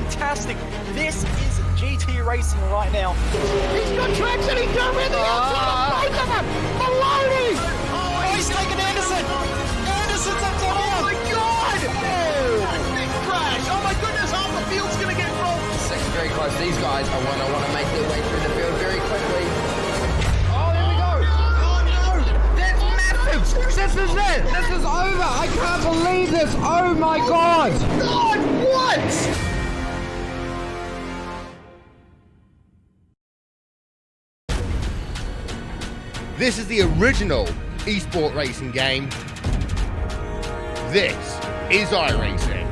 fantastic. This is GT racing right now. He's got traction, he's got rid of the outside of both of them! Maloney! Oh, he's taken Anderson! Anderson's up to Oh my god! Big crash! Oh my goodness, half the field's gonna get rolled! Second very close. These guys are want to make their way through the field very quickly. Oh, here we go! Oh no! That's massive! This is it! This is over! I can't believe this! Oh my god! God, what? This is the original esport racing game. This is iRacing.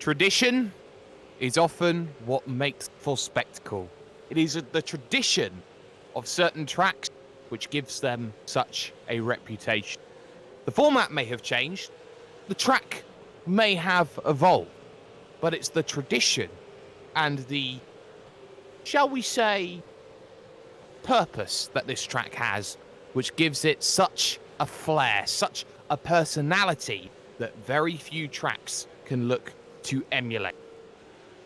Tradition is often what makes for spectacle. It is the tradition of certain tracks which gives them such a reputation. The format may have changed, the track may have evolved, but it's the tradition and the, shall we say, purpose that this track has, which gives it such a flair, such a personality that very few tracks can look to emulate.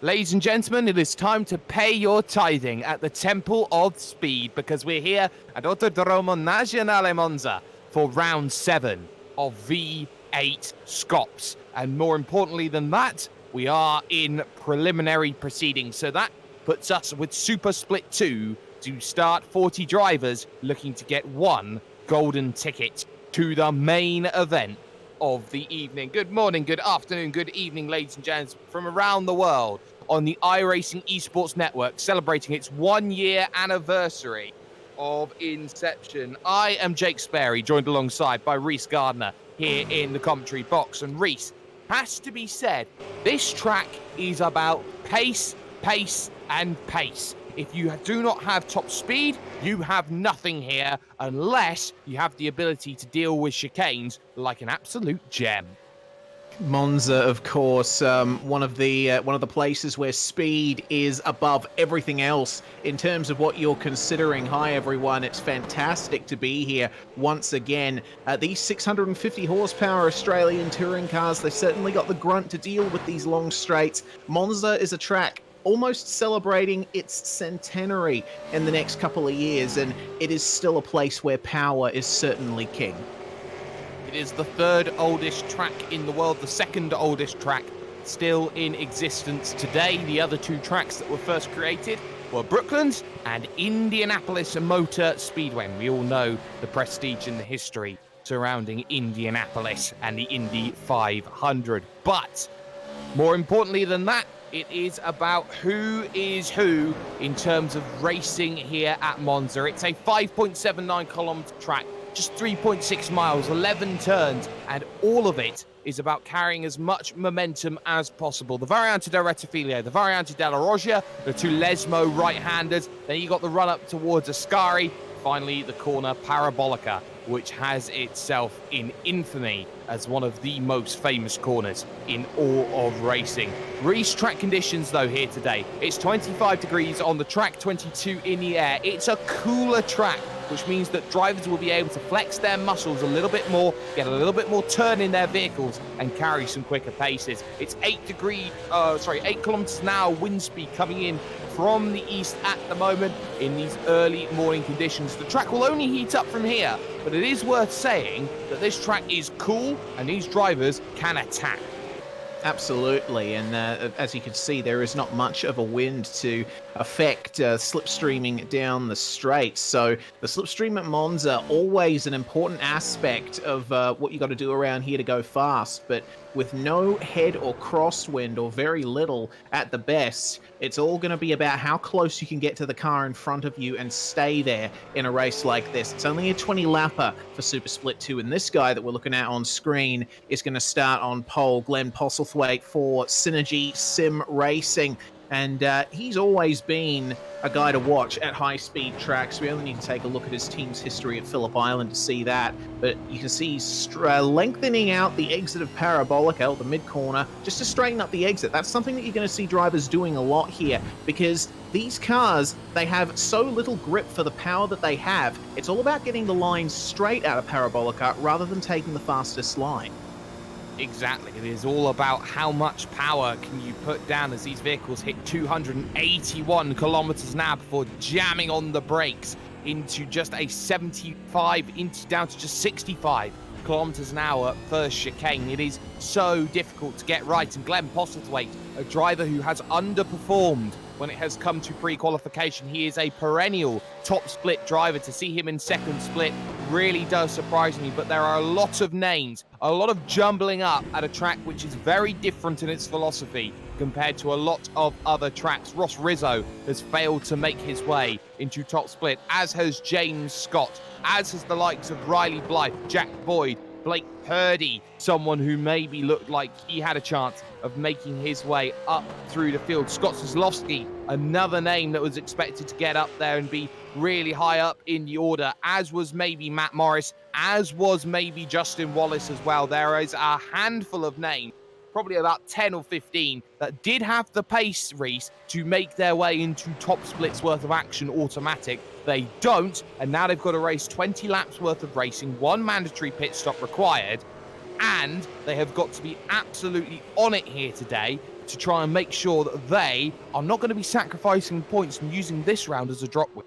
Ladies and gentlemen, it is time to pay your tithing at the Temple of Speed, because we're here at Autodromo Nazionale Monza for round 7 of V8 SCOPS. And more importantly than that, we are in preliminary proceedings. So that puts us with Super Split 2 to start 40 drivers looking to get one golden ticket to the main event of the evening. Good morning, good afternoon, good evening, ladies and gents, from around the world on the iRacing Esports Network, celebrating its 1-year anniversary of inception. I am Jake Sperry, joined alongside by Reese Gardner here in the commentary box. And Reese, has to be said, this track is about pace, pace, and pace. If you do not have top speed, you have nothing here, unless you have the ability to deal with chicanes like an absolute gem. Monza, of course, one of the places where speed is above everything else in terms of what you're considering. Hi, everyone. It's fantastic to be here once again. These 650 horsepower Australian touring cars, they've certainly got the grunt to deal with these long straights. Monza is a track almost celebrating its centenary in the next couple of years, and it is still a place where power is certainly king. It is the third oldest track in the world, the second oldest track still in existence today. The other two tracks that were first created were Brooklands and Indianapolis Motor Speedway. And we all know the prestige and the history surrounding Indianapolis and the Indy 500. But more importantly than that, it is about who is who in terms of racing here at Monza. It's a 5.79 kilometer track, just 3.6 miles, 11 turns, and all of it is about carrying as much momentum as possible. The Variante del Rettifiglio, the Variante della Roggia, the two Lesmo right-handers, then you got the run-up towards Ascari, finally the corner Parabolica, which has itself in infamy as one of the most famous corners in all of racing. Reese, track conditions though here today. It's 25 degrees on the track, 22 in the air. It's a cooler track, which means that drivers will be able to flex their muscles a little bit more, get a little bit more turn in their vehicles, and carry some quicker paces. It's 8 kilometers an hour wind speed coming in from the east at the moment in these early morning conditions. The track will only heat up from here, but it is worth saying that this track is cool and these drivers can attack. Absolutely, and as you can see, there is not much of a wind to affect slipstreaming down the straight. So the slipstream at Monza, always an important aspect of what you got to do around here to go fast. But with no head or crosswind, or very little at the best. It's all going to be about how close you can get to the car in front of you and stay there in a race like this. It's only a 20-lapper for Super Split 2, and this guy that we're looking at on screen is going to start on pole, Glenn Postlethwaite for Synergy Sim Racing. And he's always been a guy to watch at high-speed tracks. We only need to take a look at his team's history at Phillip Island to see that. But you can see he's lengthening out the exit of Parabolica, the mid-corner, just to straighten up the exit. That's something that you're going to see drivers doing a lot here, because these cars, they have so little grip for the power that they have. It's all about getting the line straight out of Parabolica rather than taking the fastest line. Exactly. It is all about how much power can you put down as these vehicles hit 281 kilometers an hour before jamming on the brakes into just a 75, down to just 65 kilometers an hour first chicane. It is so difficult to get right. And Glenn Postlethwaite, a driver who has underperformed when it has come to pre-qualification, he is a perennial top split driver. To see him in second split really does surprise me, but there are a lot of names, a lot of jumbling up at a track which is very different in its philosophy compared to a lot of other tracks. Ross Rizzo has failed to make his way into top split, as has James Scott, as has the likes of Riley Blythe, Jack Boyd, Blake Purdy, someone who maybe looked like he had a chance of making his way up through the field. Scott Kozlowski, another name that was expected to get up there and be really high up in the order, as was maybe Matt Morris, as was maybe Justin Wallace as well. There is a handful of names, probably about 10 or 15, that did have the pace, Reese, to make their way into top splits worth of action automatic. They don't, and now they've got to race 20 laps worth of racing, one mandatory pit stop required, and they have got to be absolutely on it here today to try and make sure that they are not going to be sacrificing points and using this round as a drop win.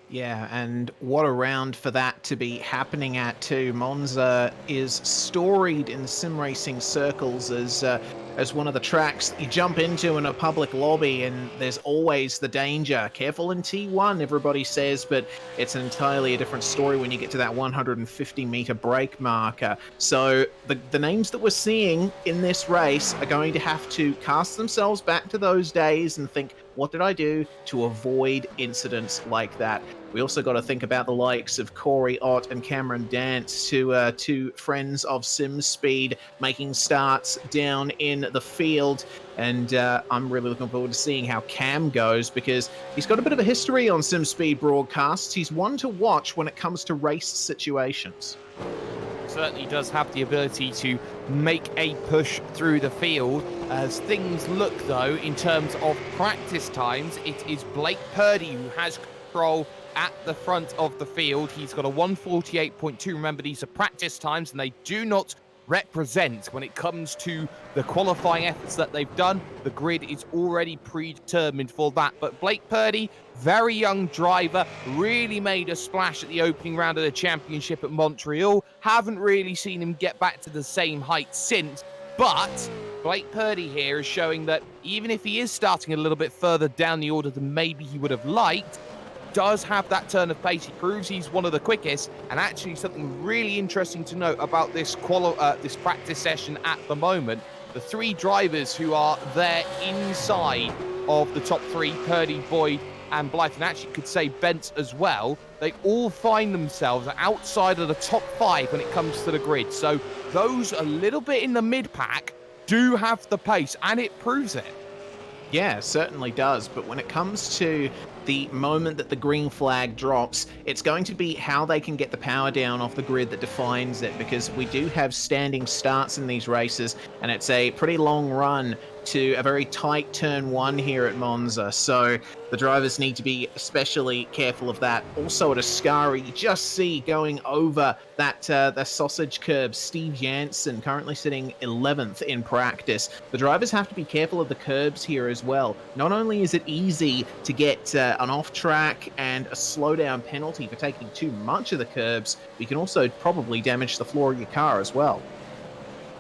Yeah, and what a round for that to be happening at too. Monza is storied in sim racing circles as one of the tracks that you jump into in a public lobby, and there's always the danger. Careful in T1, everybody says, but it's entirely a different story when you get to that 150-meter break marker. So the names that we're seeing in this race are going to have to cast themselves back to those days and think, what did I do to avoid incidents like that? We also got to think about the likes of Corey Ott and Cameron Dance, two friends of SimSpeed, making starts down in the field. And I'm really looking forward to seeing how Cam goes, because he's got a bit of a history on SimSpeed broadcasts. He's one to watch when it comes to race situations. Certainly does have the ability to make a push through the field. As things look, though, in terms of practice times, it is Blake Purdy who has control at the front of the field. He's got a 1:48.2. Remember, these are practice times, and they do not represent when it comes to the qualifying efforts that they've done. The grid is already predetermined for that. But Blake Purdy, very young driver, really made a splash at the opening round of the championship at Montreal. Haven't really seen him get back to the same height since. But Blake Purdy here is showing that even if he is starting a little bit further down the order than maybe he would have liked, does have that turn of pace. He proves he's one of the quickest. And actually, something really interesting to note about this practice session at the moment, the three drivers who are there inside of the top three, Purdy, Boyd, and Blythe, and actually could say Bent as well, they all find themselves outside of the top five when it comes to the grid. So those a little bit in the mid-pack do have the pace, and it proves it. Yeah, it certainly does. But when it comes to the moment that the green flag drops, it's going to be how they can get the power down off the grid that defines it, because we do have standing starts in these races, and it's a pretty long run to a very tight turn one here at Monza. So the drivers need to be especially careful of that. Also at Ascari, you just see going over that the sausage curb, Steve Jansen, currently sitting 11th in practice. The drivers have to be careful of the curbs here as well. Not only is it easy to get an off-track and a slowdown penalty for taking too much of the curbs, you can also probably damage the floor of your car as well.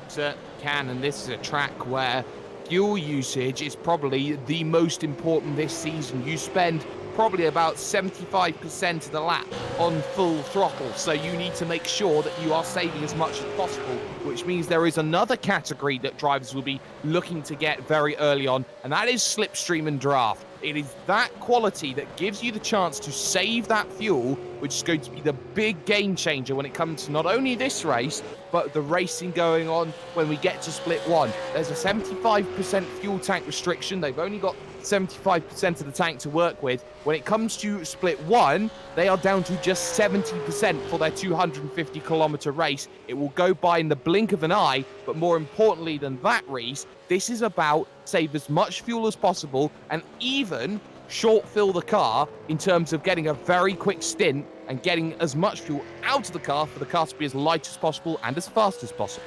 Certainly can, and this is a track where fuel usage is probably the most important this season. You spend probably about 75% of the lap on full throttle. So you need to make sure that you are saving as much as possible, which means there is another category that drivers will be looking to get very early on, and that is slipstream and draft. It is that quality that gives you the chance to save that fuel, which is going to be the big game changer when it comes to not only this race, but the racing going on when we get to split one. There's a 75% fuel tank restriction. They've only got 75% of the tank to work with. When it comes to split one, they are down to just 70% for their 250-kilometer race. It will go by in the blink of an eye, but more importantly than that, Reese, this is about save as much fuel as possible and even short fill the car in terms of getting a very quick stint and getting as much fuel out of the car for the car to be as light as possible and as fast as possible.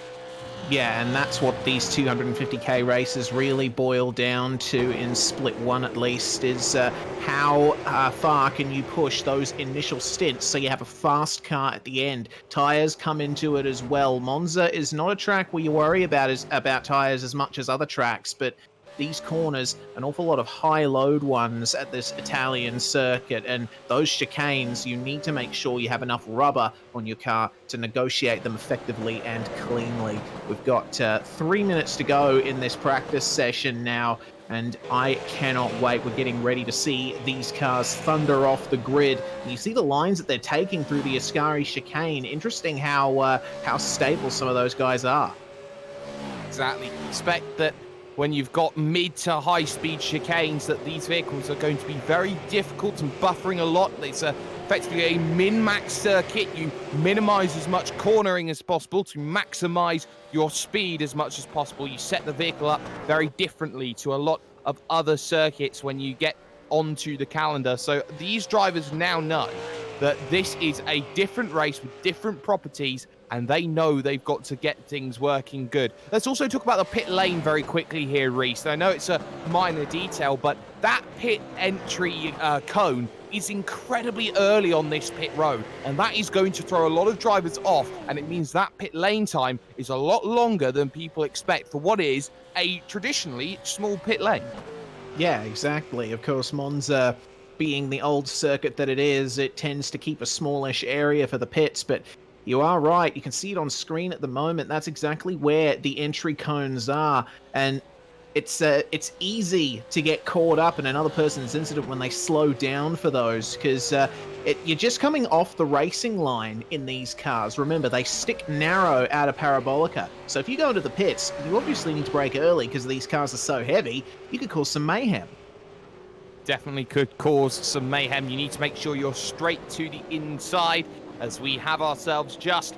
Yeah, and that's what these 250k races really boil down to, in split one at least, is how far can you push those initial stints so you have a fast car at the end. Tires come into it as well. Monza is not a track where you worry about tires as much as other tracks, but these corners, an awful lot of high load ones at this Italian circuit, and those chicanes, you need to make sure you have enough rubber on your car to negotiate them effectively and cleanly. We've got 3 minutes to go in this practice session now, and I cannot wait. We're getting ready to see these cars thunder off the grid. And you see the lines that they're taking through the Ascari chicane. Interesting how stable some of those guys are. Exactly. Expect that when you've got mid to high speed chicanes, that these vehicles are going to be very difficult and buffering a lot. It's effectively a min-max circuit. You minimize as much cornering as possible to maximize your speed as much as possible. You set the vehicle up very differently to a lot of other circuits when you get onto the calendar. So these drivers now know that this is a different race with different properties, and they know they've got to get things working good. Let's also talk about the pit lane very quickly here, Reese. I know it's a minor detail, but that pit entry cone is incredibly early on this pit road, and that is going to throw a lot of drivers off, and it means that pit lane time is a lot longer than people expect for what is a traditionally small pit lane. Yeah, exactly. Of course, Monza, being the old circuit that it is, it tends to keep a smallish area for the pits, but you are right. You can see it on screen at the moment. That's exactly where the entry cones are, and it's easy to get caught up in another person's incident when they slow down for those, because you're just coming off the racing line in these cars. Remember, they stick narrow out of Parabolica, so if you go into the pits, you obviously need to brake early because these cars are so heavy, you could cause some mayhem. Definitely could cause some mayhem. You need to make sure you're straight to the inside, as we have ourselves just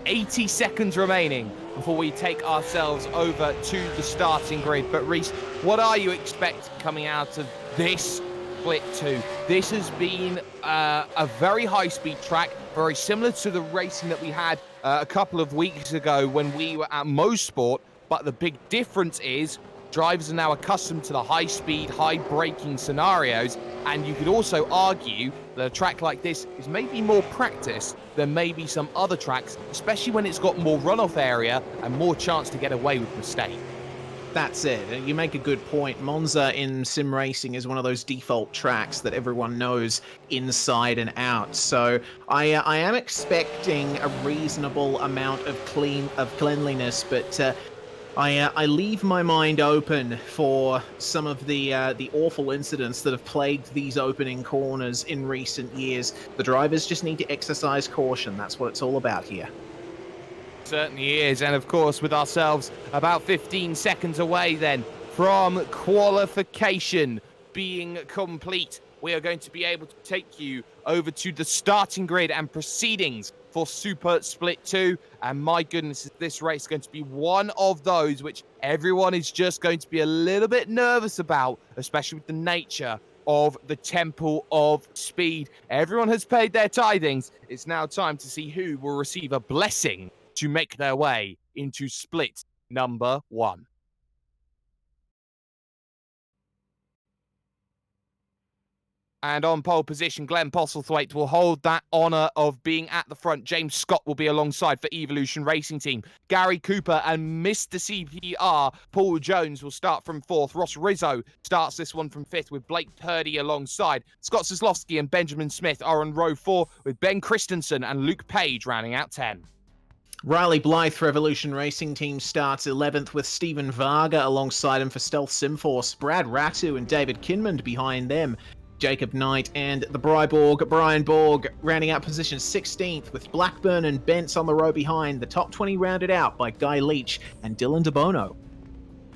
80 seconds remaining before we take ourselves over to the starting grid. But Reese, what are you expecting coming out of this split two? This has been a very high-speed track, very similar to the racing that we had a couple of weeks ago when we were at Mosport, but the big difference is drivers are now accustomed to the high-speed, high-braking scenarios, and you could also argue that a track like this is maybe more practice than maybe some other tracks, especially when it's got more runoff area and more chance to get away with mistakes. That's it. You make a good point. Monza in sim racing is one of those default tracks that everyone knows inside and out. So I am expecting a reasonable amount of cleanliness, but I leave my mind open for some of the awful incidents that have plagued these opening corners in recent years. The drivers just need to exercise caution. That's what it's all about here. Certainly is, and of course with ourselves about 15 seconds away then from qualification being complete, we are going to be able to take you over to the starting grid and proceedings for Super Split 2. And my goodness, this race is going to be one of those which everyone is just going to be a little bit nervous about, especially with the nature of the Temple of Speed. Everyone has paid their tithings. It's now time to see who will receive a blessing to make their way into split number 1. And on pole position, Glenn Postlethwaite will hold that honour of being at the front. James Scott will be alongside for Evolution Racing Team. Gary Cooper and Mr. CPR, Paul Jones, will start from 4th. Ross Rizzo starts this one from 5th with Blake Purdy alongside. Scott Soslovsky and Benjamin Smith are on row 4 with Ben Christensen and Luke Page rounding out 10. Riley Blythe for Evolution Racing Team starts 11th with Stephen Varga alongside him for Stealth Simforce. Brad Ratu and David Kinmond behind them. Jacob Knight and the Brian Borg rounding out position 16th with Blackburn and Bentz on the row behind. The top 20 rounded out by Guy Leach and Dylan DeBono.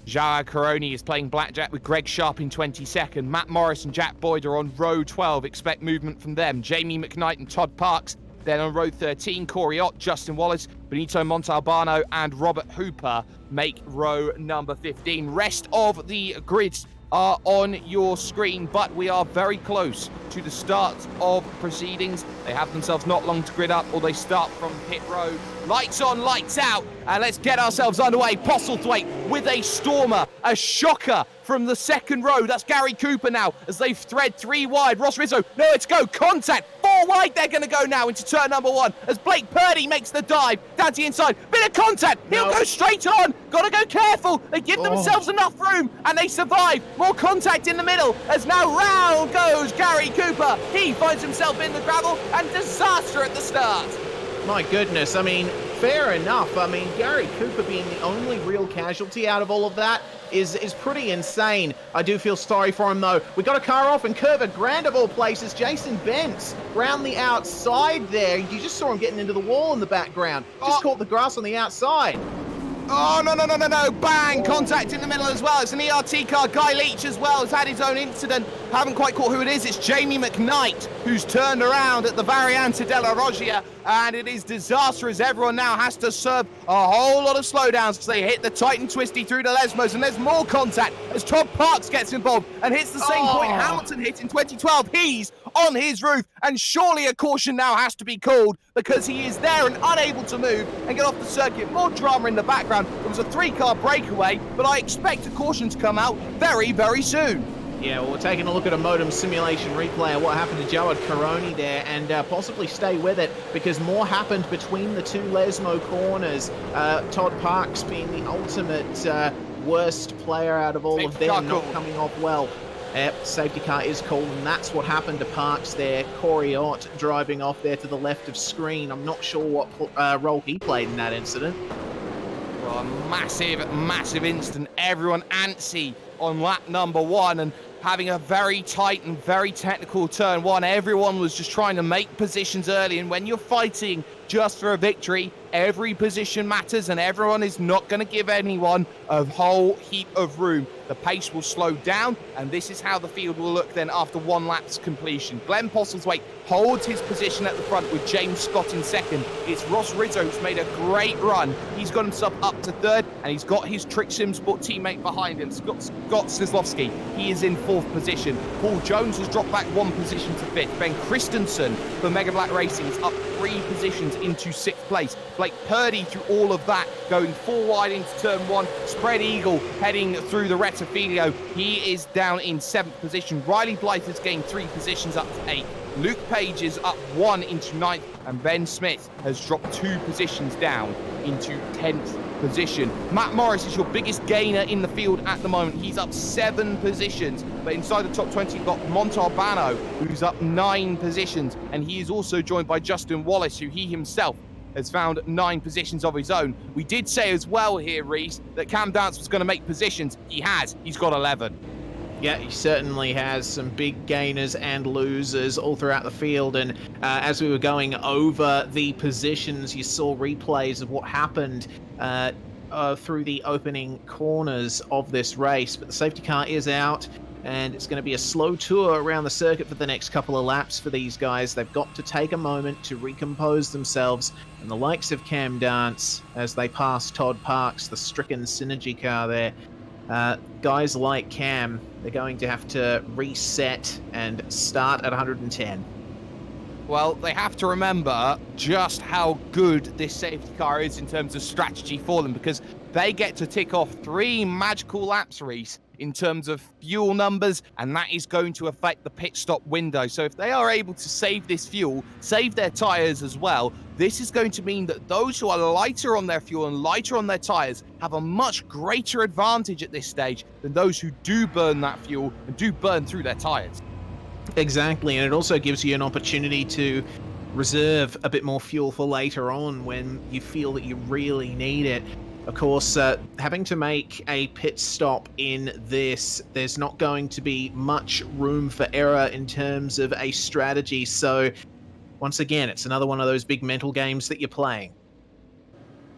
Joao Caroni is playing blackjack with Greg Sharp in 22nd. Matt Morris and Jack Boyd are on row 12. Expect movement from them. Jamie McKnight and Todd Parks. Then on row 13, Corey Ott, Justin Wallace, Benito Montalbano and Robert Hooper make row number 15. Rest of the grids are on your screen, but we are very close to the start of proceedings. They have themselves not long to grid up, or they start from pit road. Lights on, lights out, and let's get ourselves underway. Postlethwaite with a stormer, a shocker from the second row. That's Gary Cooper now as they thread 3 wide. Ross Rizzo, no, it's go, contact, 4 wide. They're going to go now into turn number 1 as Blake Purdy makes the dive down to the inside. Bit of contact, he'll go straight on. Got to go careful. They give themselves enough room and they survive. More contact in the middle as now round goes Gary Cooper. He finds himself in the gravel and disaster at the start. My goodness, I mean, fair enough. I mean, Gary Cooper being the only real casualty out of all of that is pretty insane. I do feel sorry for him, though. We got a car off in Curva Grand of all places. Jason Bentz round the outside there. You just saw him getting into the wall in the background. Just caught the grass on the outside. Oh, no. Bang! Contact in the middle as well. It's an ERT car. Guy Leach as well has had his own incident. Haven't quite caught who it is. It's Jamie McKnight who's turned around at the Variante della Roggia. And it is disaster as everyone now has to serve a whole lot of slowdowns because they hit the tight and twisty through the Lesmos. And there's more contact as Todd Parks gets involved and hits the same point Hamilton hit in 2012. He's on his roof, and surely a caution now has to be called because he is there and unable to move and get off the circuit. More drama in the background. It was a 3-car breakaway, but I expect a caution to come out very, very soon. Yeah, well, we're taking a look at a modem simulation replay of what happened to Joao Caroni there and possibly stay with it because more happened between the 2 Lesmo corners. Todd Parks being the ultimate worst player out of all of them, not coming off well. Safety car is called, and that's what happened to Parks there. Corey Ott driving off there to the left of screen. I'm not sure what role he played in that incident. Well, a massive incident. Everyone antsy on lap number 1 and having a very tight and very technical turn 1. Everyone was just trying to make positions early, and when you're fighting just for a victory, every position matters, and everyone is not going to give anyone a whole heap of room. The pace will slow down, and this is how the field will look then after 1 lap's completion. Glenn Postlethwaite holds his position at the front with James Scott in second. It's Ross Rizzo who's made a great run. He's got himself up to 3rd, and he's got his Trick Sim Sport teammate behind him, Scott Sislovsky. He is in 4th position. Paul Jones has dropped back 1 position to 5th. Ben Christensen for Mega Black Racing is up 3 positions into 6th place. Blake Purdy through all of that, going 4 wide into turn 1. Spread Eagle heading through the Retafilio. He is down in 7th position. Riley Blythe has gained 3 positions up to 8th. Luke Page is up 1 into 9th, and Ben Smith has dropped 2 positions down into 10th position. Matt Morris is your biggest gainer in the field at the moment. He's up 7 positions, but inside the top 20 you've got Montalbano, who's up 9 positions, and he is also joined by Justin Wallace, who he himself has found 9 positions of his own. We did say as well here, Reese, that Cam Dance was going to make positions. He has. He's got 11. Yeah, he certainly has some big gainers and losers all throughout the field. And as we were going over the positions, you saw replays of what happened through the opening corners of this race. But the safety car is out, and it's going to be a slow tour around the circuit for the next couple of laps for these guys. They've got to take a moment to recompose themselves. And the likes of Cam Dance, as they pass Todd Parks, the stricken Synergy car there, guys like Cam, they're going to have to reset and start at 110. Well, they have to remember just how good this safety car is in terms of strategy for them, because they get to tick off 3 magical laps, Reese, in terms of fuel numbers, and that is going to affect the pit stop window. So if they are able to save this fuel, save their tyres as well, this is going to mean that those who are lighter on their fuel and lighter on their tyres have a much greater advantage at this stage than those who do burn that fuel and do burn through their tyres. Exactly, and it also gives you an opportunity to reserve a bit more fuel for later on when you feel that you really need it. Of course, having to make a pit stop in this, there's not going to be much room for error in terms of a strategy. So, once again, it's another one of those big mental games that you're playing.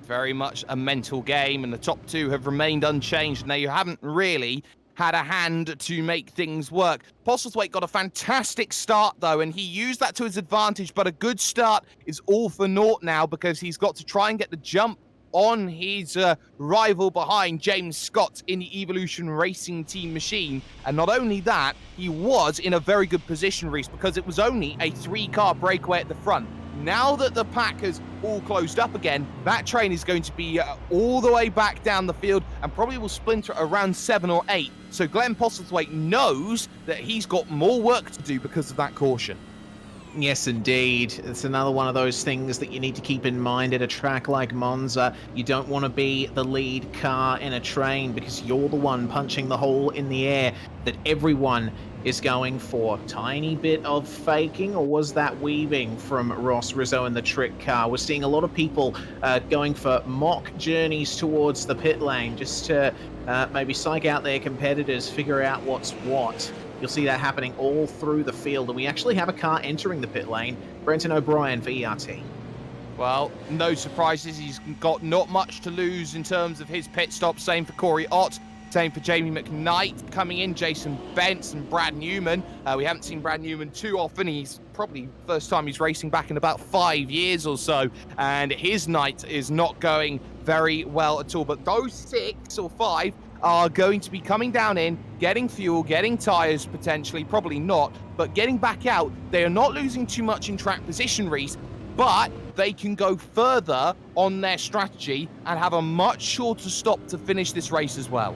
Very much a mental game, and the top two have remained unchanged. Now, you haven't really had a hand to make things work. Postlethwaite got a fantastic start, though, and he used that to his advantage, but a good start is all for naught now because he's got to try and get the jump on his rival behind, James Scott, in the Evolution Racing Team machine. And not only that, he was in a very good position, Reese, because it was only a 3-car breakaway at the front. Now that the pack has all closed up again, that train is going to be all the way back down the field and probably will splinter around 7 or 8. So Glenn Postlethwaite knows that he's got more work to do because of that caution. Yes, indeed. It's another one of those things that you need to keep in mind at a track like Monza. You don't want to be the lead car in a train because you're the one punching the hole in the air that everyone is going for. Tiny bit of faking, or was that weaving from Ross Rizzo in the trick car? We're seeing a lot of people going for mock journeys towards the pit lane just to maybe psych out their competitors, figure out what's what. You'll see that happening all through the field, and we actually have a car entering the pit lane. Brenton O'Brien for ERT. Well, no surprises. He's got not much to lose in terms of his pit stop. Same for Corey Ott. Same for Jamie McKnight coming in, Jason Bentz and Brad Newman. We haven't seen Brad Newman too often. He's probably first time he's racing back in about 5 years or so, and his night is not going very well at all. But those 6 or 5 are going to be coming down in, getting fuel, getting tyres potentially, probably not, but getting back out. They are not losing too much in track position, Reese, but they can go further on their strategy and have a much shorter stop to finish this race as well.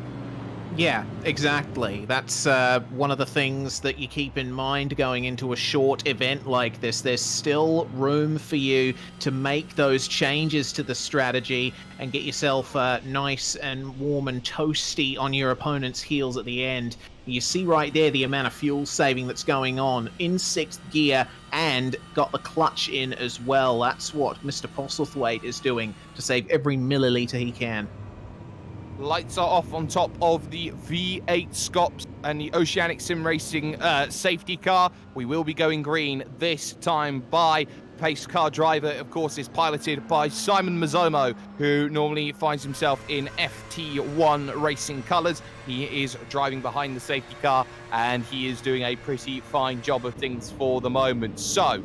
Yeah, exactly. That's one of the things that you keep in mind going into a short event like this. There's still room for you to make those changes to the strategy and get yourself nice and warm and toasty on your opponent's heels at the end. You see right there the amount of fuel saving that's going on in 6th gear and got the clutch in as well. That's what Mr. Postlethwaite is doing to save every milliliter he can. Lights are off on top of the V8SCOPS and the Oceanic Sim Racing safety car. We will be going green this time by pace car driver. Of course, is piloted by Simon Mazzomo, who normally finds himself in FT1 racing colours. He is driving behind the safety car, and he is doing a pretty fine job of things for the moment. So,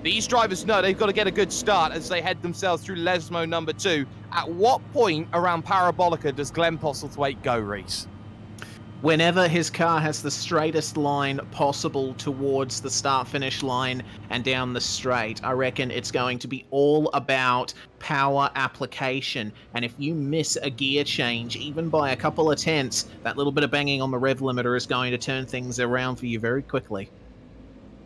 these drivers know they've got to get a good start as they head themselves through Lesmo number 2. At what point around Parabolica does Glenn Postlethwaite go, Reese? Whenever his car has the straightest line possible towards the start-finish line and down the straight, I reckon it's going to be all about power application. And if you miss a gear change, even by a couple of tenths, that little bit of banging on the rev limiter is going to turn things around for you very quickly.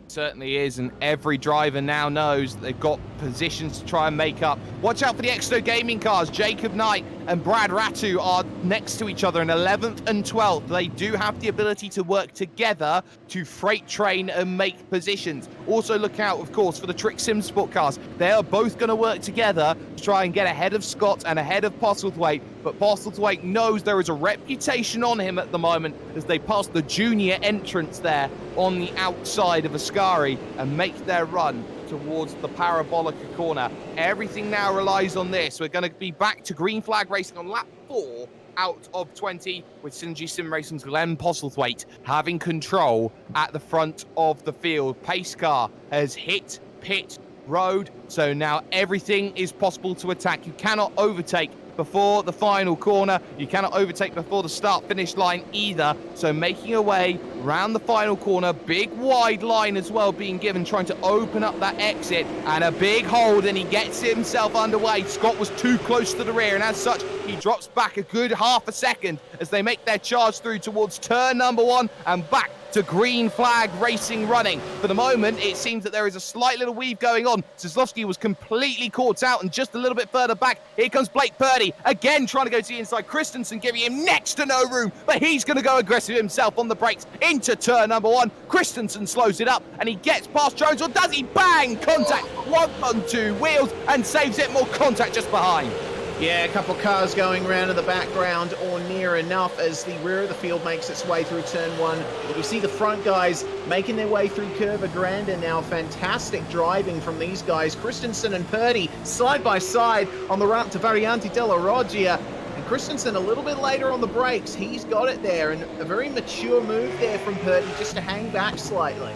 Certainly is, and every driver now knows that they've got positions to try and make up. Watch out for the Exto Gaming cars. Jacob Knight and Brad Ratu are next to each other in 11th and 12th. They do have the ability to work together to freight train and make positions. Also look out, of course, for the Trick Sim Sport cars. They are both going to work together to try and get ahead of Scott and ahead of Postlethwaite, but Postlethwaite knows there is a reputation on him at the moment as they pass the junior entrance there on the outside of Ascari and make their run towards the Parabolica corner. Everything now relies on this. We're going to be back to green flag racing on lap 4 out of 20 with Synergy Sim Racing's Glenn Postlethwaite having control at the front of the field. Pace car has hit pit road, so now everything is possible to attack. You cannot overtake before the final corner. You cannot overtake before the start-finish line either. So making your way round the final corner, big wide line as well being given, trying to open up that exit, and a big hold, and he gets himself underway. Scott was too close to the rear, and as such, he drops back a good half a second as they make their charge through towards turn number 1 and back to green flag racing running. For the moment, it seems that there is a slight little weave going on. Kozlowski was completely caught out, and just a little bit further back, here comes Blake Purdy, again trying to go to the inside. Christensen giving him next to no room, but he's going to go aggressive himself on the brakes into turn number 1. Christensen slows it up, and he gets past Jones, or does he? Bang! Contact, 1 on 2 wheels, and saves it. More contact just behind. Yeah, a couple cars going round in the background or near enough as the rear of the field makes its way through turn 1. You see the front guys making their way through Curva Grande now. Fantastic driving from these guys. Christensen and Purdy side by side on the ramp to Variante della Roggia. And Christensen a little bit later on the brakes. He's got it there, and a very mature move there from Purdy just to hang back slightly.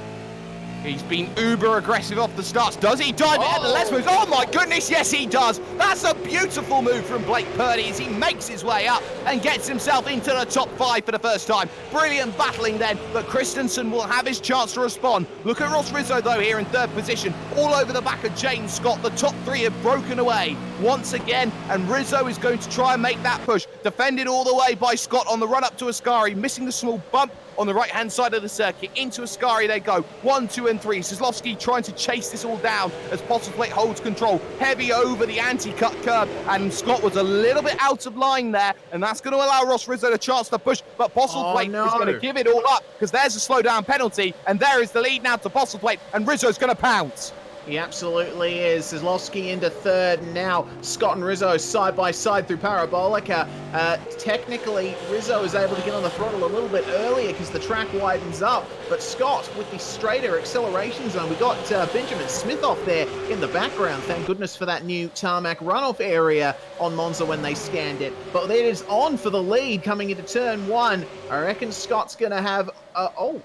He's been uber aggressive off the starts. Does he dive it at the left move? Oh my goodness, yes he does. That's a beautiful move from Blake Purdy as he makes his way up and gets himself into the top 5 for the first time. Brilliant battling then, but Christensen will have his chance to respond. Look at Ross Rizzo though here in 3rd position, all over the back of James Scott. The top 3 have broken away once again, and Rizzo is going to try and make that push. Defended all the way by Scott on the run up to Ascari, missing the small bump on the right-hand side of the circuit. Into Ascari they go. 1, 2, and 3. Kozlowski trying to chase this all down as Postlethwaite holds control. Heavy over the anti-cut curb, and Scott was a little bit out of line there, and that's going to allow Ross Rizzo a chance to push, but Postlethwaite is going to give it all up because there's a slowdown penalty, and there is the lead now to Postlethwaite, and Rizzo's going to pounce. He absolutely is. Kozlowski into 3rd now. Scott and Rizzo side by side through Parabolica. Technically, Rizzo is able to get on the throttle a little bit earlier because the track widens up. But Scott with the straighter acceleration zone. We got Benjamin Smith off there in the background. Thank goodness for that new tarmac runoff area on Monza when they scanned it. But it is on for the lead coming into turn 1. I reckon Scott's going to have...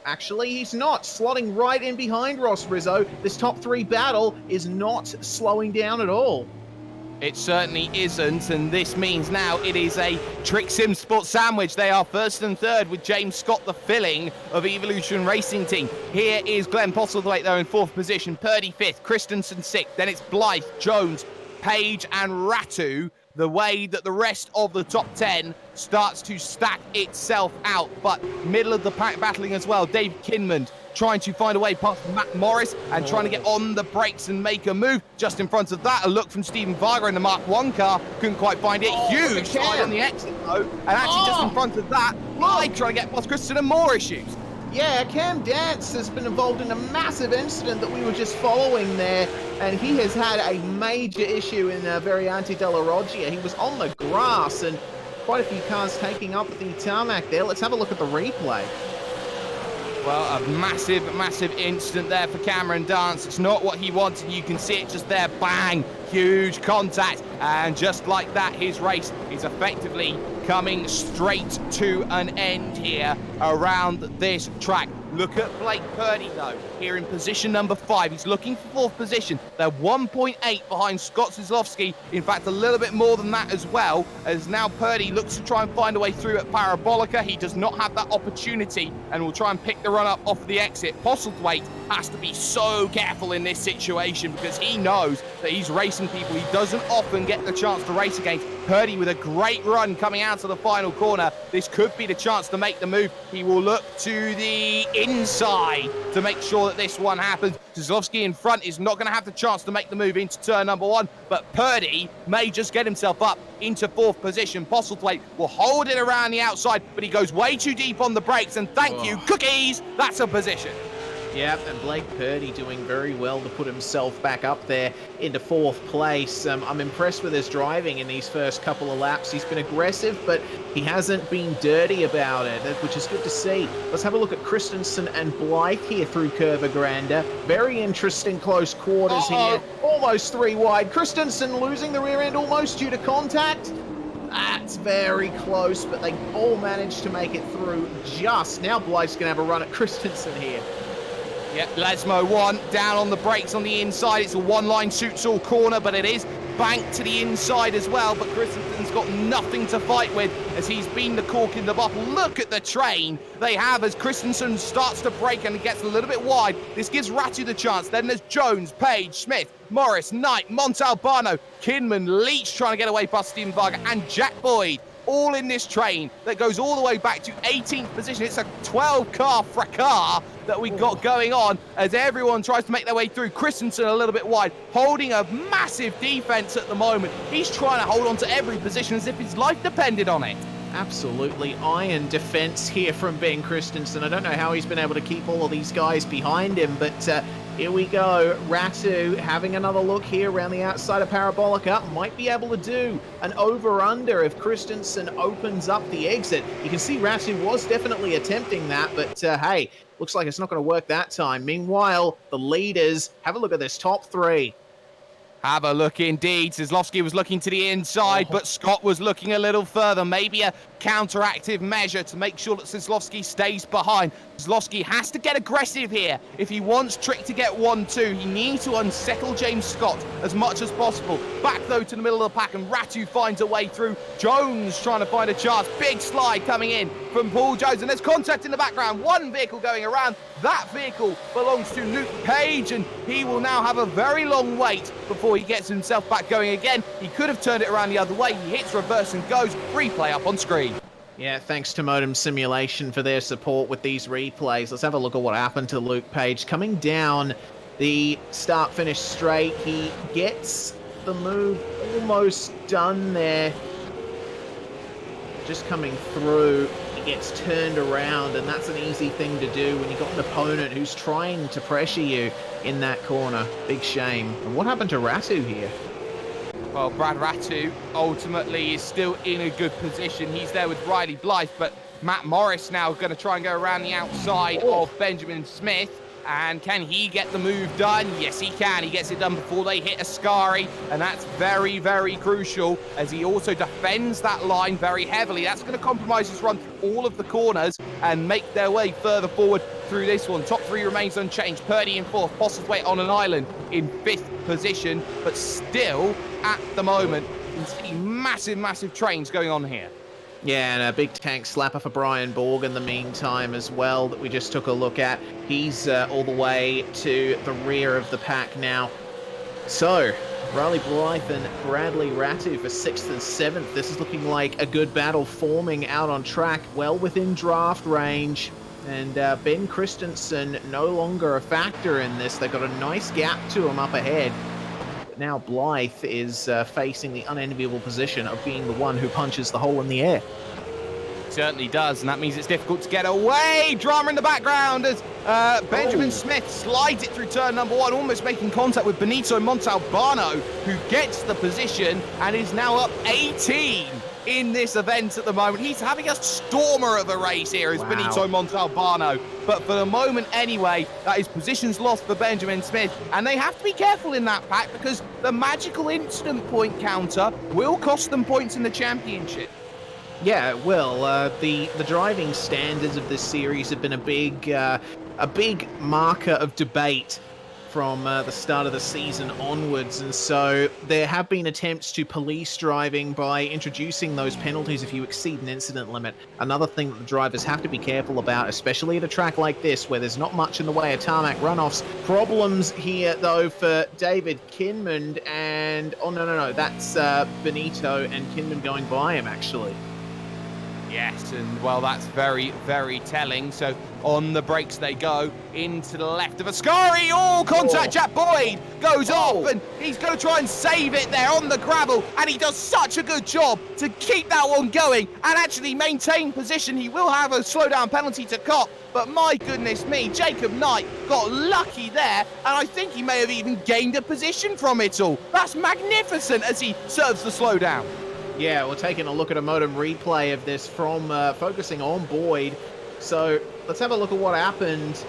actually, he's not. Slotting right in behind Ross Rizzo. This top 3 battle is not slowing down at all. It certainly isn't, and this means now it is a Trick Sim Sport sandwich. They are 1st and 3rd with James Scott, the filling of Evolution Racing Team. Here is Glenn Postlethwaite, though, in 4th position. Purdy 5th, Christensen 6th. Then it's Blythe, Jones, Page, and Ratu. The way that the rest of the top 10 starts to stack itself out, but middle of the pack battling as well. Dave Kinman trying to find a way past Matt Morris and trying to get on the brakes and make a move. Just in front of that, a look from Stephen Varga in the Mark 1 car. Couldn't quite find it. Huge slide on the exit though. And actually just in front of that, Blythe trying to get past Christensen and more issues. Yeah, Cam Dance has been involved in a massive incident that we were just following there, and he has had a major issue in Variante della Roggia. He was on the grass, and quite a few cars taking up the tarmac there. Let's have a look at the replay. Well, a massive, massive incident there for Cameron Dance. It's not what he wanted. You can see it just there. Bang! Huge contact. And just like that, his race is effectively coming straight to an end here around this track. Look at Blake Purdy, though, here in position number 5. He's looking for 4th position. They're 1.8 behind Scott Kozlowski. In fact, a little bit more than that as well, as now Purdy looks to try and find a way through at Parabolica. He does not have that opportunity and will try and pick the run-up off the exit. Postlethwaite has to be so careful in this situation because he knows that he's racing people he doesn't often get the chance to race against. Purdy with a great run coming out to the final corner. This could be the chance to make the move. He will look to the inside to make sure that this one happens. Kozlowski in front is not going to have the chance to make the move into turn number 1, but Purdy may just get himself up into 4th position. Postlethwaite will hold it around the outside, but he goes way too deep on the brakes, and thank you, cookies, that's a position. Yeah, and Blake Purdy doing very well to put himself back up there into 4th place. I'm impressed with his driving in these first couple of laps. He's been aggressive, but he hasn't been dirty about it, which is good to see. Let's have a look at Christensen and Blythe here through Curva Grande. Very interesting close quarters here. Almost 3 wide. Christensen losing the rear end almost due to contact. That's very close, but they all managed to make it through just. Now Blythe's going to have a run at Christensen here. Yep, Lasmo 1 down on the brakes on the inside. It's a one-line suits all corner, but it is bank to the inside as well, but Christensen's got nothing to fight with as he's been the cork in the bottle. Look at the train they have as Christensen starts to break and gets a little bit wide. This gives Ratu the chance. Then there's Jones, Page, Smith, Morris, Knight, Montalbano, Kinman, Leach trying to get away past Steven Varga, and Jack Boyd. All in this train that goes all the way back to 18th position. It's a 12-car fracas that we got going on as everyone tries to make their way through. Christensen a little bit wide, holding a massive defense at the moment. He's trying to hold on to every position as if his life depended on it. Absolutely iron defense here from Ben Christensen. I don't know how he's been able to keep all of these guys behind him, but here we go. Ratu having another look here around the outside of Parabolica. Might be able to do an over-under if Christensen opens up the exit. You can see Ratu was definitely attempting that, but hey, looks like it's not going to work that time. Meanwhile, the leaders, have a look at this top three. Have a look indeed. Zizlowski was looking to the inside, but Scott was looking a little further. Maybe a counteractive measure to make sure that Zizlowski stays behind. Zizlowski has to get aggressive here. If he wants Trick to get 1-2, he needs to unsettle James Scott as much as possible. Back, though, to the middle of the pack, and Ratu finds a way through. Jones trying to find a chance. Big slide coming in from Paul Jones, and there's contact in the background. One vehicle going around. That vehicle belongs to Luke Page, and he will now have a very long wait before he gets himself back going again. He could have turned it around the other way. He hits reverse and goes. Replay up on screen. Yeah, thanks to Modem Simulation for their support with these replays. Let's have a look at what happened to Luke Page. Coming down the start-finish straight, he gets the move almost done there. Just coming through, he gets turned around, and that's an easy thing to do when you've got an opponent who's trying to pressure you in that corner. Big shame. And what happened to Ratu here? Well, Brad Ratu ultimately is still in a good position. He's there with Riley Blythe, but Matt Morris now going to try and go around the outside of Benjamin Smith. And can he get the move done? Yes, he can. He gets it done before they hit Ascari, and that's very, very crucial as he also defends that line very heavily. That's going to compromise his run through all of the corners and make their way further forward through this one. Top three remains unchanged. Purdy in fourth, Postlethwaite on an island in fifth position, but still at the moment you can see massive, massive trains going on here. Yeah, and a big tank slapper for Brian Borg in the meantime as well that we just took a look at. He's all the way to the rear of the pack now. So, Riley Blythe and Bradley Ratu for 6th and 7th. This is looking like a good battle forming out on track, well within draft range. And Ben Christensen no longer a factor in this. They've got a nice gap to him up ahead. Now Blythe is facing the unenviable position of being the one who punches the hole in the air. Certainly does, and that means it's difficult to get away. Drama in the background as Benjamin Smith slides it through turn number one, almost making contact with Benito Montalbano, who gets the position and is now up 18 in this event at the moment. He's having a stormer of a race here as Benito Montalbano. But for the moment anyway, that is positions lost for Benjamin Smith. And they have to be careful in that pack because the magical incident point counter will cost them points in the championship. Yeah, it will. The driving standards of this series have been a big marker of debate from the start of the season onwards, and so there have been attempts to police driving by introducing those penalties if you exceed an incident limit. Another thing that the drivers have to be careful about, especially at a track like this where there's not much in the way of tarmac runoffs. Problems here though for David Kinman and no, that's Benito and Kinman going by him actually. Yes, and well, that's very, very telling. So on the brakes they go into the left of Ascari. Oh, contact! Jack Boyd goes off, and he's going to try and save it there on the gravel. And he does such a good job to keep that one going and actually maintain position. He will have a slowdown penalty to cop. But my goodness me, Jacob Knight got lucky there, and I think he may have even gained a position from it all. That's magnificent as he serves the slowdown. Yeah, we're taking a look at a modem replay of this from focusing on Boyd. So let's have a look at what happened.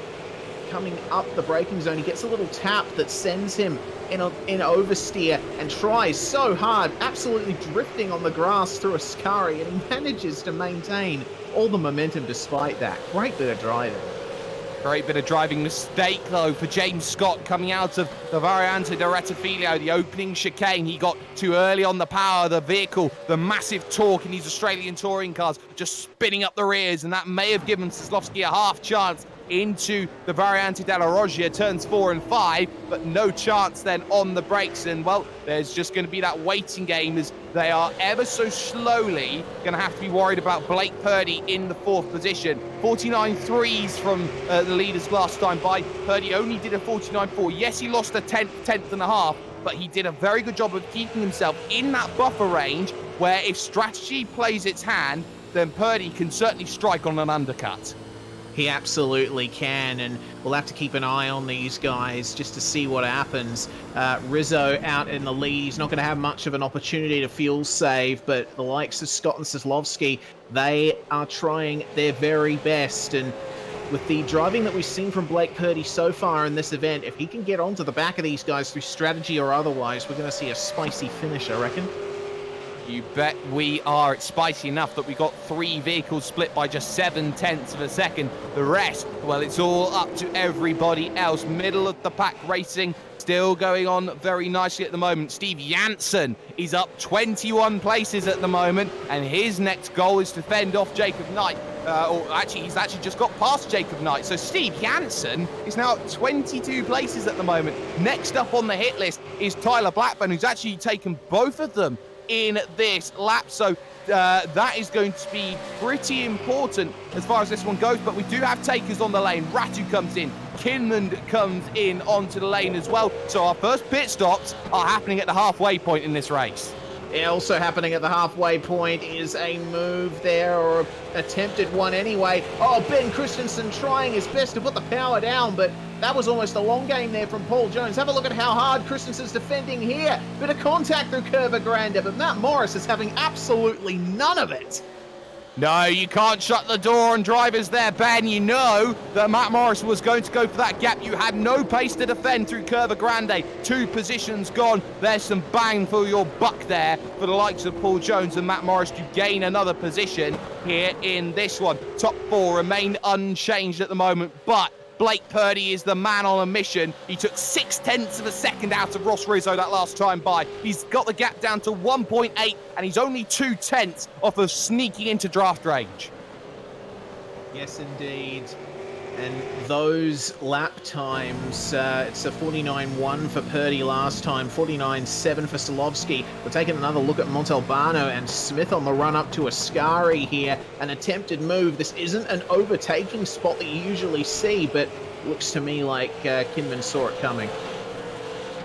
Coming up the braking zone, he gets a little tap that sends him in oversteer and tries so hard, absolutely drifting on the grass through Ascari, and he manages to maintain all the momentum despite that. Great bit of driving. Great bit of driving mistake, though, for James Scott coming out of the Variante di Rettifilo, the opening chicane. He got too early on the power of the vehicle, the massive torque in these Australian touring cars, just spinning up the rears, and that may have given Soslovsky a half chance into the Variante della Roggia, turns 4 and 5, but no chance then on the brakes. And, well, there's just going to be that waiting game as they are ever so slowly going to have to be worried about Blake Purdy in the 4th position. 49.3s from the leaders last time by. Purdy only did a 49.4. Yes, he lost a tenth and a half, but he did a very good job of keeping himself in that buffer range where if strategy plays its hand, then Purdy can certainly strike on an undercut. He absolutely can, and we'll have to keep an eye on these guys just to see what happens. Rizzo out in the lead. He's not going to have much of an opportunity to fuel save, but the likes of Scott and Soslovsky, they are trying their very best. And with the driving that we've seen from Blake Purdy so far in this event, if he can get onto the back of these guys through strategy or otherwise, we're going to see a spicy finish, I reckon. You bet we are. It's spicy enough that we got 3 vehicles split by just 0.7 of a second. The rest, well, it's all up to everybody else. Middle of the pack racing still going on very nicely at the moment. Steve Janssen is up 21 places at the moment, and his next goal is to fend off Jacob Knight. He's actually just got past Jacob Knight. So Steve Janssen is now at 22 places at the moment. Next up on the hit list is Tyler Blackburn, who's actually taken both of them in this lap, so that is going to be pretty important as far as this one goes. But we do have takers on the lane. Ratu comes in, Kinland comes in onto the lane as well, so our first pit stops are happening at the halfway point in this race. Also happening at the halfway point is a move there, or attempted one anyway. Oh, Ben Christensen trying his best to put the power down, but that was almost a long game there from Paul Jones. Have a look at how hard Christensen's defending here. Bit of contact through Curva Grande, but Matt Morris is having absolutely none of it. No, you can't shut the door on drivers there, Ben. You know that Matt Morris was going to go for that gap. You had no pace to defend through Curva Grande. 2 positions gone. There's some bang for your buck there for the likes of Paul Jones and Matt Morris to gain another position here in this one. Top 4 remain unchanged at the moment, but Blake Purdy is the man on a mission. He took 0.6 of a second out of Ross Rizzo that last time by. He's got the gap down to 1.8, and he's only 0.2 off of sneaking into draft range. Yes, indeed. And those lap times, it's a 49.1 for Purdy last time, 49.7 for Soslovsky. We're taking another look at Montalbano and Smith on the run up to Ascari here. An attempted move. This isn't an overtaking spot that you usually see, but looks to me like Kinman saw it coming.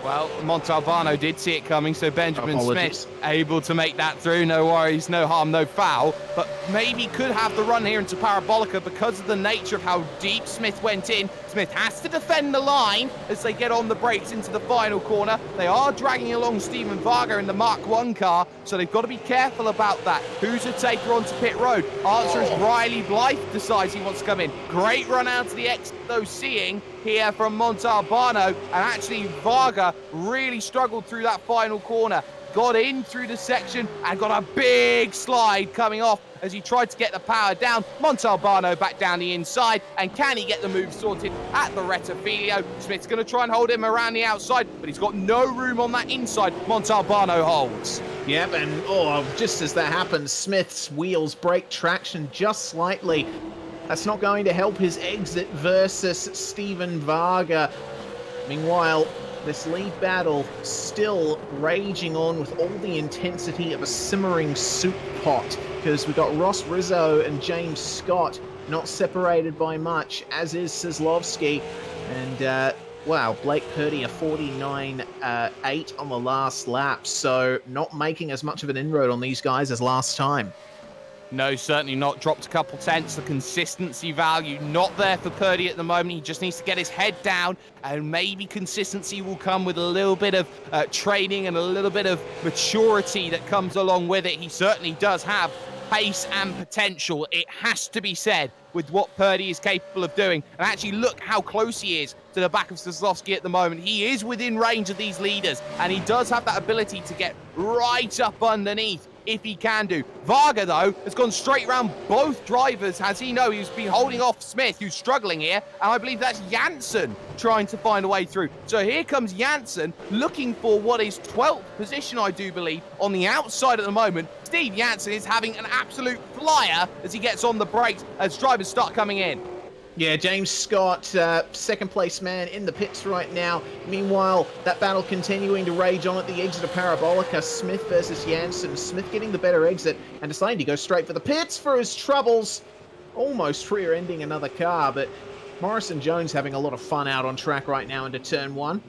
Well, Montalbano did see it coming, so Benjamin Smith able to make that through. No worries, no harm, no foul. But maybe could have the run here into Parabolica because of the nature of how deep Smith went in. Smith has to defend the line as they get on the brakes into the final corner. They are dragging along Stephen Varga in the Mark 1 car, so they've got to be careful about that. Who's a taker onto pit road? Answer is Riley Blythe decides he wants to come in. Great run out to the exit, though, seeing here from Montalbano, and actually Varga really struggled through that final corner. Got in through the section and got a big slide coming off as he tried to get the power down. Montalbano back down the inside, and can he get the move sorted at the Rettifilo? Smith's going to try and hold him around the outside, but he's got no room on that inside. Montalbano holds. Yep, and just as that happens, Smith's wheels break traction just slightly. That's not going to help his exit versus Stephen Varga. Meanwhile, this lead battle still raging on with all the intensity of a simmering soup pot, because we've got Ross Rizzo and James Scott not separated by much, as is Soslovsky. And, wow, Blake Purdy a 49.8 on the last lap, so not making as much of an inroad on these guys as last time. No, certainly not. Dropped a couple tenths. The consistency value not there for Purdy at the moment. He just needs to get his head down, and maybe consistency will come with a little bit of training and a little bit of maturity that comes along with it. He certainly does have pace and potential, it has to be said, with what Purdy is capable of doing. And actually look how close he is to the back of Soslovsky at the moment. He is within range of these leaders, and he does have that ability to get right up underneath if he can do. Varga, though, has gone straight around both drivers, as he know he's been holding off Smith, who's struggling here, and I believe that's Janssen trying to find a way through. So here comes Janssen, looking for what is 12th position, I do believe, on the outside at the moment. Steve Janssen is having an absolute flyer as he gets on the brakes as drivers start coming in. Yeah, James Scott, second place man in the pits right now. Meanwhile, that battle continuing to rage on at the exit of Parabolica. Smith versus Janssen. Smith getting the better exit and deciding to go straight for the pits for his troubles. Almost rear-ending another car, but Morrison Jones having a lot of fun out on track right now into turn 1.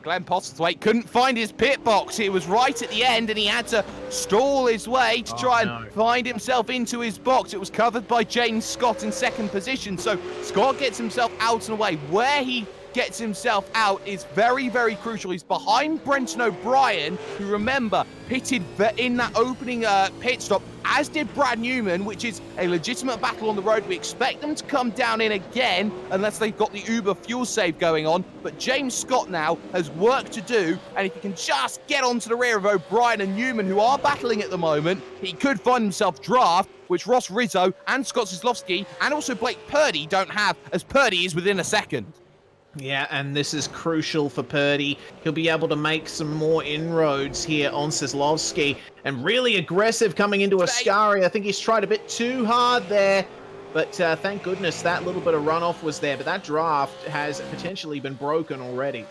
Glenn Postlethwaite couldn't find his pit box. It was right at the end, and he had to stall his way to try and find himself into his box. It was covered by James Scott in second position, so Scott gets himself out and away. Where he gets himself out is very, very crucial. He's behind Brenton O'Brien, who, remember, pitted in that opening pit stop, as did Brad Newman, which is a legitimate battle on the road. We expect them to come down in again, unless they've got the Uber fuel save going on. But James Scott now has work to do, and if he can just get onto the rear of O'Brien and Newman, who are battling at the moment, he could find himself draft, which Ross Rizzo and Scott Zizlowski and also Blake Purdy don't have, as Purdy is within a second. Yeah, and this is crucial for Purdy. He'll be able to make some more inroads here on Zizlowski. And really aggressive coming into Ascari. I think he's tried a bit too hard there. But thank goodness that little bit of runoff was there. But that draft has potentially been broken already.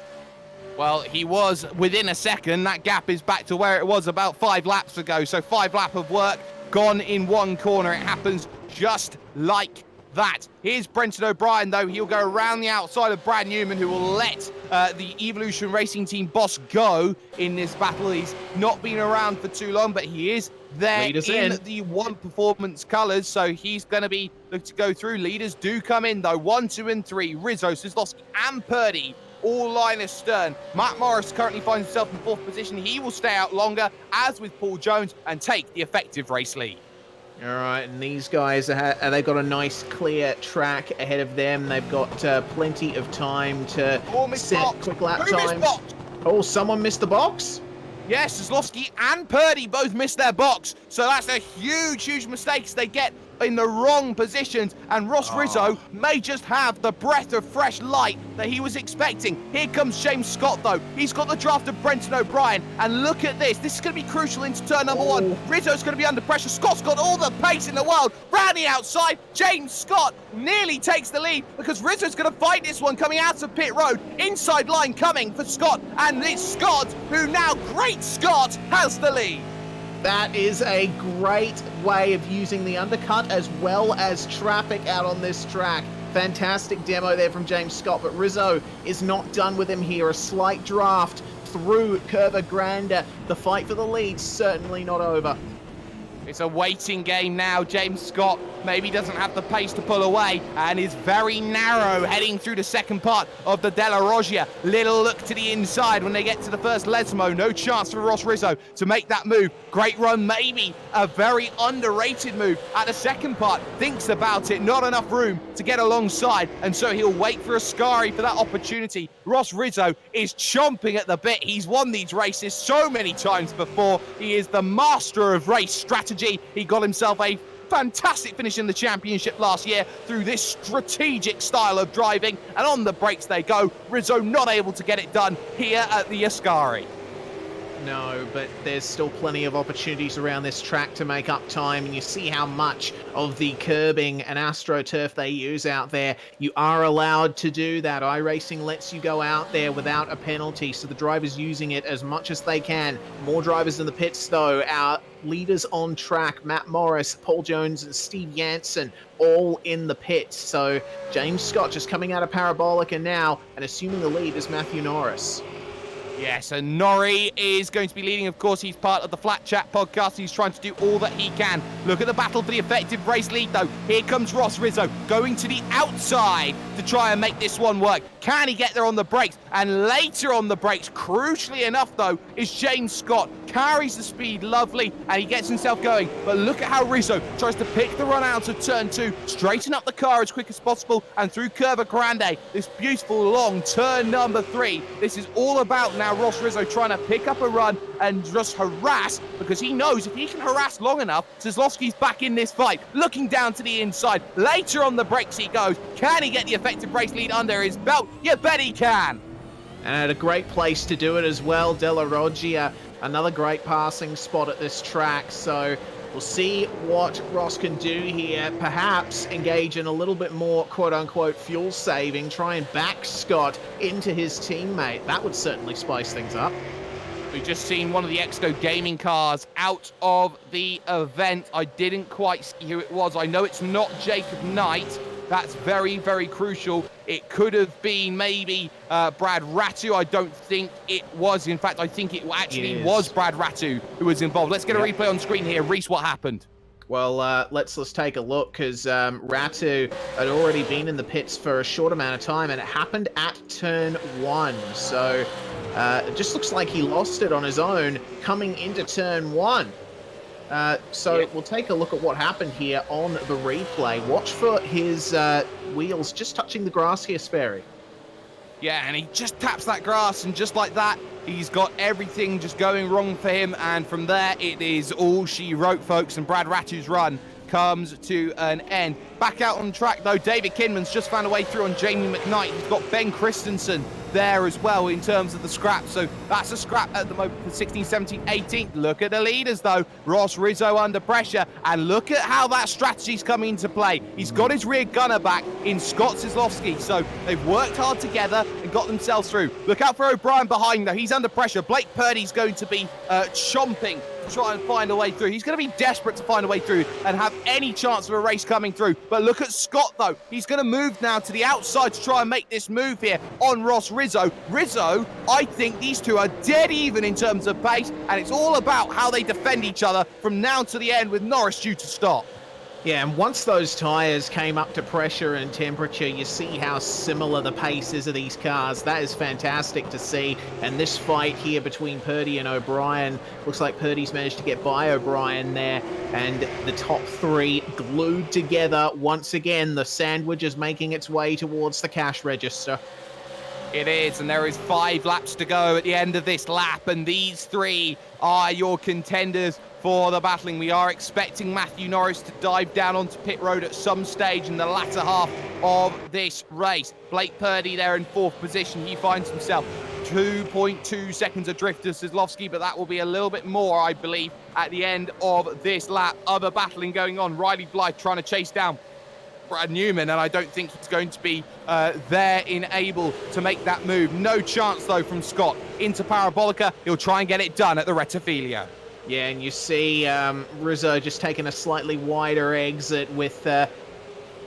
Well, he was within a second. That gap is back to where it was about 5 laps ago. So 5 laps of work gone in one corner. It happens just like that. Here's Brenton O'Brien, though. He'll go around the outside of Brad Newman, who will let the Evolution Racing Team boss go in this battle. He's not been around for too long, but he is there in the One Performance colours, so he's going to be looking to go through. Leaders do come in, though. 1, 2, and 3. Rizzo, Zizlowski, and Purdy all line astern. Matt Morris currently finds himself in 4th position. He will stay out longer, as with Paul Jones, and take the effective race lead. All right, and these guys, they've got a nice clear track ahead of them. They've got plenty of time to set quick lap times. Oh, someone missed the box? Yes, Zizlowski and Purdy both missed their box. So that's a huge, huge mistake as they get in the wrong positions. And Ross Rizzo may just have the breath of fresh light that he was expecting. Here comes James Scott, though. He's got the draft of Brenton O'Brien. And look at this. This is going to be crucial into turn number 1. Rizzo's going to be under pressure. Scott's got all the pace in the world. Round the outside, James Scott nearly takes the lead because Rizzo's going to fight this one coming out of pit road. Inside line coming for Scott. And it's Scott who now, great Scott, has the lead. That is a great way of using the undercut as well as traffic out on this track. Fantastic demo there from James Scott, but Rizzo is not done with him here. A slight draft through Curva Grande. The fight for the lead certainly not over. It's a waiting game now. James Scott maybe doesn't have the pace to pull away and is very narrow heading through the second part of the Della Roggia. Little look to the inside when they get to the first Lesmo. No chance for Ross Rizzo to make that move. Great run, maybe a very underrated move at the second part. Thinks about it, not enough room to get alongside, and so he'll wait for Ascari for that opportunity. Ross Rizzo is chomping at the bit. He's won these races so many times before. He is the master of race strategy. He got himself a fantastic finish in the championship last year through this strategic style of driving, and on the brakes they go. Rizzo not able to get it done here at the Ascari. No, but there's still plenty of opportunities around this track to make up time, and you see how much of the curbing and AstroTurf they use out there. You are allowed to do that. iRacing lets you go out there without a penalty, so the drivers using it as much as they can. More drivers in the pits, though. Our leaders on track, Matt Morris, Paul Jones, and Steve Janssen, all in the pits. So James Scott just coming out of Parabolica now, and assuming the lead is Matthew Norris. Yes, and Norrie is going to be leading. Of course, he's part of the Flat Chat podcast. He's trying to do all that he can. Look at the battle for the effective race lead, though. Here comes Ross Rizzo going to the outside to try and make this one work. Can he get there on the brakes? And later on the brakes, crucially enough, though, is James Scott. Carries the speed lovely, and he gets himself going. But look at how Rizzo tries to pick the run out of turn 2, straighten up the car as quick as possible, and through Curva Grande, this beautiful long turn number 3. This is all about now now Ross Rizzo trying to pick up a run and just harass, because he knows if he can harass long enough, Kozlowski's back in this fight, looking down to the inside. Later on the brakes he goes. Can he get the effective race lead under his belt? You bet he can. And a great place to do it as well, Della Roggia. Another great passing spot at this track. So we'll see what Ross can do here. Perhaps engage in a little bit more quote-unquote fuel saving. Try and back Scott into his teammate. That would certainly spice things up. We've just seen one of the Exco gaming cars out of the event. I didn't quite see who it was. I know it's not Jacob Knight. That's very, very crucial. It could have been maybe Brad Ratu. I don't think it was. In fact, I think it actually was Brad Ratu who was involved. Let's get a replay on screen here. Reese, what happened? Well, let's take a look, because Ratu had already been in the pits for a short amount of time, and it happened at turn 1. So it just looks like he lost it on his own coming into turn 1. We'll take a look at what happened here on the replay. Watch for his wheels just touching the grass here, Sperry. Yeah, and he just taps that grass, and just like that, he's got everything just going wrong for him. And from there, it is all she wrote, folks, and Brad Ratu's run comes to an end. Back out on track, though, David Kinman's just found a way through on Jamie McKnight. He's got Ben Christensen there as well in terms of the scrap. So that's a scrap at the moment for 16th, 17th, 18th. Look at the leaders, though. Ross Rizzo under pressure. And look at how that strategy's coming into play. He's got his rear gunner back in Scott Kozlowski. So they've worked hard together and got themselves through. Look out for O'Brien behind, though. He's under pressure. Blake Purdy's going to be chomping to try and find a way through. He's going to be desperate to find a way through and have any chance of a race coming through. But look at Scott, though. He's going to move now to the outside to try and make this move here on Ross Rizzo. Rizzo, I think these two are dead even in terms of pace, and it's all about how they defend each other from now to the end, with Norris due to stop. Yeah, and once those tyres came up to pressure and temperature, you see how similar the pace is of these cars. That is fantastic to see. And this fight here between Purdy and O'Brien, looks like Purdy's managed to get by O'Brien there. And the top three glued together once again. The sandwich is making its way towards the cash register. It is, and there is 5 laps to go at the end of this lap, and these 3 are your contenders for the battling. We are expecting Matthew Norris to dive down onto pit road at some stage in the latter half of this race. Blake Purdy there in 4th position. He finds himself 2.2 seconds adrift of Kozlowski, but that will be a little bit more, I believe, at the end of this lap. Other battling going on. Riley Blythe trying to chase down Brad Newman, and I don't think he's going to be there in able to make that move. No chance, though, from Scott into Parabolica. He'll try and get it done at the Rettifilio. Yeah, and you see Rizzo just taking a slightly wider exit with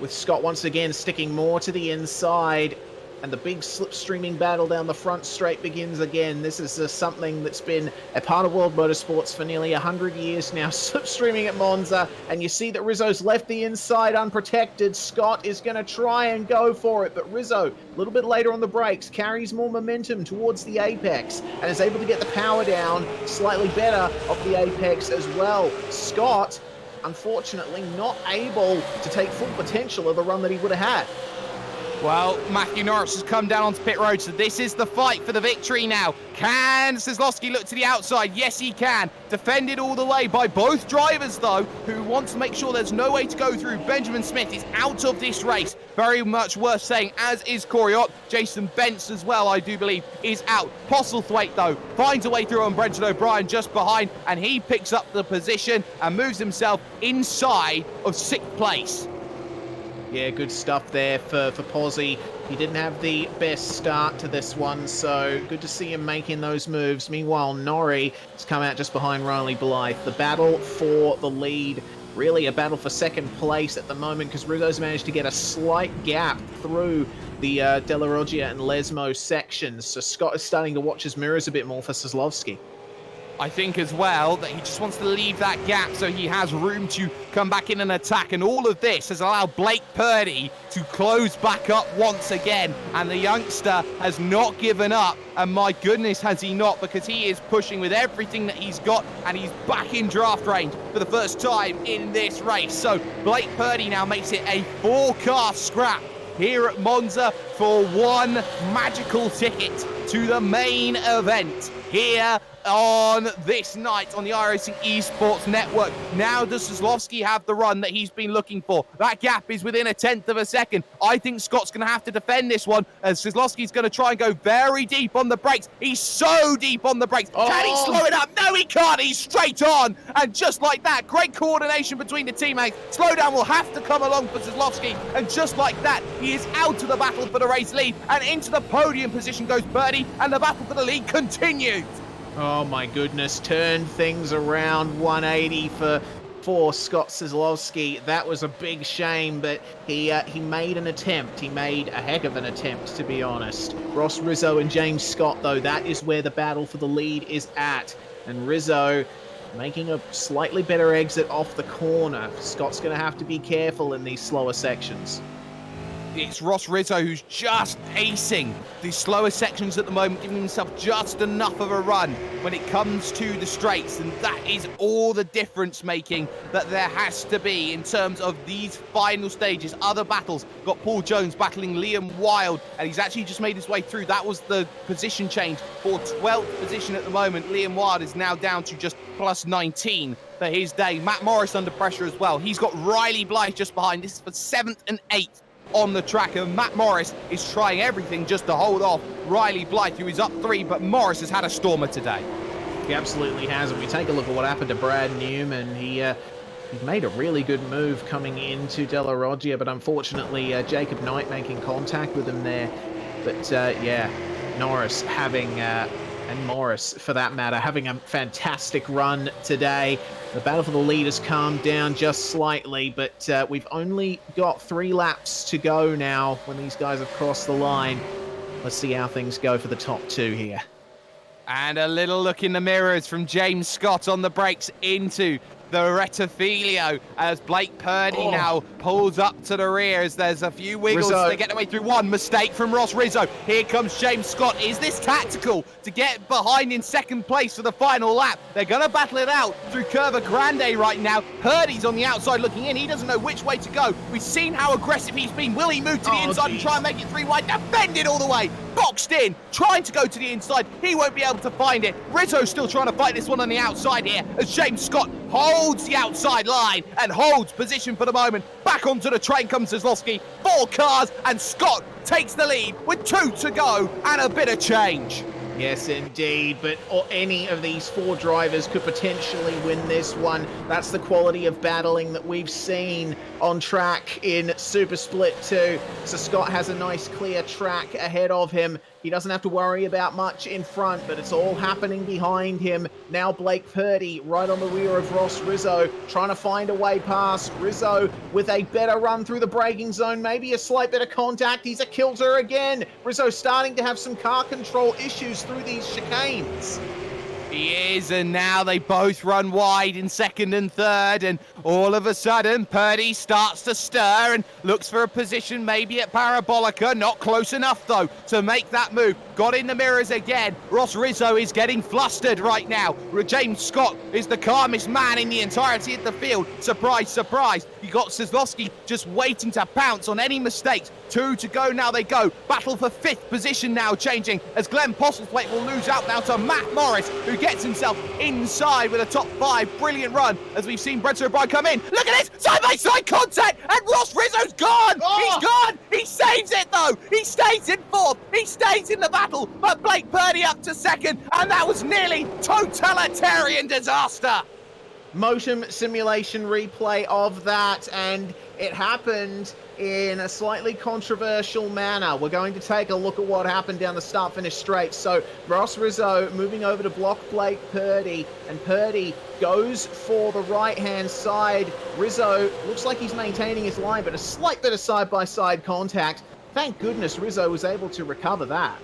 Scott once again sticking more to the inside. And the big slipstreaming battle down the front straight begins again. This is something that's been a part of World Motorsports for nearly 100 years now, slipstreaming at Monza. And you see that Rizzo's left the inside unprotected. Scott is going to try and go for it, but Rizzo, a little bit later on the brakes, carries more momentum towards the apex and is able to get the power down slightly better of the apex as well. Scott, unfortunately, not able to take full potential of the run that he would have had. Well, Matthew Norris has come down onto pit road, so this is the fight for the victory now. Can Kozlowski look to the outside? Yes, he can. Defended all the way by both drivers, though, who want to make sure there's no way to go through. Benjamin Smith is out of this race. Very much worth saying, as is Corey Ott. Jason Bentz as well, I do believe, is out. Postlethwaite, though, finds a way through on Brendan O'Brien just behind, and he picks up the position and moves himself inside of 6th place. Yeah, good stuff there for Pozzi. He didn't have the best start to this one, so good to see him making those moves. Meanwhile, Norrie has come out just behind Riley Blythe. The battle for the lead, really a battle for 2nd place at the moment, because Rizzo's managed to get a slight gap through the Della Roggia and Lesmo sections. So Scott is starting to watch his mirrors a bit more for Kozlowski. I think as well that he just wants to leave that gap so he has room to come back in and attack. And all of this has allowed Blake Purdy to close back up once again. And the youngster has not given up. And my goodness, has he not, because he is pushing with everything that he's got. And he's back in draft range for the first time in this race. So Blake Purdy now makes it a 4-car scrap here at Monza for one magical ticket to the main event here on this night on the iRacing Esports Network. Now does Kozlowski have the run that he's been looking for? That gap is within 1/10 of a second. I think Scott's going to have to defend this one as Kozlowski's going to try and go very deep on the brakes. He's so deep on the brakes. Can he slow it up? No, he can't. He's straight on. And just like that, great coordination between the teammates. Slowdown will have to come along for Kozlowski. And just like that, he is out of the battle for the race lead. And into the podium position goes Birdie. And the battle for the lead continues. Oh my goodness, turned things around 180 for Scott Kozlowski. That was a big shame, but he made an attempt. He made a heck of an attempt, to be honest. Ross Rizzo and James Scott, though, that is where the battle for the lead is at. And Rizzo making a slightly better exit off the corner. Scott's going to have to be careful in these slower sections. It's Ross Rizzo who's just pacing these slower sections at the moment, giving himself just enough of a run when it comes to the straights, and that is all the difference making that there has to be in terms of these final stages. Other battles, got Paul Jones battling Liam Wilde, and he's actually just made his way through. That was the position change for 12th position at the moment. Liam Wilde is now down to just plus 19 for his day. Matt Morris under pressure as well. He's got Riley Blythe just behind. This is for 7th and 8th on the track, and Matt Morris is trying everything just to hold off Riley Blythe, who is up 3, but Morris has had a stormer today. He absolutely has. And we take a look at what happened to Brad Newman. He made a really good move coming into Della Roggia, but unfortunately Jacob Knight making contact with him there. But yeah, Norris having and Morris, for that matter, having a fantastic run today. The battle for the lead has calmed down just slightly, but we've only got 3 laps to go now when these guys have crossed the line. Let's see how things go for the top 2 here. And a little look in the mirrors from James Scott on the brakes into the Rettifilio as Blake Purdy now pulls up to the rear as there's a few wiggles. Rizzo. They get away through one mistake from Ross Rizzo. Here comes James Scott. Is this tactical to get behind in second place for the final lap? They're going to battle it out through Curva Grande right now. Purdy's on the outside looking in. He doesn't know which way to go. We've seen how aggressive he's been. Will he move to the inside and try and make it 3 wide? Defended all the way. Boxed in, trying to go to the inside. He won't be able to find it. Rizzo's still trying to fight this one on the outside here as James Scott holds the outside line and holds position for the moment. Back onto the train comes Kozlowski. 4 cars, and Scott takes the lead with 2 to go and a bit of change. Yes, indeed, but any of these 4 drivers could potentially win this one. That's the quality of battling that we've seen on track in Super Split 2. So Scott has a nice clear track ahead of him. He doesn't have to worry about much in front, but it's all happening behind him. Now Blake Purdy right on the rear of Ross Rizzo, trying to find a way past. Rizzo with a better run through the braking zone, maybe a slight bit of contact. He's a kilter again. Rizzo starting to have some car control issues through these chicanes. He is, and now they both run wide in second and third, and all of a sudden Purdy starts to stir and looks for a position maybe at Parabolica. Not close enough though to make that move. Got in the mirrors again. Ross Rizzo is getting flustered right now. James Scott is the calmest man in the entirety of the field. Surprise, surprise. You got Kozlowski just waiting to pounce on any mistakes. 2 to go now they go. Battle for 5th position now changing as Glenn Postlethwaite will lose out now to Matt Morris, who gets himself inside with a top 5. Brilliant run as we've seen Brett O'Brien come in. Look at this, side-by-side contact, and Ross Rizzo's gone. He's gone. He saves it though. He stays in 4th. He stays in the battle, but Blake Purdy up to 2nd, and that was nearly totalitarian disaster. Motion simulation replay of that, and it happened in a slightly controversial manner. We're going to take a look at what happened down the start-finish straight. So Ross Rizzo moving over to block Blake Purdy, and Purdy goes for the right-hand side. Rizzo looks like he's maintaining his line, but a slight bit of side-by-side contact. Thank goodness Rizzo was able to recover that.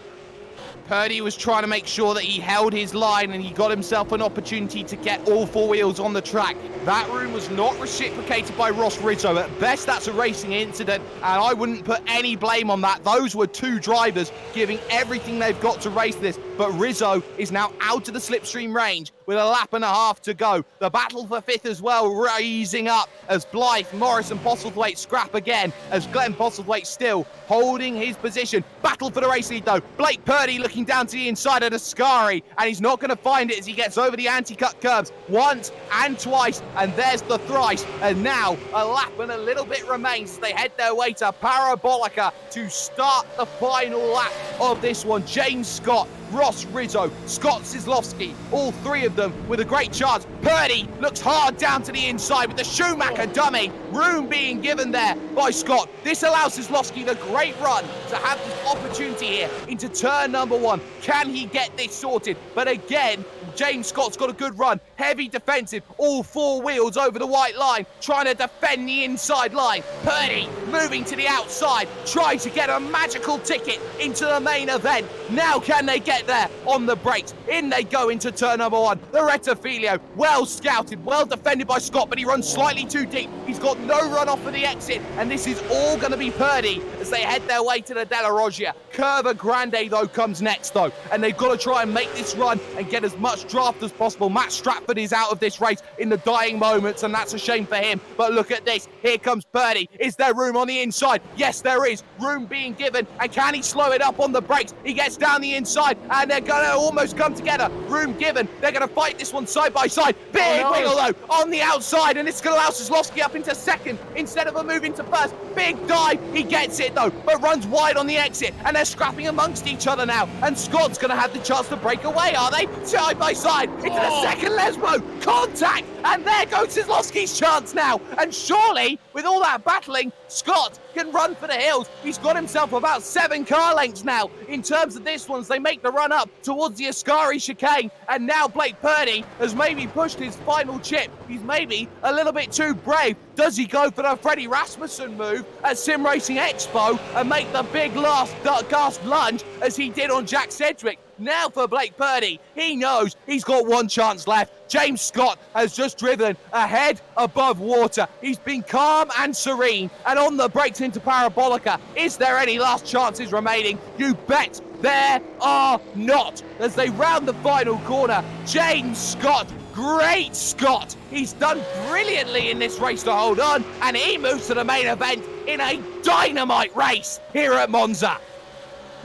Purdy was trying to make sure that he held his line, and he got himself an opportunity to get all 4 wheels on the track. That room was not reciprocated by Ross Rizzo. At best, that's a racing incident, and I wouldn't put any blame on that. Those were 2 drivers giving everything they've got to race this. but Rizzo is now out of the slipstream range with a lap and a half to go. The battle for fifth as well raising up as Blythe, Morris and Postlethwaite scrap again, as Glenn Postlethwaite still holding his position. Battle for the race lead though. Blake Purdy looking down to the inside of Ascari, and he's not going to find it as he gets over the anti-cut curbs once and twice, and there's the thrice, and now a lap and a little bit remains as they head their way to Parabolica to start the final lap of this one. James Scott, Ross Rizzo, Scott Cislovsky, all three of them with a great chance. Purdy looks hard down to the inside with the Schumacher dummy. Room being given there by Scott. This allows Cislovsky the great run to have this opportunity here into turn number one. Can he get this sorted? But again, James Scott's got a good run. Heavy defensive, all four wheels over the white line, trying to defend the inside line. Purdy moving to the outside, trying to get a magical ticket into the main event. Now can they get there on the brakes? In they go into turn number one. The Rettifilio, well scouted, well defended by Scott, but he runs slightly too deep. He's got no run off for the exit, and this is all going to be Purdy as they head their way to the Della Roggia. Curva Grande though comes next though, and they've got to try and make this run and get as much draft as possible. Matt Stratford is out of this race in the dying moments, and that's a shame for him. But look at this, here comes Purdy. Is there room on the inside? Yes, there is. Room being given, and can he slow it up on the brakes? He gets down the inside, and they're going to almost come together. Room given. They're going to fight this one side by side. Big wiggle though on the outside, and it's going to allow Cislovsky up into second instead of a move into first. Big dive. He gets it though, but runs wide on the exit, and they're scrapping amongst each other now. And Scott's going to have the chance to break away, are they? Side by side into the second Lesmo. Contact, and there goes Cislovsky's chance now. And surely, with all that battling, Scott can run for the hills. He's got himself about 7 car lengths now in terms of this one as they make the run up towards the Ascari chicane. And now Blake Purdy has maybe pushed his final chip. He's maybe a little bit too brave. Does he go for the Freddie Rasmussen move at Sim Racing Expo and make the big last gasp lunge as he did on Jack Sedgwick? Now for Blake Purdy, he knows he's got one chance left. James Scott has just driven ahead above water. He's been calm and serene, and on the brakes into Parabolica. Is there any last chances remaining? You bet there are not. As they round the final corner, James Scott, great Scott. He's done brilliantly in this race to hold on, and he moves to the main event in a dynamite race here at Monza.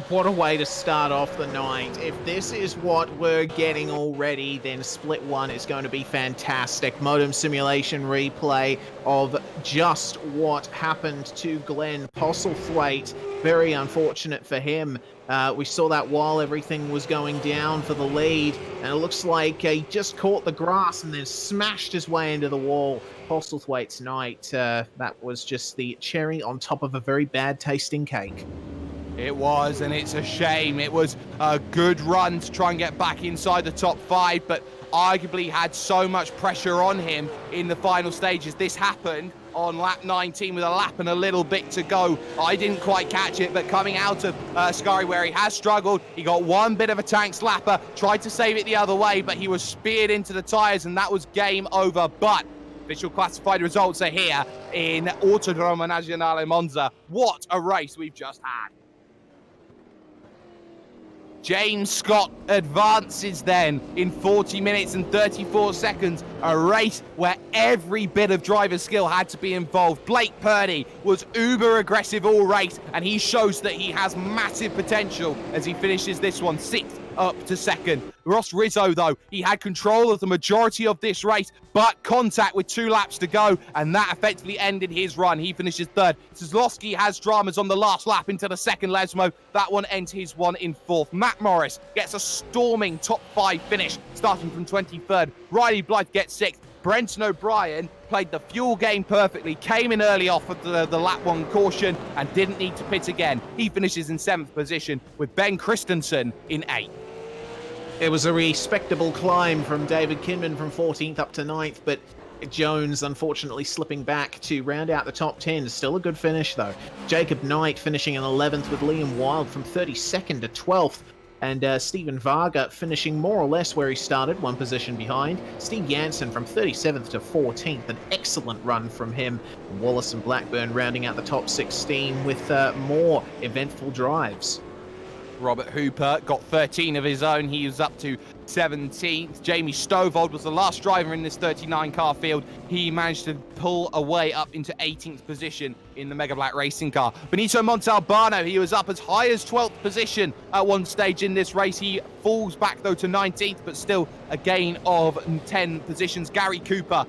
What a way to start off the night. If this is what we're getting already, then Split 1 is going to be fantastic. Modem simulation replay of just what happened to Glenn Postlethwaite. Very unfortunate for him. We saw that while everything was going down for the lead, and it looks like he just caught the grass and then smashed his way into the wall. Postlethwaite's night, that was just the cherry on top of a very bad tasting cake. It was, and it's a shame. It was a good run to try and get back inside the top 5, but arguably had so much pressure on him in the final stages. This happened on lap 19 with a lap and a little bit to go. I didn't quite catch it, but coming out of Ascari where he has struggled, he got one bit of a tank slapper, tried to save it the other way, but he was speared into the tyres, and that was game over. But official classified results are here in Autodromo Nazionale Monza. What a race we've just had. James Scott advances then in 40 minutes and 34 seconds, a race where every bit of driver skill had to be involved. Blake Purdy was uber aggressive all race, and he shows that he has massive potential as he finishes this one 6th up to 2nd. Ross Rizzo, though, he had control of the majority of this race, but contact with 2 laps to go, and that effectively ended his run. He finishes 3rd. Cislovsky has dramas on the last lap into the 2nd Lesmo. That one ends his one in 4th. Matt Morris gets a storming top 5 finish, starting from 23rd. Riley Blythe gets 6th. Brenton O'Brien played the fuel game perfectly, came in early off of the lap 1 caution, and didn't need to pit again. He finishes in 7th position, with Ben Christensen in 8th. It was a respectable climb from David Kinman from 14th up to 9th, but Jones unfortunately slipping back to round out the top 10. Still a good finish, though. Jacob Knight finishing in 11th with Liam Wilde from 32nd to 12th. And Stephen Varga finishing more or less where he started, 1 position behind. Steve Jansen from 37th to 14th, an excellent run from him. And Wallace and Blackburn rounding out the top 16 with more eventful drives. Robert Hooper got 13 of his own. He was up to 17th. Jamie Stovald was the last driver in this 39 car field. He managed to pull away up into 18th position in the Mega Black racing car. Benito Montalbano, he was up as high as 12th position at one stage in this race. He falls back though to 19th, but still a gain of 10 positions. Gary Cooper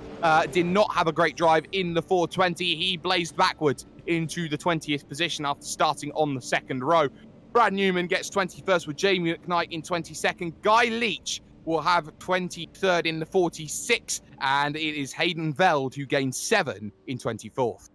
did not have a great drive in the 420. He blazed backwards into the 20th position after starting on the second row. Brad Newman gets 21st with Jamie McKnight in 22nd. Guy Leach will have 23rd in the 46, and it is Hayden Veld who gains 7 in 24th.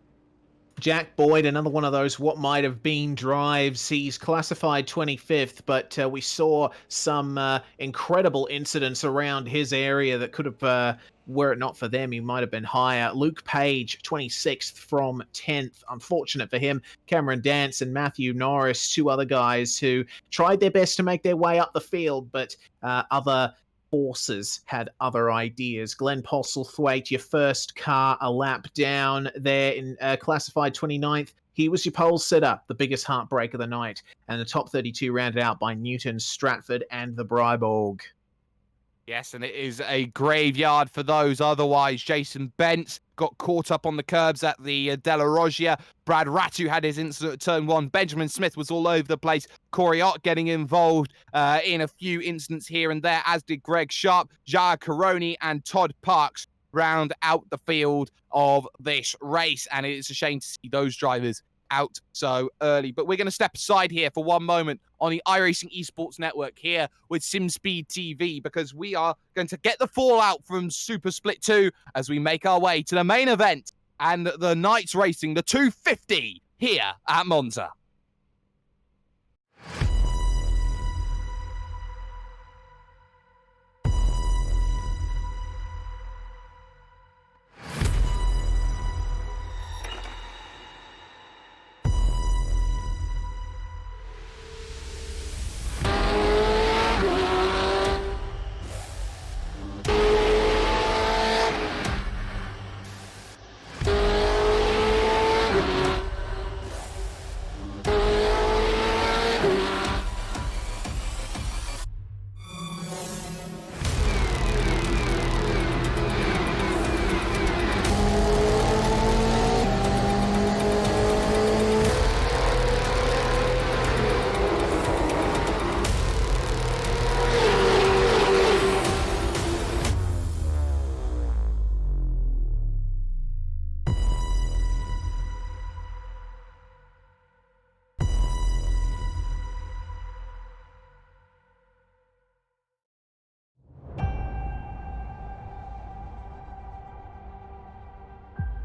Jack Boyd, another one of those what might have been drives. He's classified 25th, but we saw some incredible incidents around his area that could have, were it not for them, he might have been higher. Luke Page, 26th from 10th. Unfortunate for him. Cameron Dance and Matthew Norris, two other guys who tried their best to make their way up the field, but other forces had other ideas. Glenn Postlethwaite, your first car a lap down there in classified 29th. He was your pole sitter, the biggest heartbreak of the night. And the top 32 rounded out by Newton, Stratford, and the Bryborg. Yes, and it is a graveyard for those otherwise. Jason Bentz got caught up on the curbs at the Della Roggia. Brad Ratu had his incident at turn 1. Benjamin Smith was all over the place. Corey Ott getting involved in a few incidents here and there, as did Greg Sharp, Jaya Caroni, and Todd Parks round out the field of this race. And it's a shame to see those drivers out so early. But we're going to step aside here for one moment on the iRacing Esports Network here with SimSpeed TV, because we are going to get the fallout from Super Split 2 as we make our way to the main event and the night's racing, the 250 here at Monza.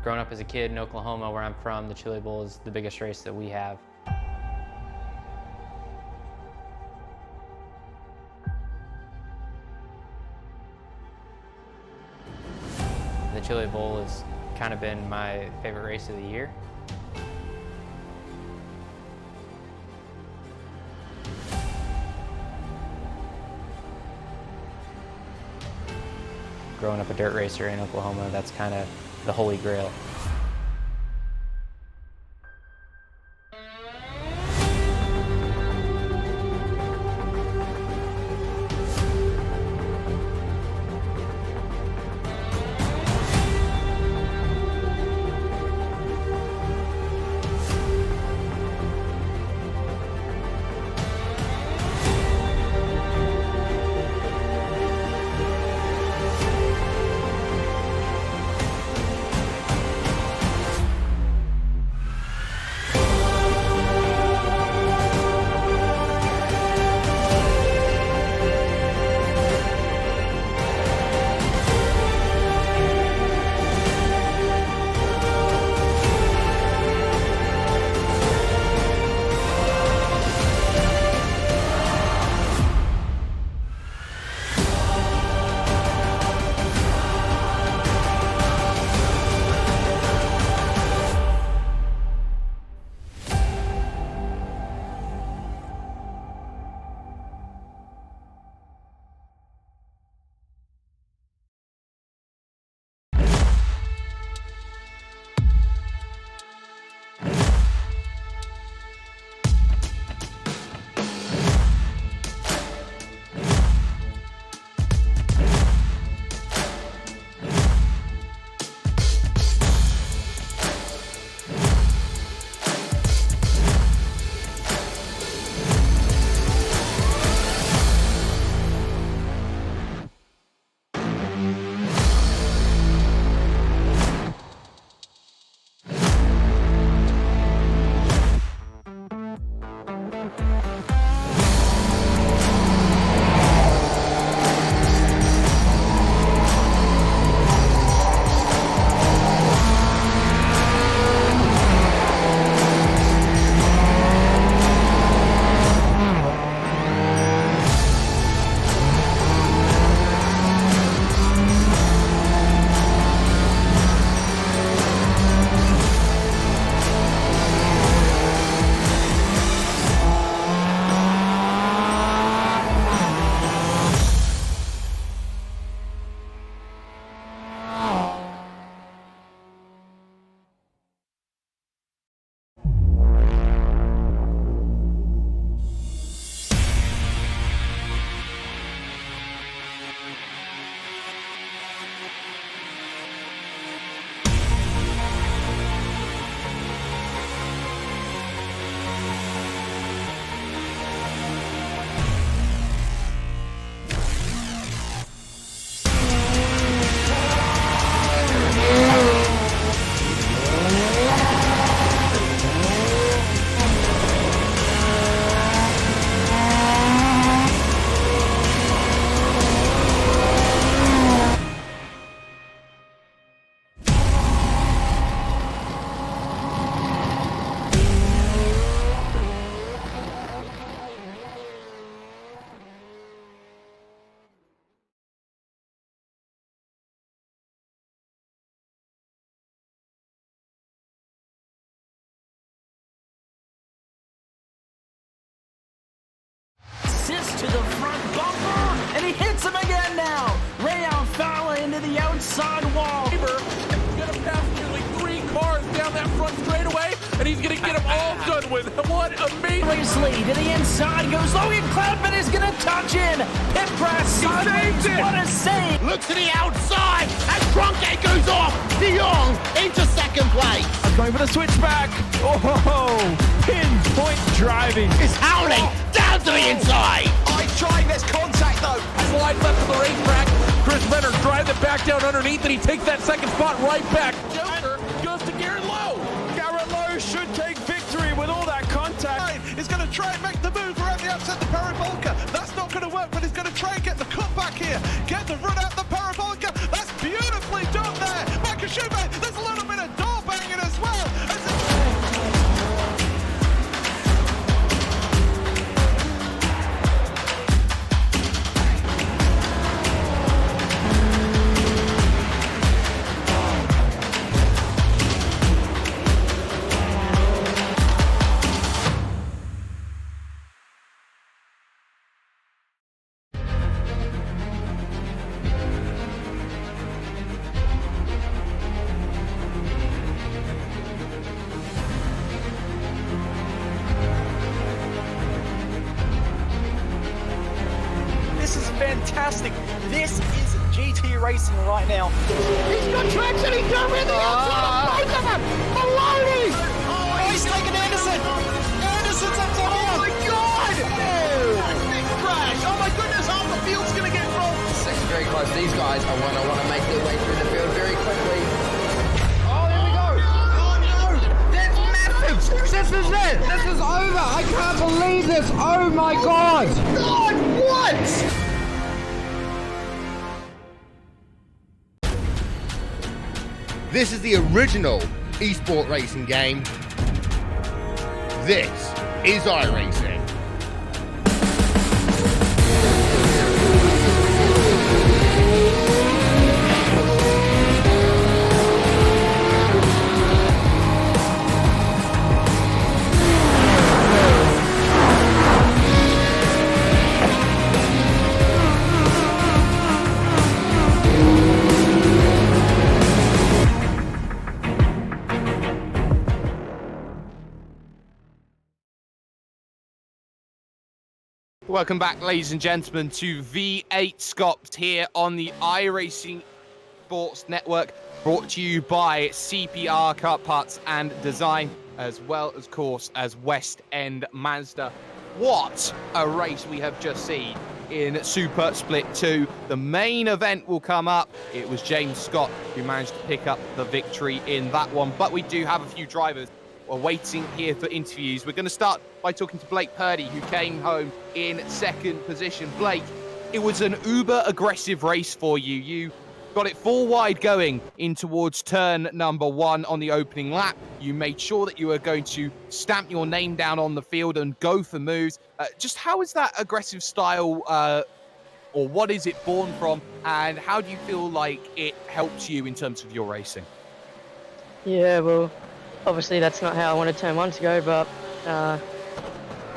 Growing up as a kid in Oklahoma, where I'm from, the Chili Bowl is the biggest race that we have. The Chili Bowl has kind of been my favorite race of the year. Growing up a dirt racer in Oklahoma, that's kind of the holy grail. pass to the front bumper, and he hits him again now. Rayon Fowler into the outside wall. He's going to pass nearly 3 cars down that front straightaway, and he's going to get them all done with. What amazing. Race lead to the inside goes Logan Cloudman is going to touch in. Pit press. saved it. What a save. Look to the outside, and Trunkgate goes off. De Jong into second place. Going for the switchback. Oh, pinpoint driving. It's howling down to the inside. I tried, there's contact though. Slide left to the racetrack. Chris Renner drives it back down underneath, and he takes that second spot right back. Joker goes to Garrett Lowe. Garrett Lowe should take victory with all that contact. He's going to try and make the move around the outside the parabolica. That's not going to work, but he's going to try and get the cut back here. Get the run out the parabolica. That's beautifully done there. Makashube, there's a little bit of door banging as well. This is fantastic. This is GT racing right now. He's got traction. He's got rid of the outside of both of them. Maloney. Oh, he's taken Anderson. Anderson's up top. Oh my God! Oh, big crash! Oh my goodness, half the field's gonna get rolled. Second very close. These guys are want to make their way through the field very quickly. Oh, there we go. Oh no! That's massive. This is it. This is over. I can't believe this. Oh my God. God, what? This is the original esport racing game. This is iRacing. Welcome back, ladies and gentlemen, to V8SCOPS here on the iRacing Sports Network, brought to you by CPR Car Parts and Design, as well as, of course, as West End Mazda. What a race we have just seen in Super Split 2. The main event will come up. It was James Scott who managed to pick up the victory in that one, but we do have a few drivers are waiting here for interviews. We're going to start by talking to Blake Purdy, who came home in second position. Blake, it was an uber aggressive race for you. You got it 4 wide going in towards turn number 1 on the opening lap. You made sure that you were going to stamp your name down on the field and go for moves. Just how is that aggressive style, or what is it born from, and how do you feel like it helps you in terms of your racing? Yeah, well, obviously that's not how I wanted turn 1 to go, but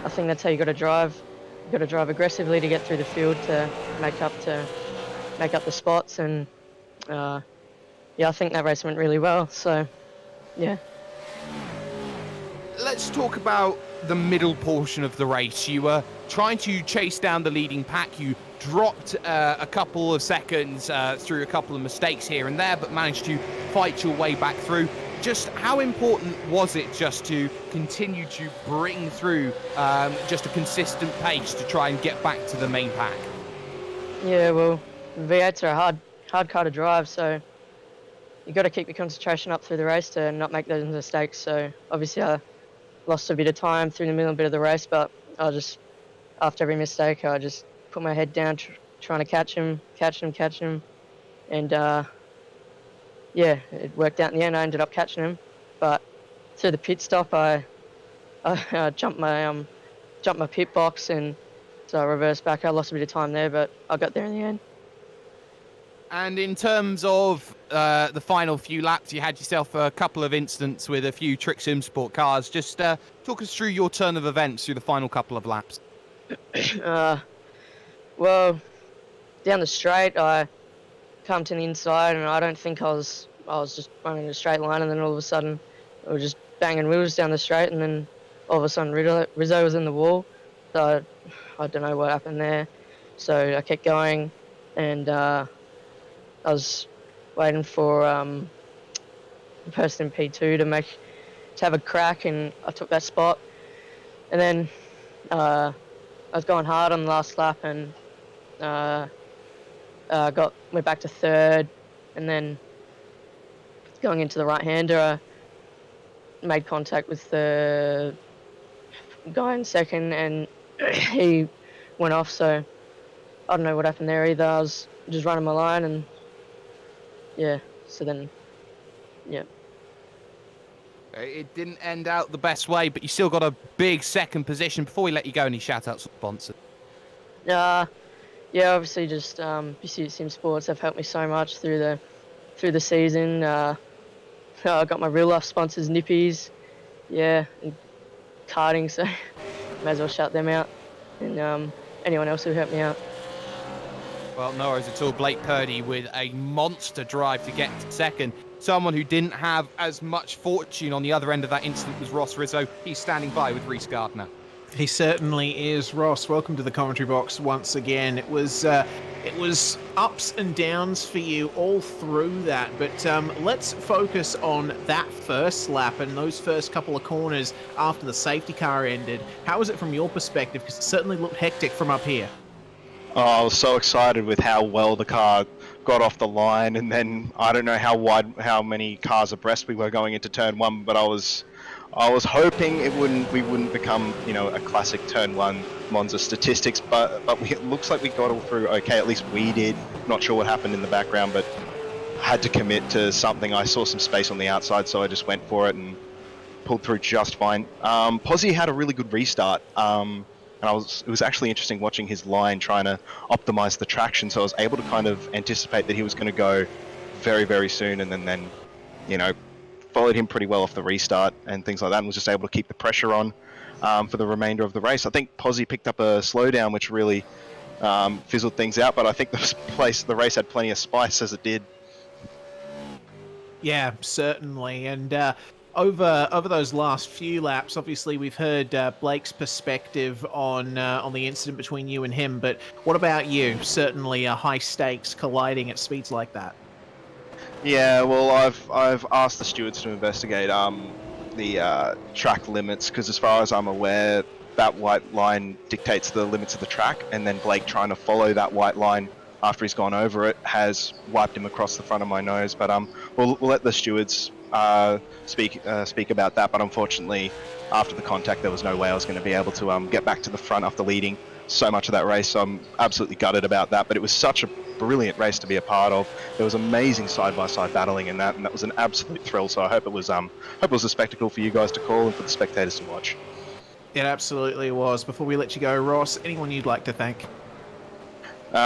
I think that's how you got to drive. You got to drive aggressively to get through the field to make up the spots, and yeah, I think that race went really well. So, yeah. Let's talk about the middle portion of the race. You were trying to chase down the leading pack. You dropped a couple of seconds through a couple of mistakes here and there, but managed to fight your way back through. Just how important was it just to continue to bring through just a consistent pace to try and get back to the main pack? Yeah, well, V8s are a hard car to drive, so you got to keep your concentration up through the race to not make those mistakes. So obviously I lost a bit of time through the middle bit of the race, but I just, after every mistake, I just put my head down, trying to catch him, and yeah, it worked out in the end. I ended up catching him, but through the pit stop, I jumped my pit box, and so I reversed back. I lost a bit of time there, but I got there in the end. And in terms of the final few laps, you had yourself a couple of incidents with a few Trick Sim Sport cars. Just talk us through your turn of events through the final couple of laps. Well, down the straight, I come to the inside, and I don't think I was just running a straight line, and then all of a sudden, I was just banging wheels down the straight, and then all of a sudden, Rizzo was in the wall. So I don't know what happened there. So I kept going, and I was waiting for the person in P2 to have a crack, and I took that spot. And then I was going hard on the last lap, and went back to third, and then going into the right-hander, I made contact with the guy in second, and he went off. So I don't know what happened there either. I was just running my line, and yeah. So then, yeah. It didn't end out the best way, but you still got a big second position. Before we let you go, any shout-outs to sponsors? Yeah, obviously just Pursuit Sim Sports have helped me so much through the season. I got my real life sponsors, Nippies, and karting, so may as well shout them out, and anyone else who helped me out. Well, no worries at all. Blake Purdy with a monster drive to get to second. Someone who didn't have as much fortune on the other end of that incident was Ross Rizzo. He's standing by with Reese Gardner. He certainly is. Ross, welcome to the commentary box once again. It was ups and downs for you all through that, but let's focus on that first lap and those first couple of corners after the safety car ended. How was it from your perspective? Because it certainly looked hectic from up here. Oh, I was so excited with how well the car got off the line, and then I don't know how many cars abreast we were going into turn one, but I was hoping we wouldn't become, a classic turn one Monza statistics, but it looks like we got all through okay. At least we did. Not sure what happened in the background, but had to commit to something. I saw some space on the outside, so I just went for it and pulled through just fine. Pozzi had a really good restart. And it was actually interesting watching his line trying to optimize the traction, so I was able to kind of anticipate that he was going to go very, very soon, and then followed him pretty well off the restart and things like that, and was just able to keep the pressure on for the remainder of the race. I think Pozzi picked up a slowdown, which really fizzled things out, but I think the race had plenty of spice as it did. Yeah, certainly, and over those last few laps, obviously we've heard Blake's perspective on the incident between you and him, but what about you? Certainly high stakes colliding at speeds like that. Yeah, well, I've asked the stewards to investigate the track limits, because as far as I'm aware, that white line dictates the limits of the track, and then Blake trying to follow that white line after he's gone over it has wiped him across the front of my nose. But we'll let the stewards speak about that, but unfortunately after the contact there was no way I was going to be able to get back to the front after leading so much of that race, so I'm absolutely gutted about that. But it was such a brilliant race to be a part of. There was amazing side-by-side battling in that, and that was an absolute thrill, so I hope it was a spectacle for you guys to call and for the spectators to watch. It absolutely was. Before we let you go, Ross, anyone you'd like to thank?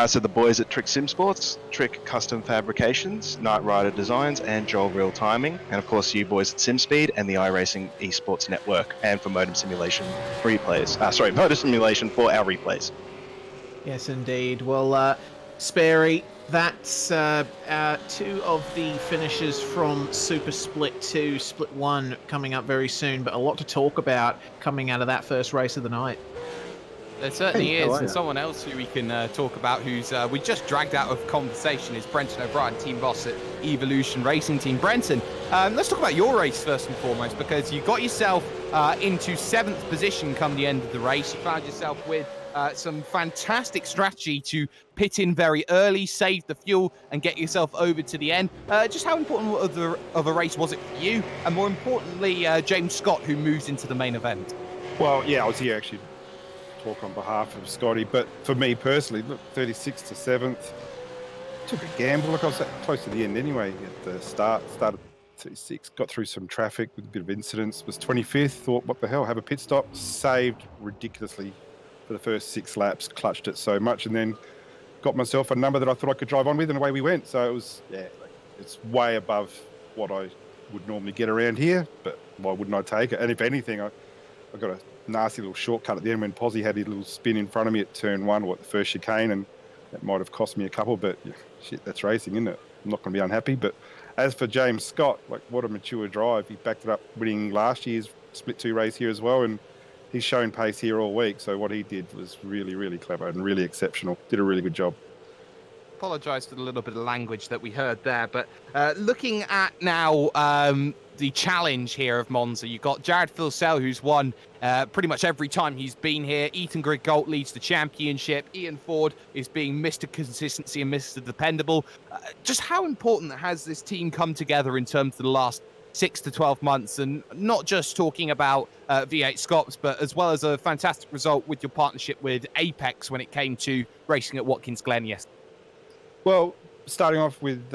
So the boys at Trick Sim Sports, Trick Custom Fabrications, Knight Rider Designs, and Joel Real Timing, and of course you boys at SimSpeed and the iRacing Esports Network, and for Modem Simulation replays. Modem Simulation for our replays. Yes, indeed. Well, Sperry, that's two of the finishes from Super Split 2, Split 1 coming up very soon, but a lot to talk about coming out of that first race of the night. There certainly is, and someone else who we can talk about who's we just dragged out of conversation is Brenton O'Brien, team boss at Evolution Racing Team. Brenton, let's talk about your race first and foremost, because you got yourself into 7th position come the end of the race. You found yourself with some fantastic strategy to pit in very early, save the fuel, and get yourself over to the end. Just how important of a race was it for you, and more importantly, James Scott, who moves into the main event? Well, yeah, I was here actually talk on behalf of Scotty, but for me personally, look, 36th to 7th, took a gamble. Look, I was close to the end anyway at the started 36, got through some traffic with a bit of incidents, was 25th, thought what the hell, have a pit stop, saved ridiculously for the first 6 laps, clutched it so much, and then got myself a number that I thought I could drive on with, and away we went. So it was, it's way above what I would normally get around here, but why wouldn't I take it? And if anything, I got a nasty little shortcut at the end when Pozzi had his little spin in front of me at turn 1, or at the first chicane, and that might have cost me a couple, but yeah, shit, that's racing, isn't it? I'm not going to be unhappy. But as for James Scott, like, what a mature drive. He backed it up winning last year's Split 2 race here as well, and he's shown pace here all week. So what he did was really, really clever and really exceptional. Did a really good job. Apologise for the little bit of language that we heard there, but looking at now the challenge here of Monza, you've got Jared Filsell, who's won pretty much every time he's been here. Ethan Griggolt leads the championship. Ian Ford is being Mr. Consistency and Mr. Dependable. Just how important has this team come together in terms of the last 6 to 12 months, and not just talking about V8SCOPS, but as well as a fantastic result with your partnership with Apex when it came to racing at Watkins Glen yesterday? Well, starting off with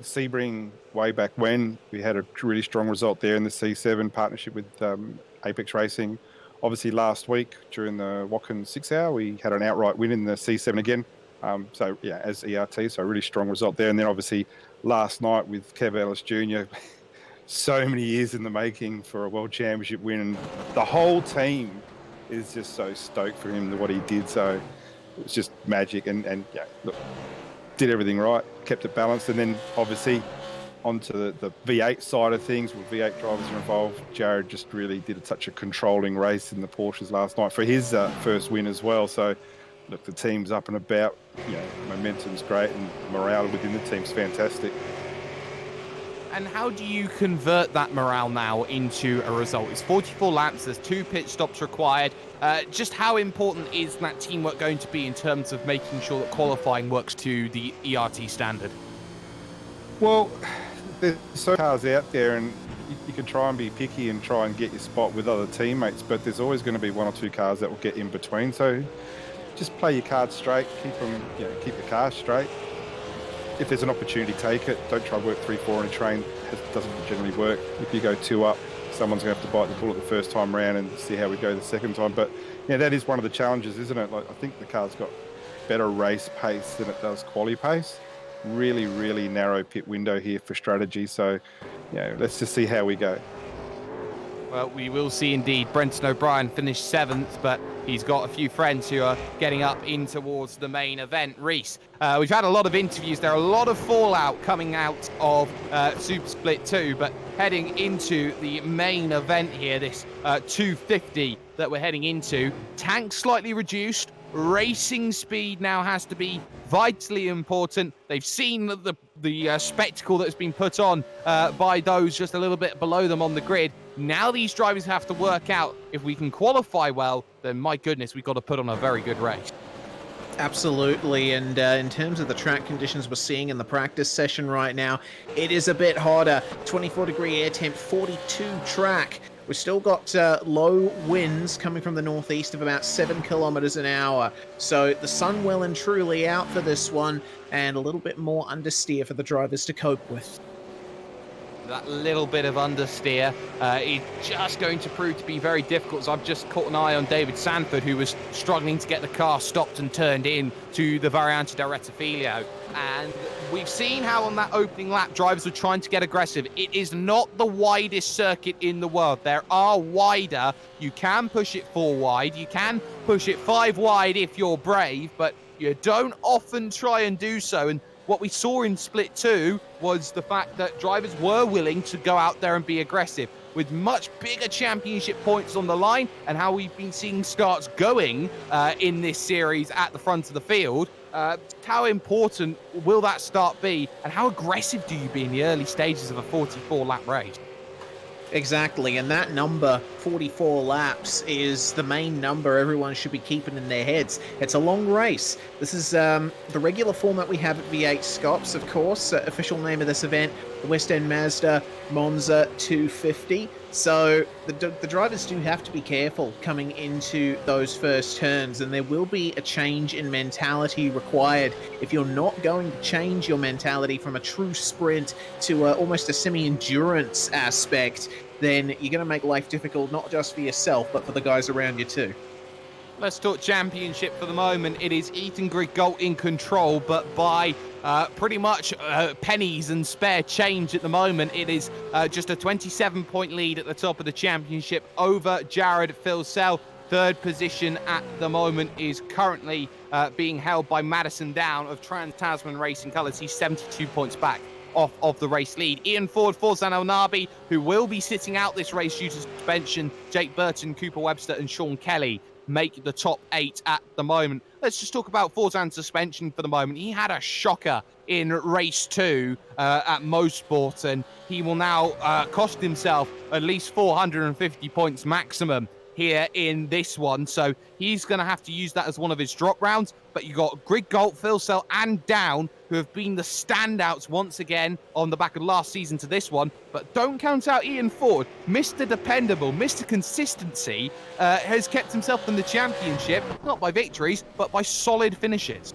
Sebring way back when, we had a really strong result there in the C7 partnership with Apex Racing. Obviously last week during the Watkins 6 hour, we had an outright win in the C7 again. So yeah, as ERT, so a really strong result there. And then obviously last night with Kev Ellis Jr., so many years in the making for a World Championship win. And the whole team is just so stoked for him, what he did. So it was just magic. And yeah, look, did everything right, kept it balanced. And then obviously onto the V8 side of things, with V8 drivers are involved, Jared just really did such a controlling race in the Porsches last night for his first win as well. So look, the team's up and about, you know, momentum's great, and morale within the team's fantastic. And how do you convert that morale now into a result? It's 44 laps, there's 2 pit stops required. Just how important is that teamwork going to be in terms of making sure that qualifying works to the ERT standard? Well, there's so many cars out there, and you can try and be picky and try and get your spot with other teammates, but there's always going to be 1 or 2 cars that will get in between. So just play your cards straight, keep the car straight. If there's an opportunity, take it. Don't try to work 3-4 on a train. It doesn't generally work. If you go 2 up, someone's going to have to bite the bullet the first time round and see how we go the second time. But yeah, that is one of the challenges, isn't it? Like, I think the car's got better race pace than it does quali pace. Really, really narrow pit window here for strategy. So, let's just see how we go. Well, we will see indeed. Brenton O'Brien finished 7th, but he's got a few friends who are getting up in towards the main event. Reese, we've had a lot of interviews. There are a lot of fallout coming out of Super Split 2, but heading into the main event here, this 250 that we're heading into, tank slightly reduced. Racing speed now has to be vitally important. They've seen the spectacle that's been put on by those just a little bit below them on the grid. Now these drivers have to work out, if we can qualify well, then my goodness, we've got to put on a very good race. Absolutely, and in terms of the track conditions we're seeing in the practice session right now, it is a bit hotter. 24-degree air temp, 42 track. We've still got low winds coming from the northeast of about 7 kilometers an hour. So the sun well and truly out for this one, and a little bit more understeer for the drivers to cope with. That little bit of understeer is just going to prove to be very difficult, as I've just caught an eye on David Sanford, who was struggling to get the car stopped and turned in to the Variante del Rettifilo. And we've seen how on that opening lap, drivers were trying to get aggressive. It is not the widest circuit in the world. There are wider. You can push it 4 wide. You can push it 5 wide if you're brave, but you don't often try and do so. And what we saw in Split 2 was the fact that drivers were willing to go out there and be aggressive, with much bigger championship points on the line, and how we've been seeing starts going in this series at the front of the field. How important will that start be, and how aggressive do you be in the early stages of a 44-lap race? Exactly, and that number, 44 laps, is the main number everyone should be keeping in their heads. It's a long race. This is the regular format we have at V8SCOPS, of course. Official name of this event, the West End Mazda Monza 250. So the drivers do have to be careful coming into those first turns, and there will be a change in mentality required. If you're not going to change your mentality from a true sprint to almost a semi-endurance aspect, then you're going to make life difficult, not just for yourself, but for the guys around you too. Let's talk championship for the moment. It is Ethan Griggolt in control, but by pretty much pennies and spare change at the moment. It is just a 27-point lead at the top of the championship over Jared Filsell. Third position at the moment is currently being held by Madison Down of Trans-Tasman Racing Colours. He's 72 points back off of the race lead. Ian Ford, Forzan El Nabi, who will be sitting out this race due to suspension. Jake Burton, Cooper Webster and Sean Kelly make the top 8 at the moment. Let's just talk about Forzan's suspension for the moment. He had a shocker in race 2 at Mosport, and he will now cost himself at least 450 points maximum here in this one, so he's going to have to use that as one of his drop rounds. But you got Griggolt, Filsell and Down, who have been the standouts once again on the back of last season to this one. But don't count out Ian Ford. Mr. Dependable, Mr. Consistency has kept himself in the championship, not by victories, but by solid finishes.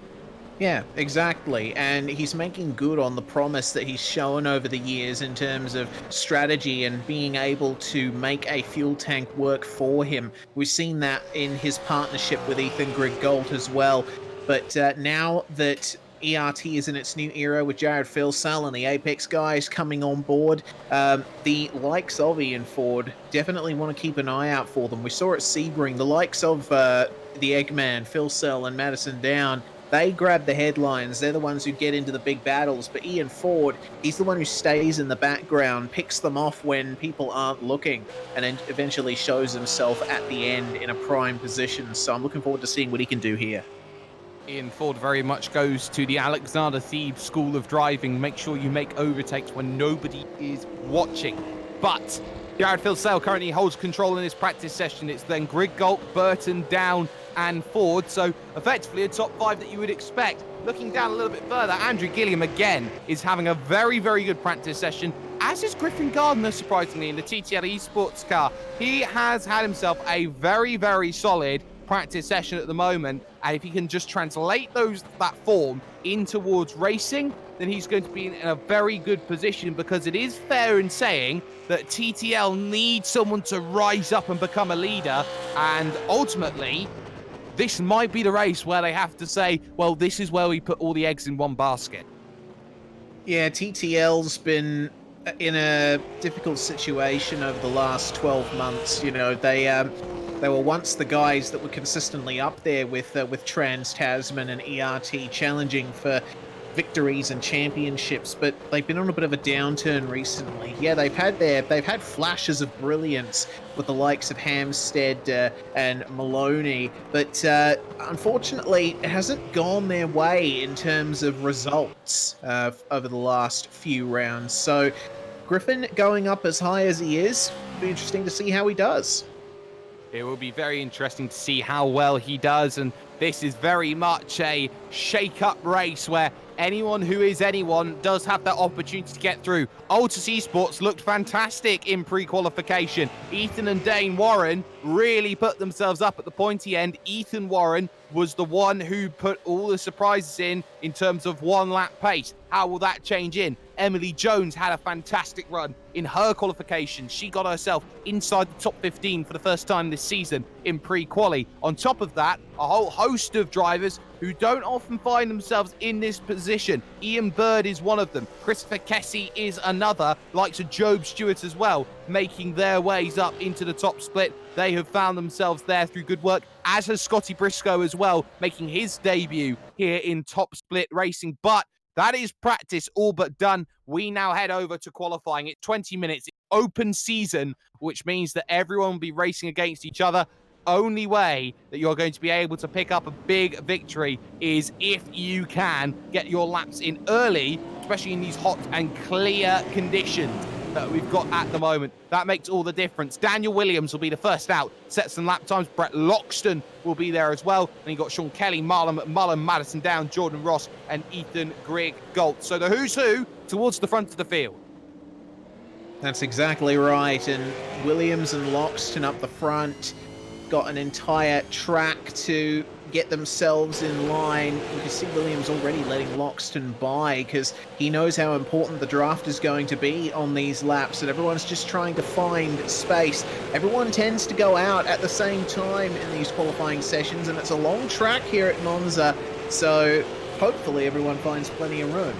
Yeah, exactly. And he's making good on the promise that he's shown over the years in terms of strategy and being able to make a fuel tank work for him. We've seen that in his partnership with Ethan Griggolt as well. But now that ERT is in its new era with Jared Filsell and the Apex guys coming on board, the likes of Ian Ford definitely want to keep an eye out for them. We saw at Sebring, the likes of the Eggman, Filsell and Madison Down, they grab the headlines. They're the ones who get into the big battles. But Ian Ford, he's the one who stays in the background, picks them off when people aren't looking, and then eventually shows himself at the end in a prime position. So I'm looking forward to seeing what he can do here. Ian Ford very much goes to the Alexander Thebes School of Driving. Make sure you make overtakes when nobody is watching. But Jared Filsell currently holds control in his practice session. It's then Griggolt, Burton, Down and Ford, so effectively a top 5 that you would expect. Looking down a little bit further, Andrew Gilliam again is having a very, very good practice session, as is Griffin Gardner, surprisingly, in the TTL Esports car. He has had himself a very, very solid practice session at the moment, and if he can just translate that form in towards racing, then he's going to be in a very good position, because it is fair in saying that TTL needs someone to rise up and become a leader, and ultimately this might be the race where they have to say, well, this is where we put all the eggs in one basket. Yeah, TTL's been in a difficult situation over the last 12 months. You know, they were once the guys that were consistently up there with Trans-Tasman and ERT challenging for victories and championships, but they've been on a bit of a downturn recently. Yeah, they've had flashes of brilliance with the likes of Hampstead and Maloney, but unfortunately it hasn't gone their way in terms of results over the last few rounds. So Griffin going up as high as he is, it'll be interesting to see how he does. It will be very interesting to see how well he does, and this is very much a shake-up race where anyone who is anyone does have that opportunity to get through. Altus Esports looked fantastic in pre-qualification. Ethan and Dane Warren really put themselves up at the pointy end. Ethan Warren was the one who put all the surprises in terms of one-lap pace. How will that change in? Emily Jones had a fantastic run in her qualification. She got herself inside the top 15 for the first time this season in pre-quali. On top of that, a whole host of drivers who don't often find themselves in this position. Ian Bird is one of them. Christopher Kessie is another, likes of Job Stewart as well, making their ways up into the top split. They have found themselves there through good work, as has Scotty Briscoe as well, making his debut here in top split racing. But that is practice all but done. We now head over to qualifying. It's 20 minutes, open season, which means that everyone will be racing against each other. Only way that you're going to be able to pick up a big victory is if you can get your laps in early, especially in these hot and clear conditions that we've got at the moment. That makes all the difference. Daniel Williams will be the first out, set some lap times. Brett Loxton will be there as well. And you got Sean Kelly, Marlon McMullen, Madison Down, Jordan Ross, and Ethan Griggolt. So the who's who towards the front of the field. That's exactly right. And Williams and Loxton up the front. Got an entire track to get themselves in line. You can see Williams already letting Loxton by because he knows how important the draft is going to be on these laps, and everyone's just trying to find space. Everyone tends to go out at the same time in these qualifying sessions, and it's a long track here at Monza, so hopefully everyone finds plenty of room.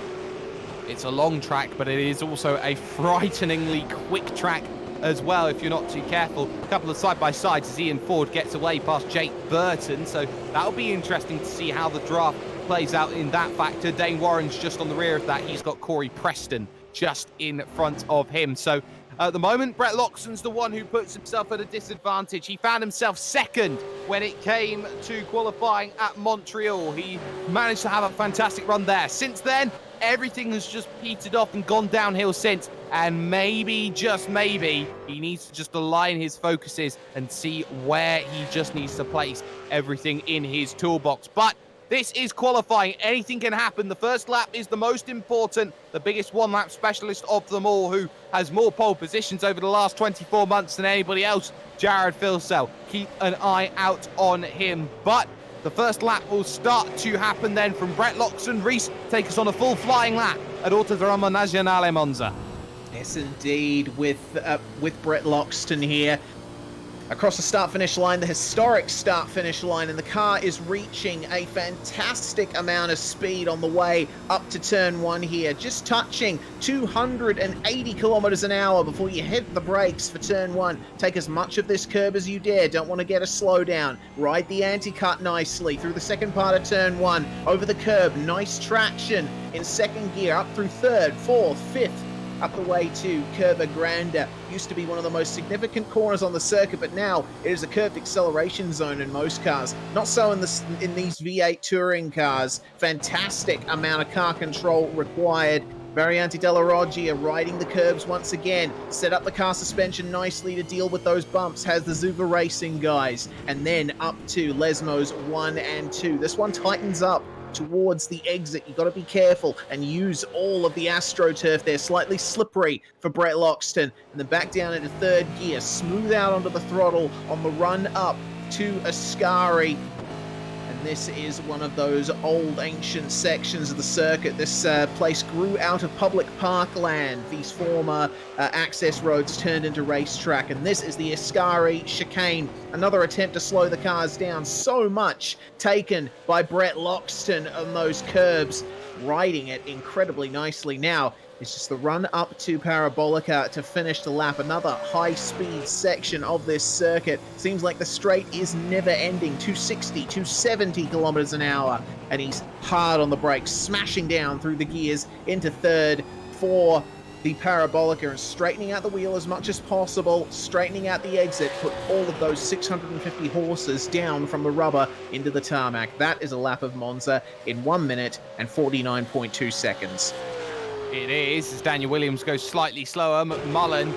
It's a long track, but it is also a frighteningly quick track as well, if you're not too careful. A couple of side-by-sides as Ian Ford gets away past Jake Burton, so that'll be interesting to see how the draft plays out in that factor. Dane Warren's just on the rear of that. He's got Corey Preston just in front of him. So at the moment, Brett Loxton's the one who puts himself at a disadvantage. He found himself second when it came to qualifying at Montreal. He managed to have a fantastic run there. Since then, everything has just petered off and gone downhill since. And maybe, just maybe, he needs to just align his focuses and see where he just needs to place everything in his toolbox. But this is qualifying. Anything can happen. The first lap is the most important, the biggest one-lap specialist of them all, who has more pole positions over the last 24 months than anybody else, Jared Filsell. Keep an eye out on him. But the first lap will start to happen then from Brett Loxton. Reese, take us on a full flying lap at Autodromo Nazionale Monza. Yes, indeed, with Brett Loxton here. Across the start-finish line, the historic start-finish line, and the car is reaching a fantastic amount of speed on the way up to turn 1 here, just touching 280 kilometers an hour before you hit the brakes for turn 1. Take as much of this curb as you dare. Don't want to get a slowdown. Ride the anti-cut nicely through the second part of turn 1. Over the curb, nice traction in second gear, up through third, fourth, fifth, up the way to Curva Grande. Used to be one of the most significant corners on the circuit, but now it is a curved acceleration zone in most cars. Not so in these V8 touring cars. Fantastic amount of car control required. Variante della Roggia riding the curbs once again. Set up the car suspension nicely to deal with those bumps. Has the Zuva Racing guys. And then up to Lesmos 1 and 2. This one tightens up towards the exit. You got to be careful and use all of the AstroTurf there. Slightly slippery for Brett Loxton. And then back down into third gear. Smooth out onto the throttle on the run up to Ascari. And this is one of those old ancient sections of the circuit. This place grew out of public parkland. These former access roads turned into racetrack. And this is the Ascari chicane. Another attempt to slow the cars down. So much taken by Brett Loxton on those curbs. Riding it incredibly nicely. Now, it's just the run up to Parabolica to finish the lap. Another high-speed section of this circuit. Seems like the straight is never ending. 260, 270 kilometers an hour. And he's hard on the brakes, smashing down through the gears into third for the Parabolica and straightening out the wheel as much as possible, straightening out the exit, put all of those 650 horses down from the rubber into the tarmac. That is a lap of Monza in 1 minute and 49.2 seconds. It is, as Daniel Williams goes slightly slower. McMullen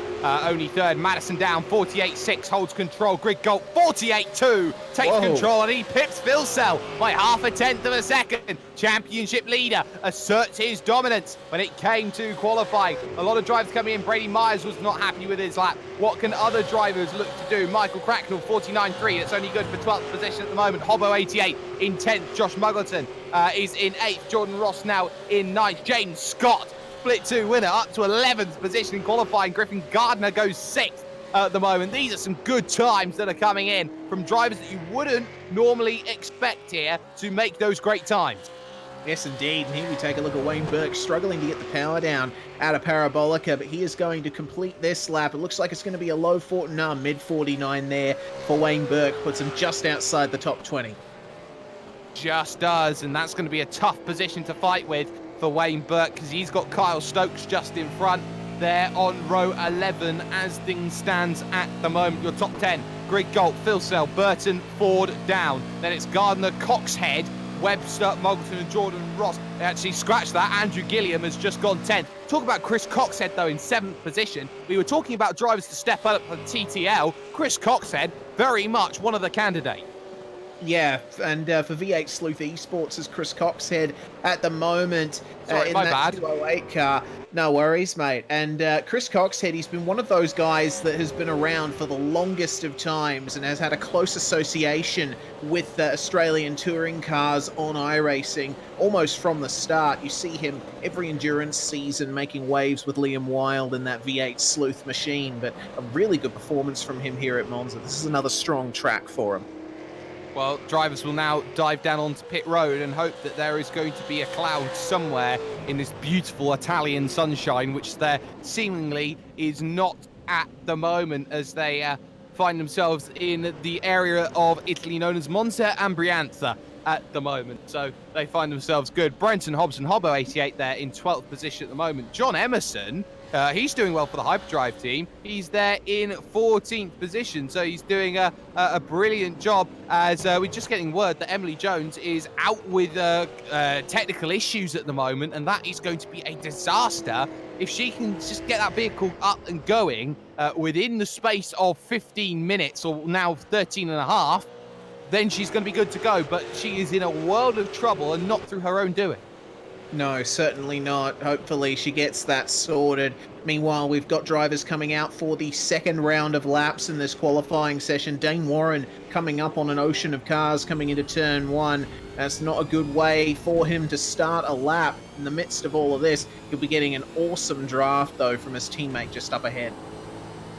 only third. Madison down, 48.6, holds control. Grid Gold, 48.2, takes control, and he pips Filsell by 0.5 of a second. Championship leader asserts his dominance when it came to qualifying. A lot of drivers coming in. Brady Myers was not happy with his lap. What can other drivers look to do? Michael Cracknell, 49.3. That's only good for 12th position at the moment. Hobbo, 88 in 10th. Josh Muggleton is in 8th. Jordan Ross now in 9th. James Scott, Split 2 winner, up to 11th position in qualifying. Griffin Gardner goes 6th at the moment. These are some good times that are coming in from drivers that you wouldn't normally expect here to make those great times. Yes, indeed. And here we take a look at Wayne Burke struggling to get the power down out of Parabolica, but he is going to complete this lap. It looks like it's going to be a low 49, mid 49 there for Wayne Burke. Puts him just outside the top 20. Just does, and that's going to be a tough position to fight with for Wayne Burke, because he's got Kyle Stokes just in front there on row 11 as things stands at the moment. Your top 10, Greg Galt, Filsell, Burton, Ford down. Then it's Gardner, Coxhead, Webster, Muggleton and Jordan Ross. They actually scratched that. Andrew Gilliam has just gone 10th. Talk about Chris Coxhead, though, in 7th position. We were talking about drivers to step up for TTL. Chris Coxhead, very much one of the candidates. Yeah, and for V8 Sleuth Esports, as Chris Coxhead at the moment Sorry, in my that bad. 208 car. No worries, mate. And Chris Coxhead, he's been one of those guys that has been around for the longest of times and has had a close association with Australian touring cars on iRacing almost from the start. You see him every endurance season making waves with Liam Wilde in that V8 Sleuth machine, but a really good performance from him here at Monza. This is another strong track for him. Well, drivers will now dive down onto pit road and hope that there is going to be a cloud somewhere in this beautiful Italian sunshine, which there seemingly is not at the moment, as they find themselves in the area of Italy known as Monza and Brianza at the moment. So they find themselves good. Brenton Hobson, Hobbo 88 there in 12th position at the moment. John Emerson, he's doing well for the Hyperdrive team. He's there in 14th position, so he's doing a brilliant job, as we're just getting word that Emily Jones is out with technical issues at the moment, and that is going to be a disaster. If she can just get that vehicle up and going within the space of 15 minutes, or now 13 and a half, then she's going to be good to go, but she is in a world of trouble, and not through her own doing. No, certainly not. Hopefully she gets that sorted. Meanwhile, we've got drivers coming out for the second round of laps in this qualifying session. Dane Warren coming up on an ocean of cars coming into turn one. That's not a good way for him to start a lap. In the midst of all of this, he'll be getting an awesome draft, though, from his teammate just up ahead.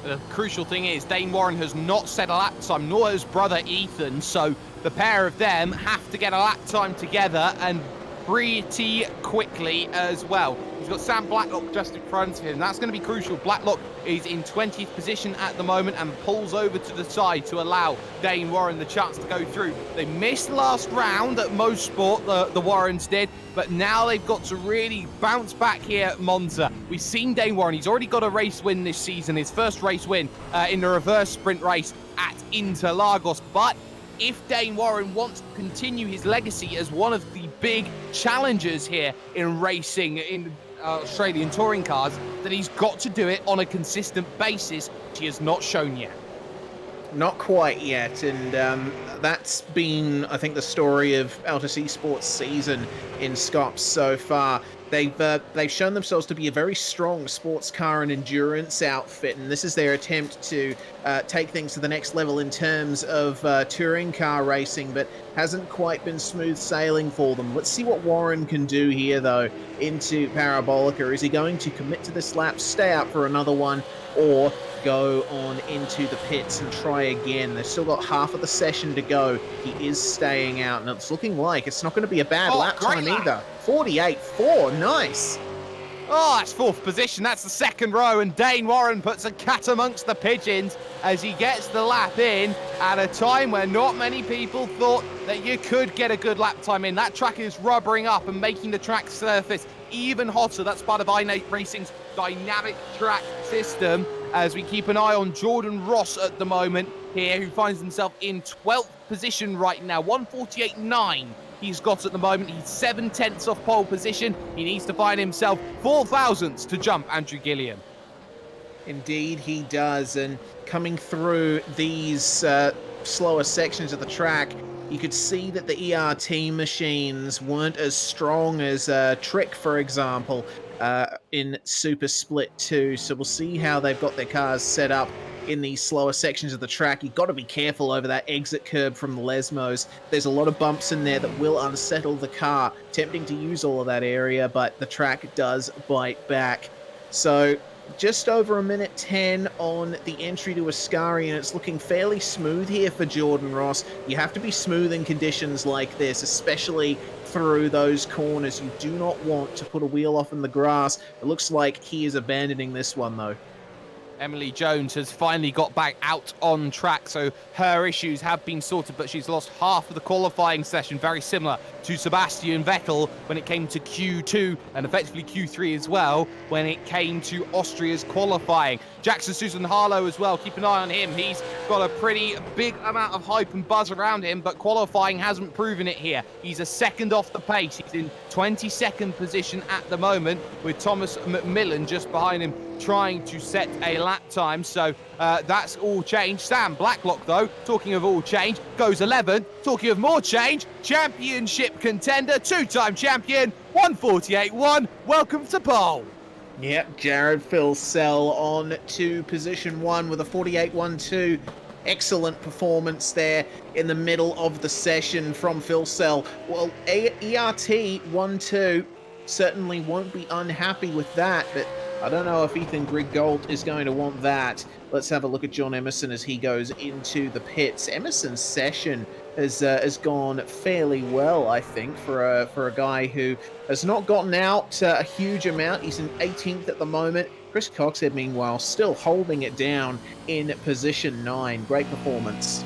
The crucial thing is Dane Warren has not set a lap time, nor has brother Ethan, so the pair of them have to get a lap time together, and pretty quickly as well. He's got Sam Blacklock just in front of him. That's going to be crucial. Blacklock is in 20th position at the moment and pulls over to the side to allow Dane Warren the chance to go through. They missed last round at Motorsport, the Warrens did, but now they've got to really bounce back here at Monza. We've seen Dane Warren. He's already got a race win this season, his first race win in the reverse sprint race at Interlagos, but if Dane Warren wants to continue his legacy as one of the big challengers here in racing in Australian touring cars, then he's got to do it on a consistent basis, which he has not shown yet. Not quite yet, and that's been, I think, the story of Altus Esports' season in SCOPS so far. They've shown themselves to be a very strong sports car and endurance outfit, and this is their attempt to take things to the next level in terms of touring car racing, but hasn't quite been smooth sailing for them. Let's see what Warren can do here, though, into Parabolica. Is he going to commit to this lap, stay out for another one, or go on into the pits and try again? They've still got half of the session to go. He is staying out, and it's looking like it's not going to be a bad lap time either. 48.4, nice. Oh, that's fourth position. That's the second row, and Dane Warren puts a cat amongst the pigeons as he gets the lap in at a time where not many people thought that you could get a good lap time in. That track is rubbering up and making the track surface even hotter. That's part of iRacing's dynamic track system, as we keep an eye on Jordan Ross at the moment here, who finds himself in 12th position right now. 148.9 he's got at the moment. He's 7/10 off pole position. He needs to find himself 4 thousandths to jump Andrew Gilliam. Indeed he does, and coming through these slower sections of the track, you could see that the ERT machines weren't as strong as Trick, for example, in Super Split 2. So we'll see how they've got their cars set up in these slower sections of the track. You've got to be careful over that exit curb from the Lesmos. There's a lot of bumps in there that will unsettle the car. Tempting to use all of that area, but the track does bite back. So just over 1:10 on the entry to Ascari, and it's looking fairly smooth here for Jordan Ross. You have to be smooth in conditions like this, especially through those corners. You do not want to put a wheel off in the grass. It looks like he is abandoning this one, though. Emily Jones has finally got back out on track, so her issues have been sorted, but she's lost half of the qualifying session, very similar to Sebastian Vettel when it came to Q2 and effectively Q3 as well when it came to Austria's qualifying. Jackson Susan Harlow as well. Keep an eye on him. He's got a pretty big amount of hype and buzz around him, but qualifying hasn't proven it here. He's a second off the pace. He's in 22nd position at the moment, with Thomas McMillan just behind him trying to set a lap time. So that's all changed. Sam Blacklock, though, talking of all change, goes 11. Talking of more change, championship contender, two-time champion, 148.1. Welcome to pole. Yep, Jared Philsell on to position 1 with a 48.12. Excellent performance there in the middle of the session from Philsell. Well, ERT 1-2 certainly won't be unhappy with that, but I don't know if Ethan Griggold is going to want that. Let's have a look at John Emerson as he goes into the pits. Emerson's session has gone fairly well, I think, for a guy who has not gotten out a huge amount. He's in 18th at the moment. Chris Coxhead, meanwhile, still holding it down in position 9. Great performance.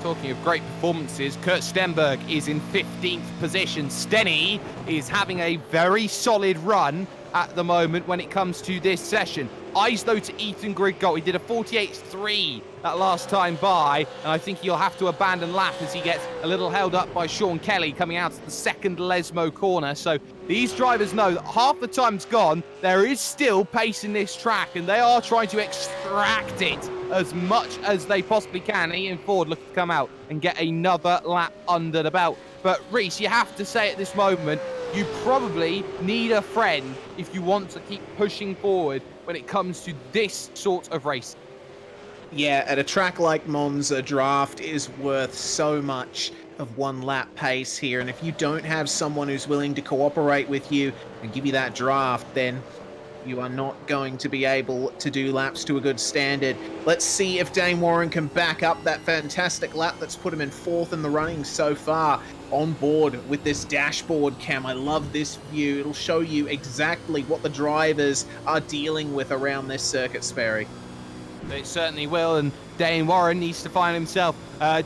Talking of great performances, Kurt Stenberg is in 15th position. Stenny is having a very solid run at the moment when it comes to this session. Eyes, though, to Ethan Griggold. He did a 48.3 that last time by, and I think he'll have to abandon lap as he gets a little held up by Sean Kelly coming out of the second Lesmo corner. So these drivers know that half the time's gone. There is still pace in this track, and they are trying to extract it as much as they possibly can. Ian Ford looking to come out and get another lap under the belt. But Reese, you have to say at this moment, you probably need a friend if you want to keep pushing forward when it comes to this sort of race. Yeah, at a track like Monza, draft is worth so much of one lap pace here, and if you don't have someone who's willing to cooperate with you and give you that draft, then you are not going to be able to do laps to a good standard. Let's see if Dane Warren can back up that fantastic lap that's put him in 4th in the running so far. On board with this dashboard cam. I love this view. It'll show you exactly what the drivers are dealing with around this circuit, Sperry. It certainly will, and Dane Warren needs to find himself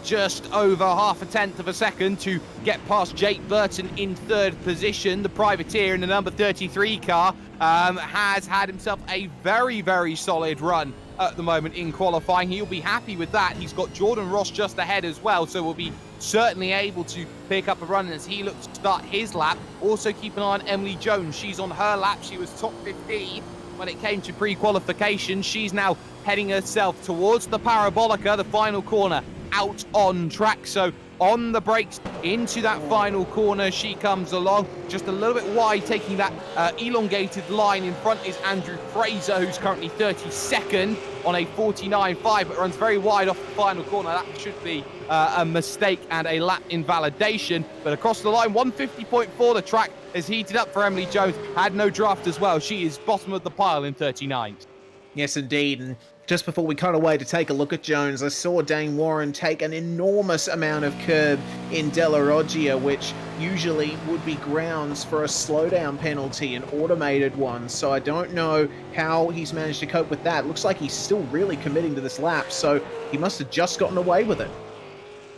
just over half a tenth of a second to get past Jake Burton in 3rd position. The privateer in the number 33 car has had himself a very, very solid run at the moment in qualifying. He'll be happy with that. He's got Jordan Ross just ahead as well, so we'll be certainly able to pick up a run as he looks to start his lap. Also keep an eye on Emily Jones. She's on her lap. She was top 15 when it came to pre-qualification. She's now heading herself towards the Parabolica, the final corner, out on track. So on the brakes into that final corner she comes along, just a little bit wide, taking that elongated line. In front is Andrew Fraser, who's currently 32nd on a 49.5, but runs very wide off the final corner. That should be a mistake and a lap invalidation. But across the line, 150.4, the track has heated up for Emily Jones. Had no draft as well. She is bottom of the pile in 39th. Yes, indeed. And just before we cut away to take a look at Jones, I saw Dane Warren take an enormous amount of curb in Della Roggia, which usually would be grounds for a slowdown penalty, an automated one. So I don't know how he's managed to cope with that. Looks like he's still really committing to this lap, so he must have just gotten away with it.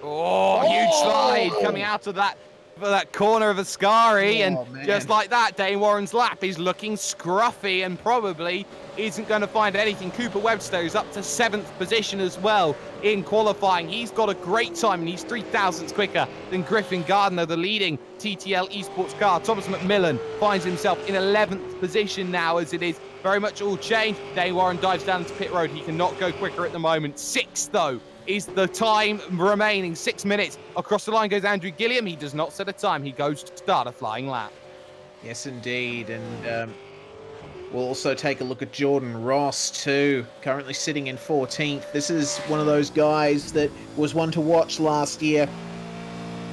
Oh, huge slide coming out of that corner of Ascari, and just like that, Dane Warren's lap is looking scruffy and probably isn't going to find anything. Cooper Webster is up to 7th position as well in qualifying. He's got a great time, and he's 3,000ths quicker than Griffin Gardner, the leading TTL esports car. Thomas McMillan finds himself in 11th position now, as it is very much all changed. Dane Warren dives down to pit road. He cannot go quicker at the moment. 6th, though, is the time remaining. 6 minutes. Across the line goes Andrew Gilliam. He does not set a time. He goes to start a flying lap. Yes, indeed. And we'll also take a look at Jordan Ross too, currently sitting in 14th. This is one of those guys that was one to watch last year,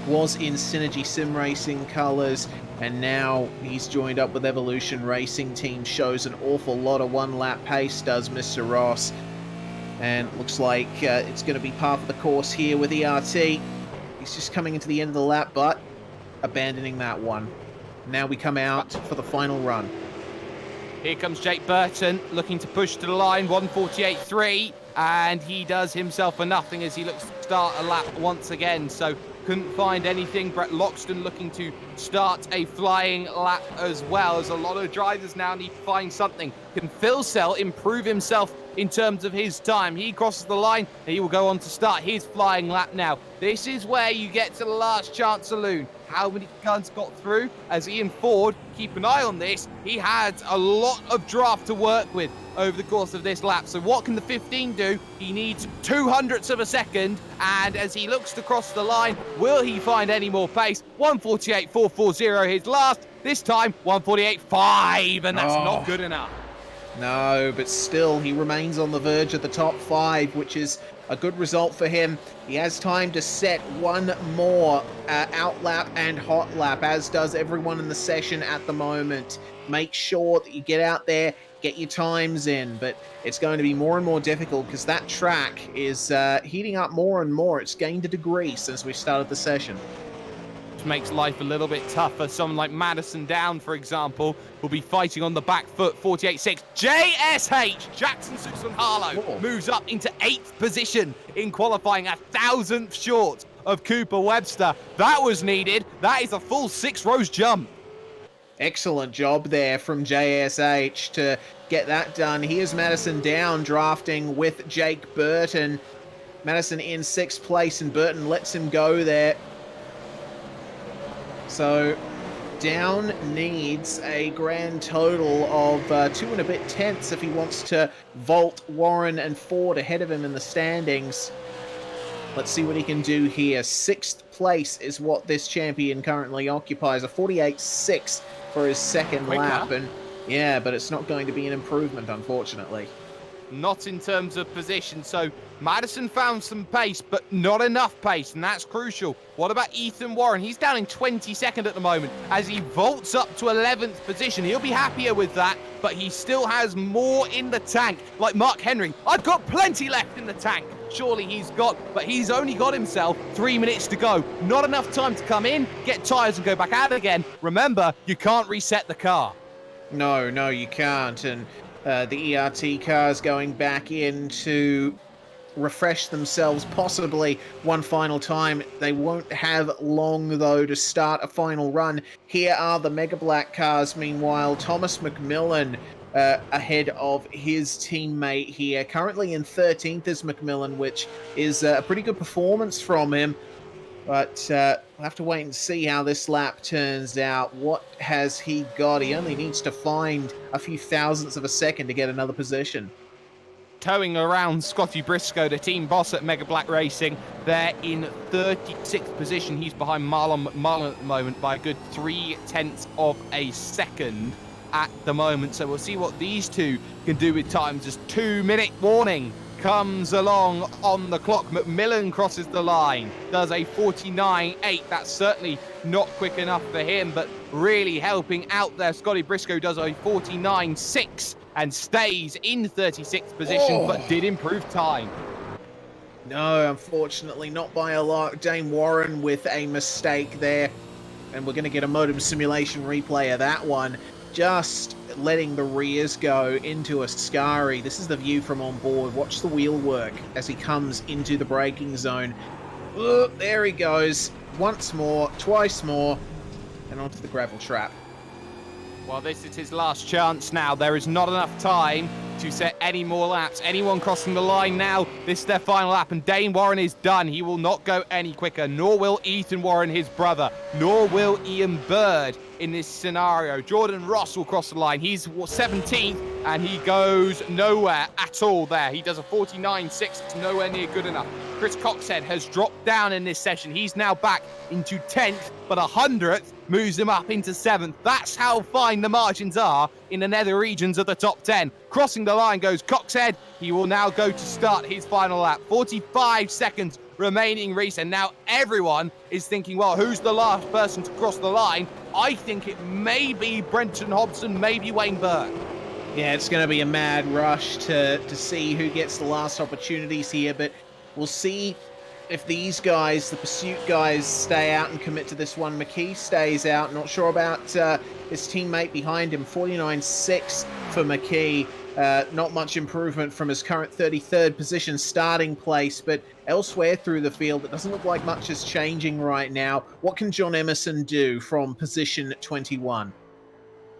was in Synergy Sim Racing colours, and now he's joined up with Evolution Racing Team. Shows an awful lot of one-lap pace, does Mr. Ross. And looks like it's going to be part of the course here with ERT. He's just coming into the end of the lap, but abandoning that one. Now we come out for the final run. Here comes Jake Burton looking to push to the line, 148.3, and he does himself a nothing as he looks to start a lap once again. So couldn't find anything. Brett Loxton looking to start a flying lap as well, as a lot of drivers now need to find something. Can Phil Sell improve himself in terms of his time. He crosses the line, and he will go on to start his flying lap now. This is where you get to the last chance saloon. How many guns got through? As Ian Ford, keep an eye on this. He had a lot of draft to work with over the course of this lap. So what can the 15 do? He needs 200ths of a second, and as he looks to cross the line, will he find any more pace? 1:48.440 his last. This time 1:48.5, and that's not good enough. No, but still, he remains on the verge of the top 5, which is a good result for him. He has time to set one more out lap and hot lap, as does everyone in the session at the moment. Make sure that you get out there, get your times in, but it's going to be more and more difficult because that track is heating up more and more. It's gained a degree since we started the session. Makes life a little bit tougher. Someone like Madison Down, for example, will be fighting on the back foot. 48.6. JSH, Jackson Susan Harlow, moves up into 8th position in qualifying, a 1,000th short of Cooper Webster. That was needed. That is a full 6 rows jump. Excellent job there from JSH to get that done. Here's Madison Down drafting with Jake Burton. Madison in 6th place, and Burton lets him go there. So Down needs a grand total of 2 and a bit tenths if he wants to vault Warren and Ford ahead of him in the standings. Let's see what he can do here. 6th place is what this champion currently occupies. A 48.6 for his second lap. And yeah, but it's not going to be an improvement, unfortunately. Not in terms of position. So Madison found some pace, but not enough pace, and that's crucial. What about Ethan Warren? He's down in 22nd at the moment as he vaults up to 11th position. He'll be happier with that, but he still has more in the tank. Like Mark Henry, I've got plenty left in the tank. Surely he's got, but he's only got himself 3 minutes to go. Not enough time to come in, get tyres and go back out again. Remember, you can't reset the car. No, you can't. And the ERT cars going back in to refresh themselves possibly one final time. They won't have long, though, to start a final run. Here are the Mega Black cars. Meanwhile, Thomas McMillan ahead of his teammate here. Currently in 13th is McMillan, which is a pretty good performance from him. But we'll have to wait and see how this lap turns out. What has he got? He only needs to find a few thousandths of a second to get another position. Towing around Scotty Briscoe, the team boss at Mega Black Racing. They're in 36th position. He's behind Marlon McMullen at the moment by a good 0.3 of a second at the moment. So we'll see what these two can do with times. Just 2-minute warning comes along on the clock. McMillan crosses the line, does a 49.8. That's certainly not quick enough for him, but really helping out there. Scotty Briscoe does a 49.6 and stays in 36th position, but did improve time. No, unfortunately, not by a lot. Dane Warren with a mistake there, and we're going to get a modem simulation replay of that one. Just letting the rears go into Ascari. This is the view from on board. Watch the wheel work as he comes into the braking zone. Oh, there he goes. Once more, twice more, and onto the gravel trap. Well, this is his last chance now. There is not enough time to set any more laps. Anyone crossing the line now, this is their final lap, and Dane Warren is done. He will not go any quicker, nor will Ethan Warren, his brother, nor will Ian Bird in this scenario. Jordan Ross will cross the line. He's 17th, and he goes nowhere at all there. He does a 49.6. It's nowhere near good enough. Chris Coxhead has dropped down in this session. He's now back into 10th, but 100th moves him up into 7th. That's how fine the margins are in the nether regions of the top 10. Crossing the line goes Coxhead. He will now go to start his final lap. 45 seconds remaining race, and now everyone is thinking, well, who's the last person to cross the line? I think it may be Brenton Hobson, maybe Wayne Burke. Yeah, it's going to be a mad rush to see who gets the last opportunities here, but we'll see if these guys, the pursuit guys, stay out and commit to this one. McKee stays out. Not sure about his teammate behind him. 49.6 for McKee. Not much improvement from his current 33rd position starting place, but elsewhere through the field, it doesn't look like much is changing right now. What can John Emerson do from position 21?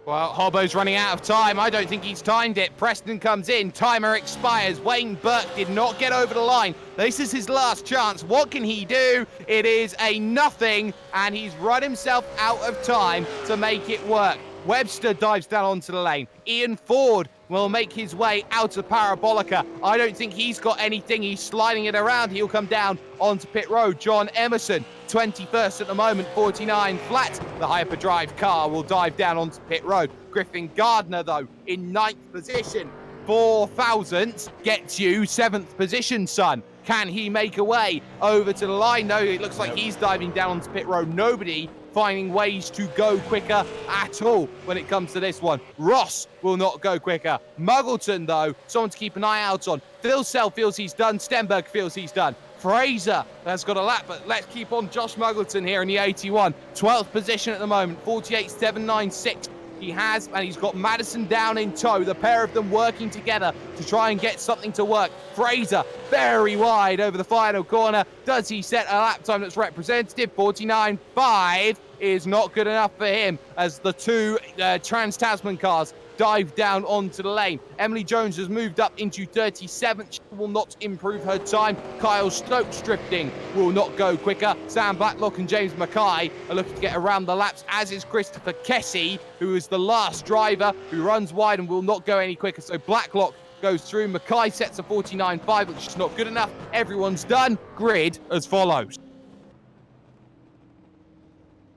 Well, Hobbo's running out of time. I don't think he's timed it. Preston comes in. Timer expires. Wayne Burke did not get over the line. This is his last chance. What can he do? It is a nothing, and he's run himself out of time to make it work. Webster dives down onto the lane. Ian Ford will make his way out of Parabolica. I don't think he's got anything. He's sliding it around. He'll come down onto pit road. John Emerson, 21st at the moment, 49 flat. The hyperdrive car will dive down onto pit road. Griffin Gardner, though, in 9th position. 4,000 gets you 7th position, son. Can he make a way over to the line? No, it looks like he's diving down onto pit road. Nobody finding ways to go quicker at all when it comes to this one. Ross will not go quicker. Muggleton, though, someone to keep an eye out on. Phil Sell feels he's done. Stenberg feels he's done. Fraser has got a lap, but let's keep on Josh Muggleton here in the 81. 12th position at the moment, 48.796. He has, and he's got Madison down in tow. The pair of them working together to try and get something to work. Fraser very wide over the final corner. Does he set a lap time that's representative? 49.5 is not good enough for him as the two Trans-Tasman cars dive down onto the lane. Emily Jones has moved up into 37th. She will not improve her time. Kyle Stokes drifting will not go quicker. Sam Blacklock and James Mackay are looking to get around the laps, as is Christopher Kessie, who is the last driver who runs wide and will not go any quicker. So Blacklock goes through. Mackay sets a 49.5, which is not good enough. Everyone's done. Grid as follows.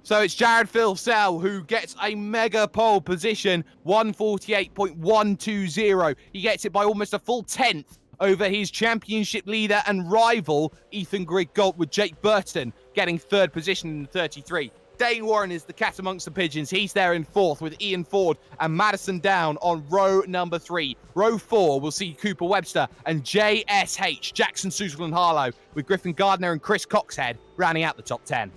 So it's Jared Philsell who gets a mega pole position, 148.120. He gets it by almost a full 10th over his championship leader and rival, Ethan Grigg-Galt, with Jake Burton getting 3rd position in the 33. Dane Warren is the cat amongst the pigeons. He's there in 4th with Ian Ford and Madison down on row number 3. Row 4 will see Cooper Webster and JSH, Jackson Sutherland Harlow, with Griffin Gardner and Chris Coxhead rounding out the top 10.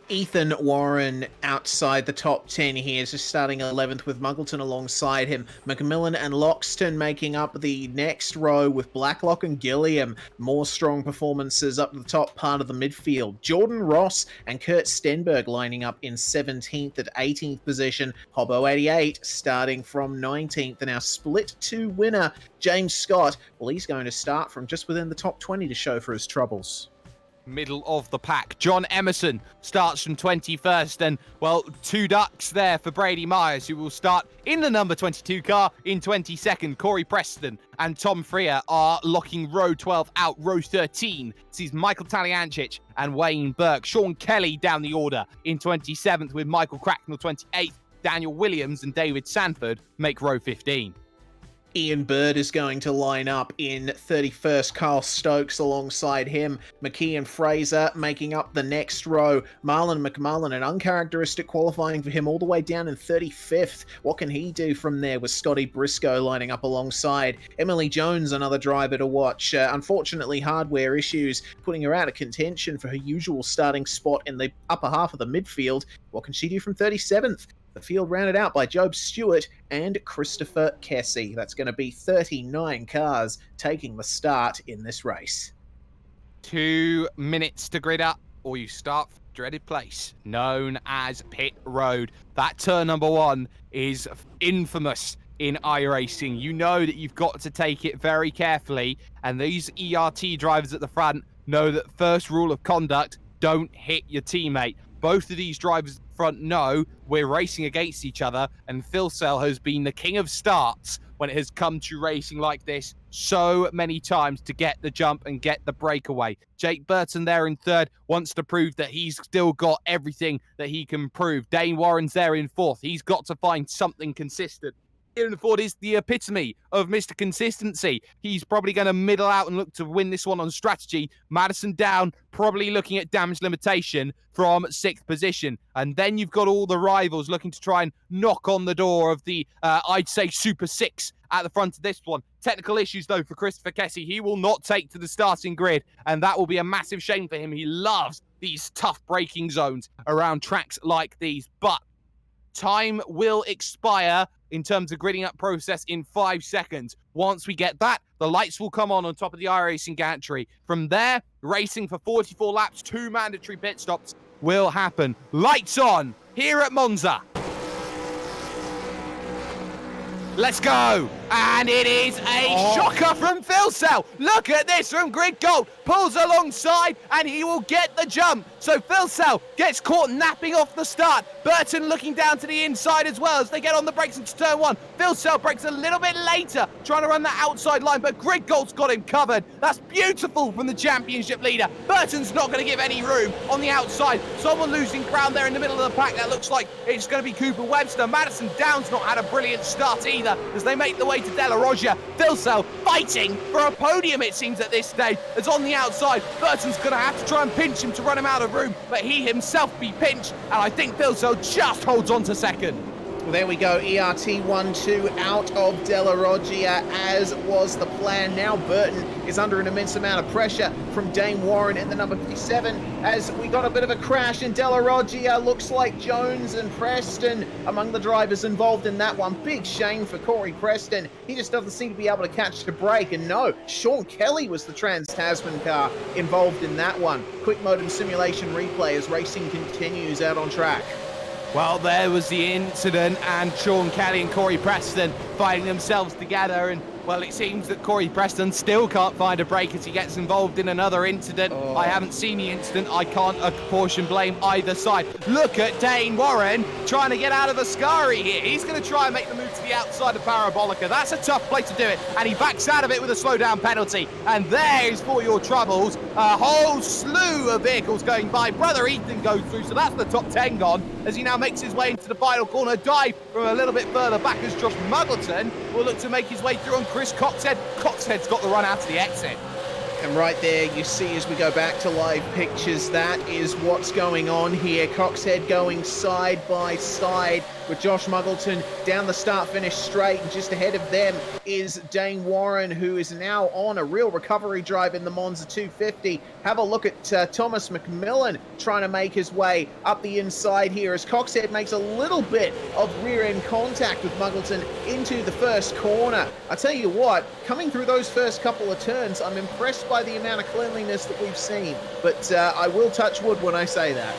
Ethan Warren outside the top 10 here, just starting 11th with Muggleton alongside him. McMillan and Loxton making up the next row with Blacklock and Gilliam. More strong performances up the top part of the midfield. Jordan Ross and Kurt Stenberg lining up in 17th and 18th position. Hobbo 88 starting from 19th, and our split 2 winner, James Scott, well, he's going to start from just within the top 20 to show for his troubles. Middle of the pack. John Emerson starts from 21st, and, well, 2 ducks there for Brady Myers, who will start in the number 22 car in 22nd. Corey Preston and Tom Freer are locking row 12 out. Row 13 sees Michael Taliancic and Wayne Burke. Sean Kelly down the order in 27th with Michael Cracknell 28th. Daniel Williams and David Sanford make row 15. Ian Bird is going to line up in 31st, Carl Stokes alongside him. McKee and Fraser making up the next row. Marlon McMullen, an uncharacteristic qualifying for him, all the way down in 35th. What can he do from there with Scotty Briscoe lining up alongside? Emily Jones, another driver to watch. Unfortunately, hardware issues putting her out of contention for her usual starting spot in the upper half of the midfield. What can she do from 37th? The field rounded out by Job Stewart and Christopher Kessie. That's going to be 39 cars taking the start in this race. 2 minutes to grid up, or you start from dreaded place, known as Pit Road. That turn number 1 is infamous in iRacing. You know that you've got to take it very carefully, and these ERT drivers at the front know that first rule of conduct, don't hit your teammate. Both of these drivers at the front know we're racing against each other, and Phil Sell has been the king of starts when it has come to racing like this so many times to get the jump and get the breakaway. Jake Burton there in 3rd wants to prove that he's still got everything that he can prove. Dane Warren's there in 4th. He's got to find something consistent. Ian Ford is the epitome of Mr. Consistency. He's probably going to middle out and look to win this one on strategy. Madison down, probably looking at damage limitation from 6th position. And then you've got all the rivals looking to try and knock on the door of the, I'd say, Super 6 at the front of this one. Technical issues, though, for Christopher Kessie. He will not take to the starting grid, and that will be a massive shame for him. He loves these tough braking zones around tracks like these. But time will expire in terms of gridding up process in 5 seconds. Once we get that, the lights will come on top of the iRacing gantry. From there, racing for 44 laps, 2 mandatory pit stops will happen. Lights on here at Monza. Let's go! And it is a shocker from Phil Sell. Look at this from Grid Gold. Pulls alongside and he will get the jump. So Phil Sell gets caught napping off the start. Burton looking down to the inside as well as they get on the brakes into turn one. Phil Sell breaks a little bit later, trying to run that outside line, but Grid Gold's got him covered. That's beautiful from the championship leader. Burton's not going to give any room on the outside. Someone losing ground there in the middle of the pack. That looks like it's going to be Cooper Webster. Madison Downs not had a brilliant start either as they make the way to Della Roggia. Phil Sell fighting for a podium, it seems, at this stage. As on the outside, Burton's going to have to try and pinch him to run him out of room, but he himself be pinched, and I think Phil Sell just holds on to second. Well, there we go, ERT 1-2 out of Della Roggia, as was the plan. Now Burton is under an immense amount of pressure from Dane Warren in the number 57, as we got a bit of a crash in Della Roggia. Looks like Jones and Preston among the drivers involved in that one. Big shame for Corey Preston. He just doesn't seem to be able to catch the break. And no, Sean Kelly was the Trans-Tasman car involved in that one. Quick modem simulation replay as racing continues out on track. Well, there was the incident, and Sean Kelly and Corey Preston finding themselves together, and well, it seems that Corey Preston still can't find a break as he gets involved in another incident. I haven't seen the incident. I can't apportion blame either side. Look at Dane Warren trying to get out of Ascari here. He's going to try and make the move to the outside of Parabolica. That's a tough place to do it, and he backs out of it with a slowdown penalty. And there's for your troubles. A whole slew of vehicles going by. Brother Ethan goes through, so that's the top 10 gone as he now makes his way into the final corner. Dive from a little bit further back as Josh Muggleton will look to make his way through on Chris Coxhead. Coxhead's got the run out to the exit. And right there, you see as we go back to live pictures, that is what's going on here. Coxhead going side by side with Josh Muggleton down the start-finish straight. And just ahead of them is Dane Warren, who is now on a real recovery drive in the Monza 250. Have a look at Thomas McMillan trying to make his way up the inside here as Coxhead makes a little bit of rear-end contact with Muggleton into the first corner. I tell you what, coming through those first couple of turns, I'm impressed by the amount of cleanliness that we've seen. But I will touch wood when I say that.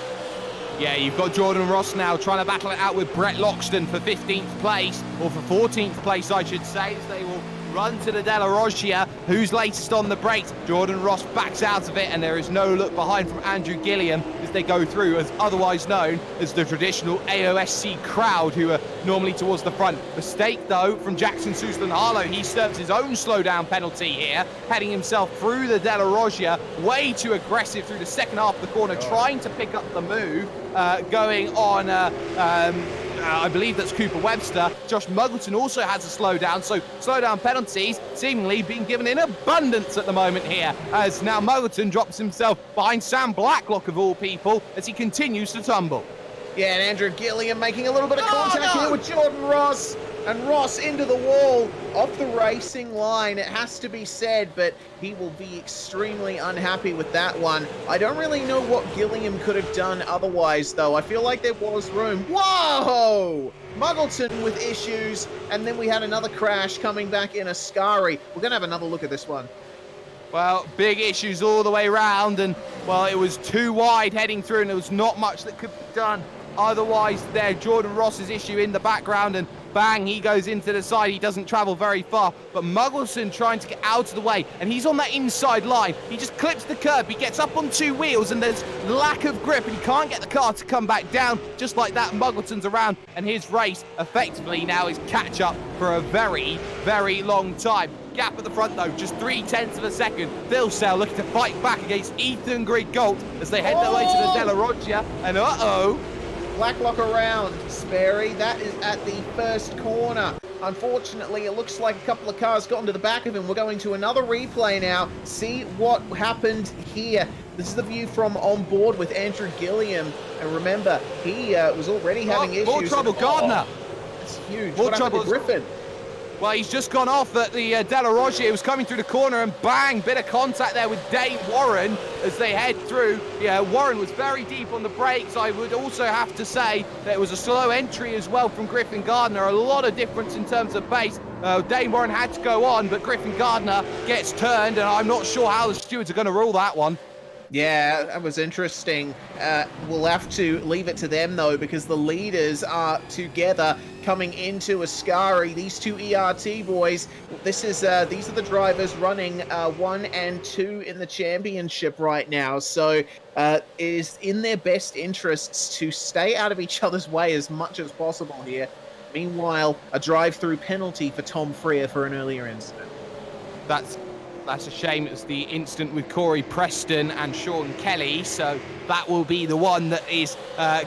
Yeah, you've got Jordan Ross now trying to battle it out with Brett Loxton for 15th place, or for 14th place, I should say, as they will run to the Della Roggia, who's latest on the brakes. Jordan Ross backs out of it, and there is no look behind from Andrew Gilliam as they go through, as otherwise known as the traditional AOSC crowd, who are normally towards the front. Mistake, though, from Jackson Suslan-Harlow. He serves his own slowdown penalty here, heading himself through the Della Roggia, way too aggressive through the second half of the corner, trying to pick up the move, going on I believe that's Cooper Webster. Josh Muggleton also has a slowdown, so slowdown penalties seemingly being given in abundance at the moment here, as now Muggleton drops himself behind Sam Blacklock of all people as he continues to tumble. Yeah, and Andrew Gilliam making a little bit of contact here with Jordan Ross, and Ross into the wall of the racing line. It has to be said, but he will be extremely unhappy with that one. I don't really know what Gilliam could have done otherwise, though. I feel like there was room. Whoa! Muggleton with issues, and then we had another crash coming back in Ascari. We're going to have another look at this one. Well, big issues all the way round, and, well, it was too wide heading through, and there was not much that could be done. Otherwise, there, Jordan Ross's issue in the background, and bang, he goes into the side. He doesn't travel very far, but Muggleton trying to get out of the way, and he's on that inside line. He just clips the curb. He gets up on two wheels, and there's lack of grip, and he can't get the car to come back down. Just like that, Muggleton's around, and his race effectively now is catch up for a very, very long time. Gap at the front, though, just 0.3 of a second. Phil Sell looking to fight back against Ethan Grigalt as they head their way to the Della Roggia, and Blacklock around, Sperry. That is at the first corner. Unfortunately, it looks like a couple of cars got into the back of him. We're going to another replay now. See what happened here. This is the view from on board with Andrew Gilliam. And remember, he was already having issues. More trouble, Gardner. That's huge. More what trouble, Griffin? Well, he's just gone off at the Della Roggia. He was coming through the corner, and bang, bit of contact there with Dane Warren as they head through. Yeah, Warren was very deep on the brakes. I would also have to say that it was a slow entry as well from Griffin Gardner. A lot of difference in terms of pace. Dane Warren had to go on, but Griffin Gardner gets turned, and I'm not sure how the stewards are going to rule that one. Yeah, that was interesting. We'll have to leave it to them, though, because the leaders are together coming into Ascari. These two ERT boys, these are the drivers running 1 and 2 in the championship right now. So it is in their best interests to stay out of each other's way as much as possible here. Meanwhile, a drive-through penalty for Tom Freer for an earlier incident. That's a shame. It's the incident with Corey Preston and Sean Kelly, so that will be the one that is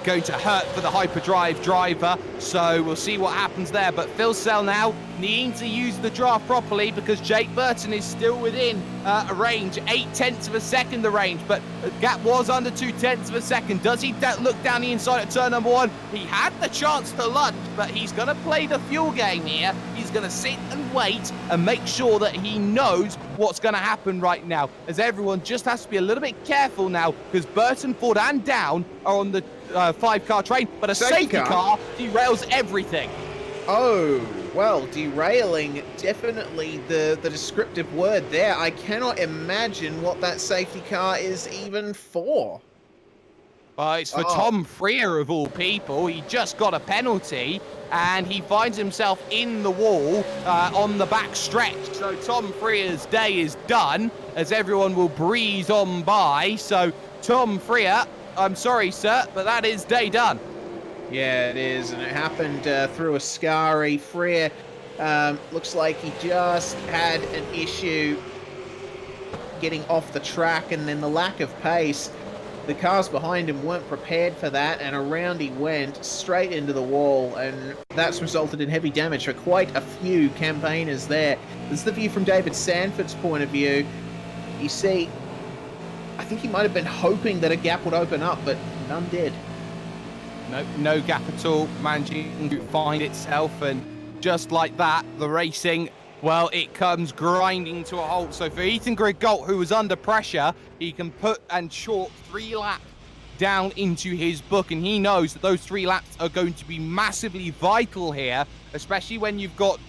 going to hurt for the hyperdrive driver. So we'll see what happens there. But Phil Sell now needing to use the draft properly because Jake Burton is still within a range, 0.8 of a second the range, but the gap was under 0.2 of a second. Does he look down the inside at turn number 1? He had the chance to lunge, but he's going to play the fuel game here. He's going to sit and wait and make sure that he knows what's going to happen right now, as everyone just has to be a little bit careful now because Burton, Ford and Down are on the 5-car train, but a safety car derails everything. Oh, well, derailing, definitely the descriptive word there. I cannot imagine what that safety car is even for. It's for Tom Freer, of all people. He just got a penalty, and he finds himself in the wall on the back stretch. So Tom Freer's day is done, as everyone will breeze on by. So Tom Freer, I'm sorry, sir, but that is day done. Yeah, it is, and it happened through Ascari. Freer looks like he just had an issue getting off the track, and then the lack of pace. The cars behind him weren't prepared for that, and around he went, straight into the wall, and that's resulted in heavy damage for quite a few campaigners there. This is the view from David Sanford's point of view. You see, I think he might have been hoping that a gap would open up, but none did. No gap at all, managing to find itself, and just like that, the racing, well, it comes grinding to a halt. So for Ethan Grigalt, who was under pressure, he can put and chalk 3 laps down into his book, and he knows that those 3 laps are going to be massively vital here, especially when you've got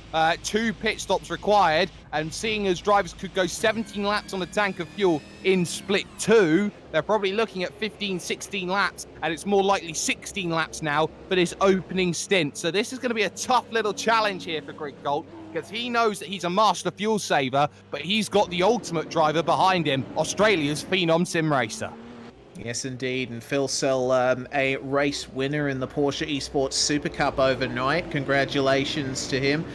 2 pit stops required, and seeing as drivers could go 17 laps on a tank of fuel in split 2, they're probably looking at 15, 16 laps, and it's more likely 16 laps now for this opening stint. So this is going to be a tough little challenge here for Greg Gold, because he knows that he's a master fuel saver, but he's got the ultimate driver behind him, Australia's Phenom Sim Racer. Yes, indeed, and Phil Sell, a race winner in the Porsche Esports Super Cup overnight. Congratulations to him.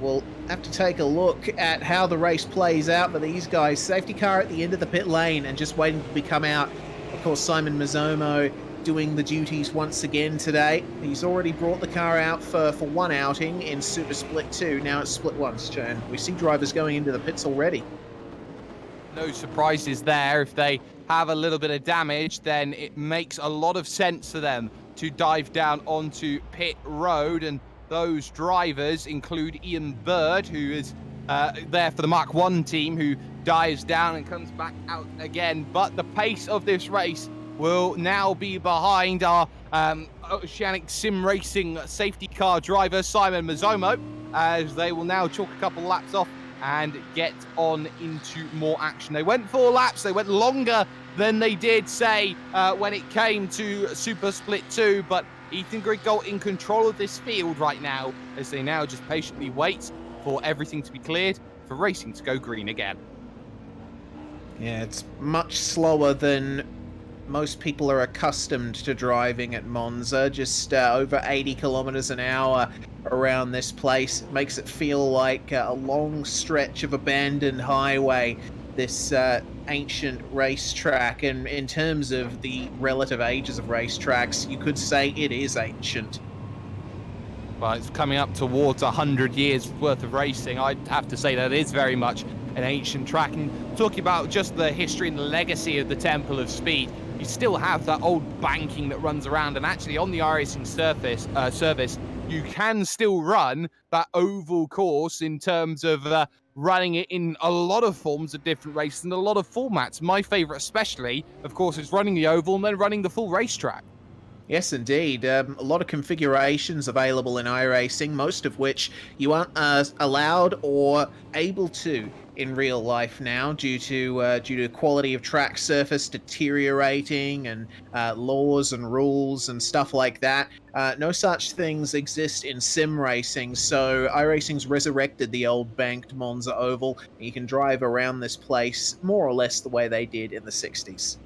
We'll have to take a look at how the race plays out for these guys. Safety car at the end of the pit lane and just waiting to be come out. Of course, Simon Mazzomo doing the duties once again today. He's already brought the car out for one outing in Super Split 2. Now it's Split 1's turn. We see drivers going into the pits already. No surprises there. If they have a little bit of damage, then it makes a lot of sense for them to dive down onto pit road, and those drivers include Ian Bird, who is there for the Mark 1 team, who dives down and comes back out again. But the pace of this race will now be behind our Oceanic Sim Racing safety car driver, Simon Mazzomo, as they will now chalk a couple laps off and get on into more action. They went 4 laps, they went longer than they did, say, when it came to Super Split 2, but Ethan Grigalt in control of this field right now, as they now just patiently wait for everything to be cleared for racing to go green again. Yeah, it's much slower than most people are accustomed to driving at Monza, just over 80 kilometers an hour around this place. It makes it feel like a long stretch of abandoned highway, this ancient racetrack. And in terms of the relative ages of racetracks, you could say it is ancient. Well, it's coming up towards 100 years worth of racing. I'd have to say that it is very much an ancient track. And talking about just the history and the legacy of the Temple of Speed, you still have that old banking that runs around, and actually on the iRacing service, you can still run that oval course in terms of running it in a lot of forms of different races and a lot of formats. My favourite especially, of course, is running the oval and then running the full racetrack. Yes, indeed. A lot of configurations available in iRacing, most of which you aren't allowed or able to in real life now due to quality of track surface deteriorating and laws and rules and stuff like that. No such things exist in sim racing, so iRacing's resurrected the old banked Monza oval, and you can drive around this place more or less the way they did in the 60s.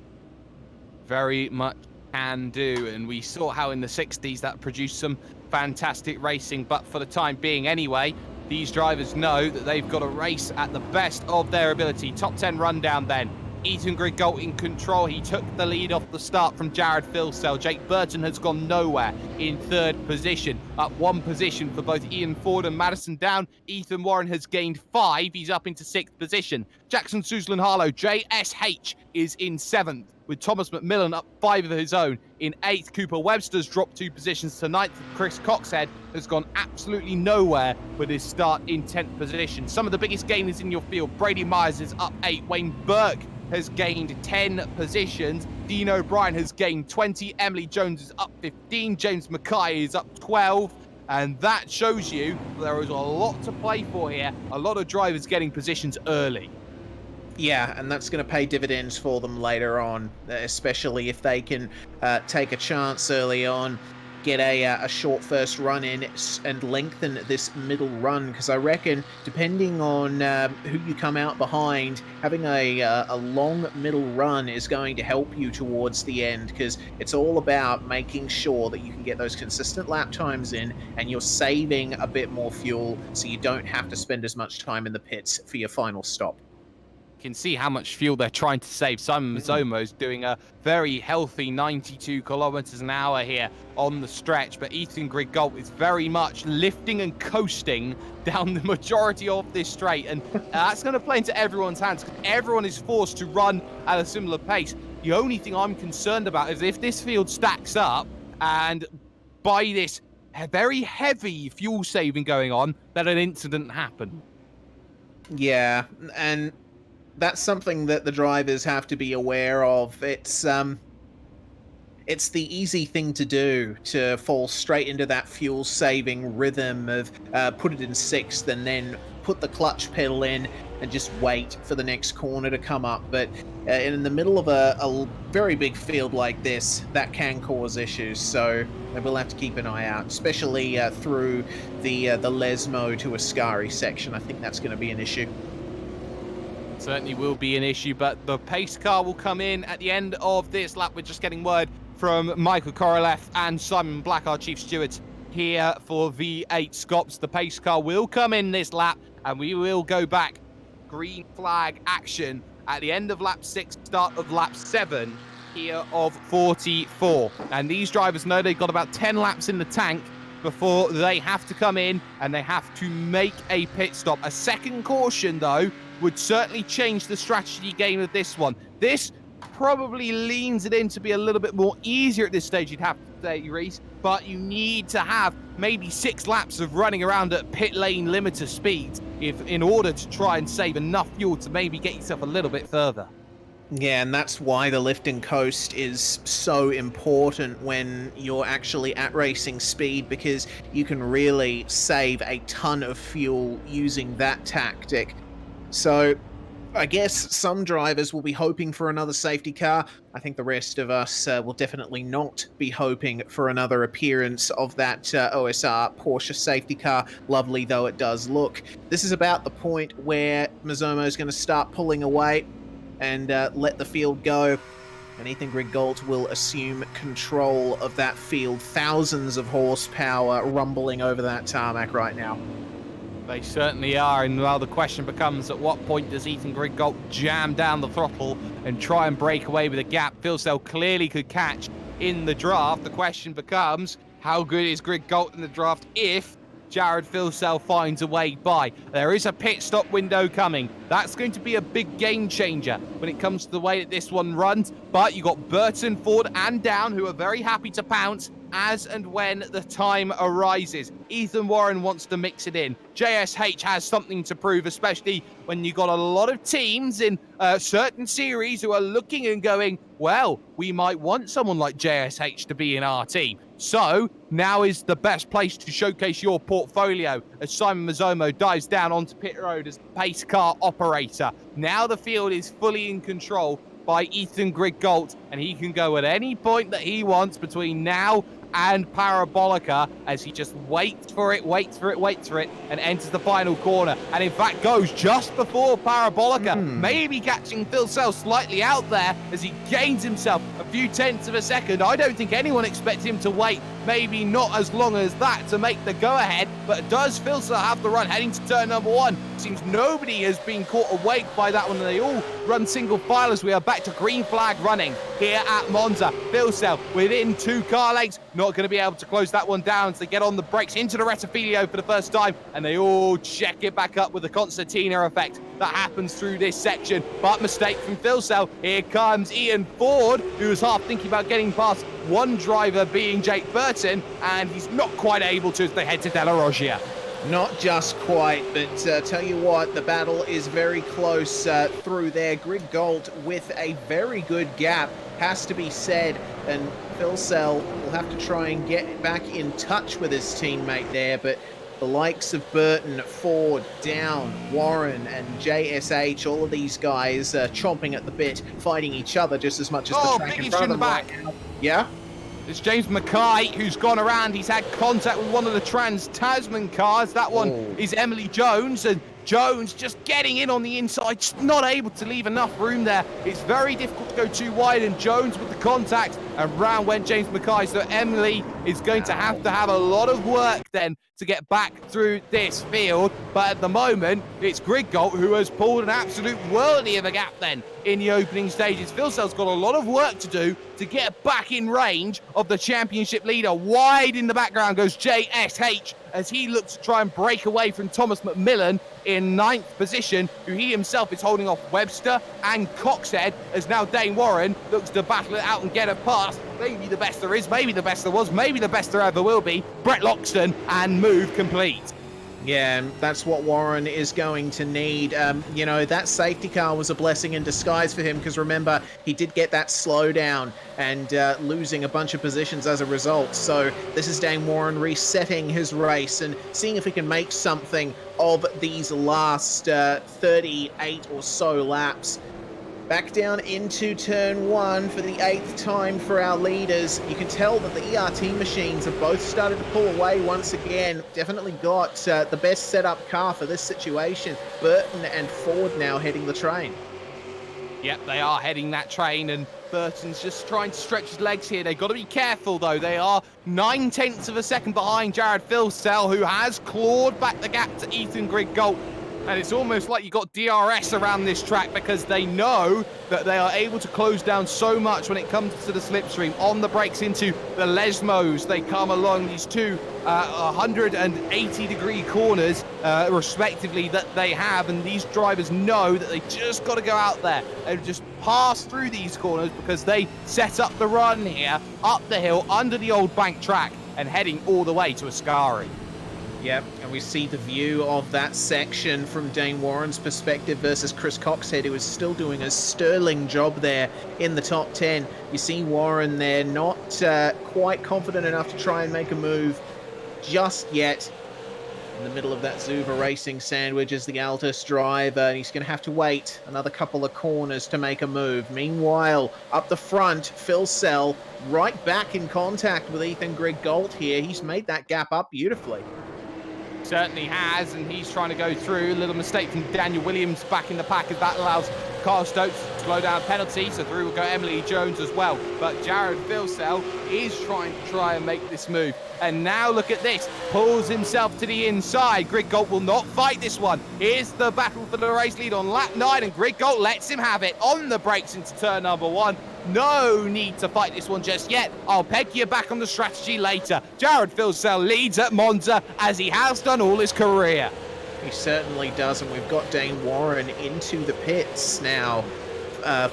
Very much can do, and we saw how in the 60s that produced some fantastic racing, but for the time being anyway, these drivers know that they've got to race at the best of their ability. Top 10 rundown then. Ethan Grigol in control. He took the lead off the start from Jared Filsell. Jake Burton has gone nowhere in third position. Up one position for both Ian Ford and Madison Down. Ethan Warren has gained 5. He's up into 6th position. Jackson Suzlin-Harlow, JSH, is in 7th, with Thomas McMillan up 5 of his own in 8th. Cooper Webster's dropped 2 positions to 9th. Chris Coxhead has gone absolutely nowhere with his start in 10th position. Some of the biggest gainers in your field. Brady Myers is up 8. Wayne Burke has gained 10 positions. Dean O'Brien has gained 20. Emily Jones is up 15. James Mackay is up 12. And that shows you there is a lot to play for here. A lot of drivers getting positions early. Yeah, and that's going to pay dividends for them later on, especially if they can take a chance early on, get a short first run in and lengthen this middle run, because I reckon depending on who you come out behind, having a long middle run is going to help you towards the end, because it's all about making sure that you can get those consistent lap times in and you're saving a bit more fuel so you don't have to spend as much time in the pits for your final stop. Can see how much fuel they're trying to save. Simon Mazzomo's doing a very healthy 92 kilometers an hour here on the stretch, but Ethan Grigol is very much lifting and coasting down the majority of this straight, and that's going to play into everyone's hands because everyone is forced to run at a similar pace. The only thing I'm concerned about is if this field stacks up and by this very heavy fuel saving going on, that an incident happened. Yeah, and that's something that the drivers have to be aware of. It's the easy thing to do, to fall straight into that fuel-saving rhythm of put it in 6th and then put the clutch pedal in and just wait for the next corner to come up. But in the middle of a very big field like this, that can cause issues. So we'll have to keep an eye out, especially through the Lesmo to Ascari section. I think that's going to be an issue. Certainly will be an issue, but the pace car will come in at the end of this lap. We're just getting word from Michael Korolev and Simon Black, our chief stewards, here for V8SCOPS. The pace car will come in this lap, and we will go back. Green flag action at the end of lap 6, start of lap 7 here of 44. And these drivers know they've got about 10 laps in the tank before they have to come in and they have to make a pit stop. A second caution, though, would certainly change the strategy game of this one. This probably leans it in to be a little bit more easier at this stage, you'd have to say, Reese, but you need to have maybe 6 laps of running around at pit lane limiter speeds in order to try and save enough fuel to maybe get yourself a little bit further. Yeah, and that's why the lift and coast is so important when you're actually at racing speed, because you can really save a ton of fuel using that tactic. So I guess some drivers will be hoping for another safety car. I think the rest of us will definitely not be hoping for another appearance of that OSR Porsche safety car, lovely though it does look. This is about the point where Mazzomo is going to start pulling away and let the field go. And Ethan Grigol will assume control of that field. Thousands of horsepower rumbling over that tarmac right now. They certainly are, and well, the question becomes, at what point does Ethan Grigol jam down the throttle and try and break away with a gap Filsell clearly could catch in the draft? The question becomes, how good is Grigol in the draft if Jared Filsell finds a way by? There is a pit stop window coming. That's going to be a big game changer when it comes to the way that this one runs, but you got Burton, Ford and Down who are very happy to pounce, as and when the time arises. Ethan Warren wants to mix it in. JSH has something to prove, especially when you've got a lot of teams in certain series who are looking and going, well, we might want someone like JSH to be in our team. So now is the best place to showcase your portfolio as Simon Mazzomo dives down onto pit road as pace car operator. Now the field is fully in control by Ethan Griggolt, and he can go at any point that he wants between now and Parabolica as he just waits for it, and enters the final corner. And in fact goes just before Parabolica, maybe catching Phil Sells slightly out there as he gains himself a few tenths of a second. I don't think anyone expects him to wait, maybe not as long as that, to make the go-ahead, but does Phil Sells have the run heading to turn number one? Seems nobody has been caught awake by that one, and they all run single file as we are back to green flag running here at Monza. Phil Sells within 2 car lengths, not going to be able to close that one down as they get on the brakes into the Rettifilio for the first time, and they all check it back up with the concertina effect that happens through this section. But mistake from Phil Sells. Here comes Ian Ford, who was half thinking about getting past one driver being Jake Burton, and he's not quite able to as they head to Della Roggia. Not just quite, but tell you what, the battle is very close through there. Griggolt with a very good gap, has to be said, and Phil Sells will have to try and get back in touch with his teammate there, but the likes of Burton, Ford, Down, Warren, and JSH, all of these guys chomping at the bit, fighting each other just as much as the track in front of them right now. Yeah? It's James Mackay who's gone around. He's had contact with one of the Trans-Tasman cars. That one is Emily Jones, and Jones just getting in on the inside, just not able to leave enough room there. It's very difficult to go too wide, and Jones with the contact, and round went James Mackay. So Emily is going to have a lot of work then to get back through this field. But at the moment, it's Griggolt who has pulled an absolute worldie of a gap then in the opening stages. Phil Sells got a lot of work to do to get back in range of the championship leader. Wide in the background goes JSH as he looks to try and break away from Thomas McMillan in 9th position, who he himself is holding off Webster and Coxhead, as now Dane Warren looks to battle it out and get a pass. Maybe the best there is, maybe the best there was, maybe the best there ever will be. Brett Loxton, and move complete. Yeah, that's what Warren is going to need. You know, that safety car was a blessing in disguise for him, because remember, he did get that slowdown and losing a bunch of positions as a result. So this is Dane Warren resetting his race and seeing if he can make something of these last 38 or so laps. Back down into turn 1 for the 8th time for our leaders. You can tell that the ERT machines have both started to pull away once again. Definitely got the best setup car for this situation. Burton and Ford now heading the train. Yep, they are heading that train, and Burton's just trying to stretch his legs here. They've got to be careful, though. They are 9/10 of a second behind Jared Philsell, who has clawed back the gap to Ethan Griggolt. And it's almost like you got DRS around this track, because they know that they are able to close down so much when it comes to the slipstream. On the brakes into the Lesmos, they come along these two 180-degree corners, respectively, that they have. And these drivers know that they just got to go out there and just pass through these corners, because they set up the run here, up the hill, under the old bank track, and heading all the way to Ascari. Yep, and we see the view of that section from Dane Warren's perspective versus Chris Coxhead, who is still doing a sterling job there in the top 10. You see Warren there, not quite confident enough to try and make a move just yet. In the middle of that Zuva Racing sandwich is the Altus driver, and he's going to have to wait another couple of corners to make a move. Meanwhile, up the front, Phil Sell right back in contact with Ethan Griggolt here. He's made that gap up beautifully. Certainly has, and he's trying to go through. A little mistake from Daniel Williams back in the pack, as that allows Carl Stokes to slow down penalty, so through will go Emily Jones as well. But Jared Philsell is trying to make this move. And now look at this, pulls himself to the inside. Griggolt will not fight this one. Here's the battle for the race lead on lap 9, and Griggolt lets him have it on the brakes into turn number 1. No need to fight this one just yet. I'll peg you back on the strategy later. Jared Philsell leads at Monza, as he has done all his career. He certainly does, and we've got Dane Warren into the pits now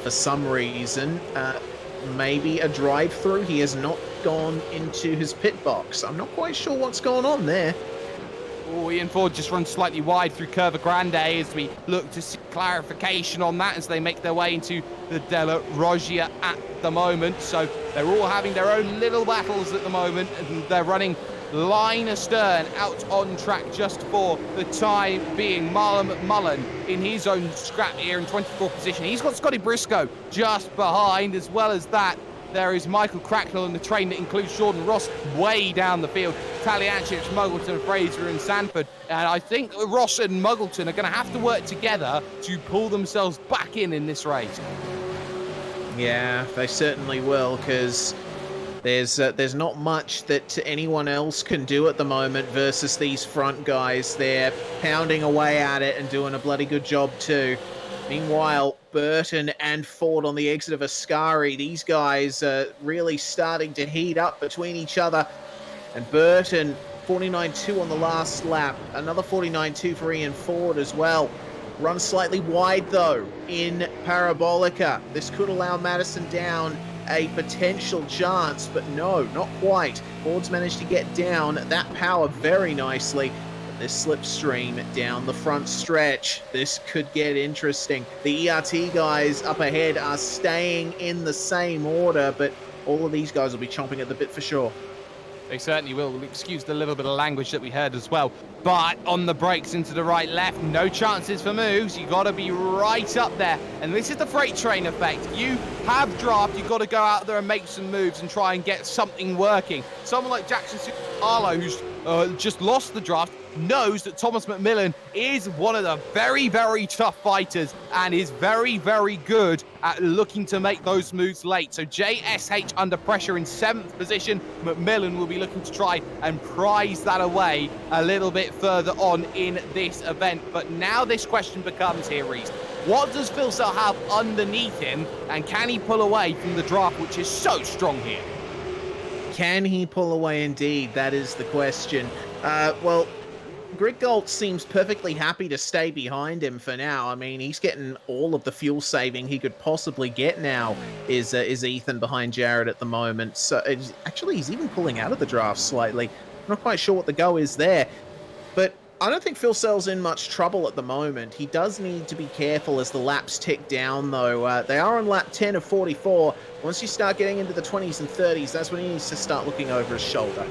for some reason. maybe a drive-through. He has not gone into his pit box. I'm not quite sure what's going on there. Oh, Ian Ford just runs slightly wide through Curva Grande as we look to see clarification on that as they make their way into the Della Roggia at the moment. So they're all having their own little battles at the moment, and they're running line astern out on track just for the time being. Marlon McMullen in his own scrap here in 24th position. He's got Scotty Briscoe just behind. As well as that, there is Michael Cracknell in the train that includes Jordan Ross way down the field. Taliancic, Muggleton, Fraser and Sanford. And I think Ross and Muggleton are going to have to work together to pull themselves back in this race. Yeah, they certainly will, because there's not much that anyone else can do at the moment versus these front guys. They're pounding away at it and doing a bloody good job too. Meanwhile, Burton and Ford on the exit of Ascari, these guys are really starting to heat up between each other. And Burton, 49.2 on the last lap. Another 49.2 for Ian Ford as well. Runs slightly wide, though, in Parabolica. This could allow Madison down a potential chance, but no, not quite. Ford's managed to get down that power very nicely. This slipstream down the front stretch. This could get interesting. The ERT guys up ahead are staying in the same order, but all of these guys will be chomping at the bit for sure. They certainly will. We'll excuse the little bit of language that we heard as well. But on the brakes into the right, left, no chances for moves. You got to be right up there. And this is the freight train effect. You have draft, you got to go out there and make some moves and try and get something working. Someone like Jackson Arlo, who's just lost the draft, knows that Thomas McMillan is one of the very, very tough fighters and is very, very good at looking to make those moves late. So JSH under pressure in 7th position. McMillan will be looking to try and prize that away a little bit further on in this event. But now this question becomes here, Reese. What does Phil Sell have underneath him, and can he pull away from the draft, which is so strong here? Can he pull away indeed? That is the question. Well, Greg Galt seems perfectly happy to stay behind him for now. I mean, he's getting all of the fuel saving he could possibly get now, is Ethan behind Jared at the moment. So actually, he's even pulling out of the draft slightly. I'm not quite sure what the go is there. But I don't think Phil Sell's in much trouble at the moment. He does need to be careful as the laps tick down, though. They are on lap 10 of 44. Once you start getting into the 20s and 30s, that's when he needs to start looking over his shoulder.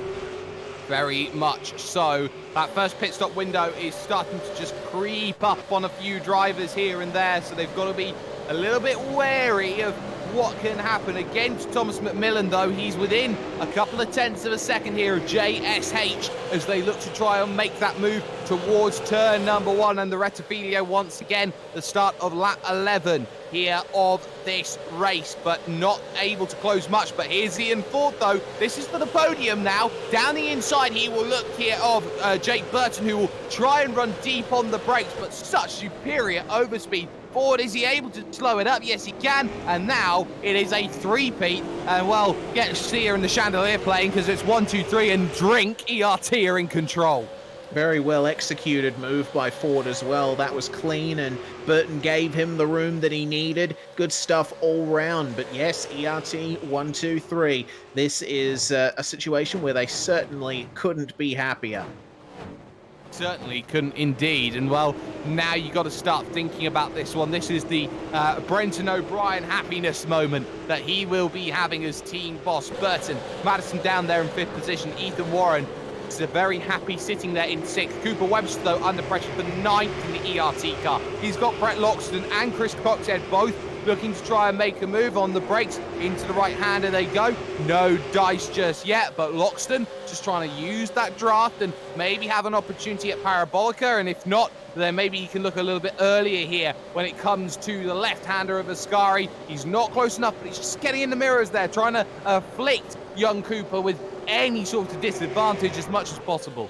Very much so. That first pit stop window is starting to just creep up on a few drivers here and there, so they've got to be a little bit wary of what can happen against Thomas McMillan, though. He's within a couple of tenths of a second here of JSH as they look to try and make that move towards turn number 1, and the Rettifilio once again the start of lap 11 here of this race, but not able to close much. But here's Ian Ford, though. This is for the podium now. Down the inside he will look here of Jake Burton, who will try and run deep on the brakes, but such superior overspeed. Ford, is he able to slow it up? Yes, he can. And now it is a three-peat. And, well, get Sia and the Chandelier playing, because it's 1, 2, 3, and drink. ERT are in control. Very well executed move by Ford as well. That was clean, and Burton gave him the room that he needed. Good stuff all round. But yes, ERT 1, 2, 3. This is a situation where they certainly couldn't be happier. Certainly couldn't indeed. And, well, now you got to start thinking about this one. This is the Brenton O'Brien happiness moment that he will be having as team boss. Burton, Madison down there in 5th position. Ethan Warren is very happy sitting there in 6th. Cooper Webster, though, under pressure for 9th in the ERT car. He's got Brett Loxton and Chris Coxhead both looking to try and make a move on the brakes. Into the right-hander they go. No dice just yet, but Loxton just trying to use that draft and maybe have an opportunity at Parabolica, and if not, then maybe he can look a little bit earlier here when it comes to the left-hander of Ascari. He's not close enough, but he's just getting in the mirrors there, trying to afflict young Cooper with any sort of disadvantage as much as possible.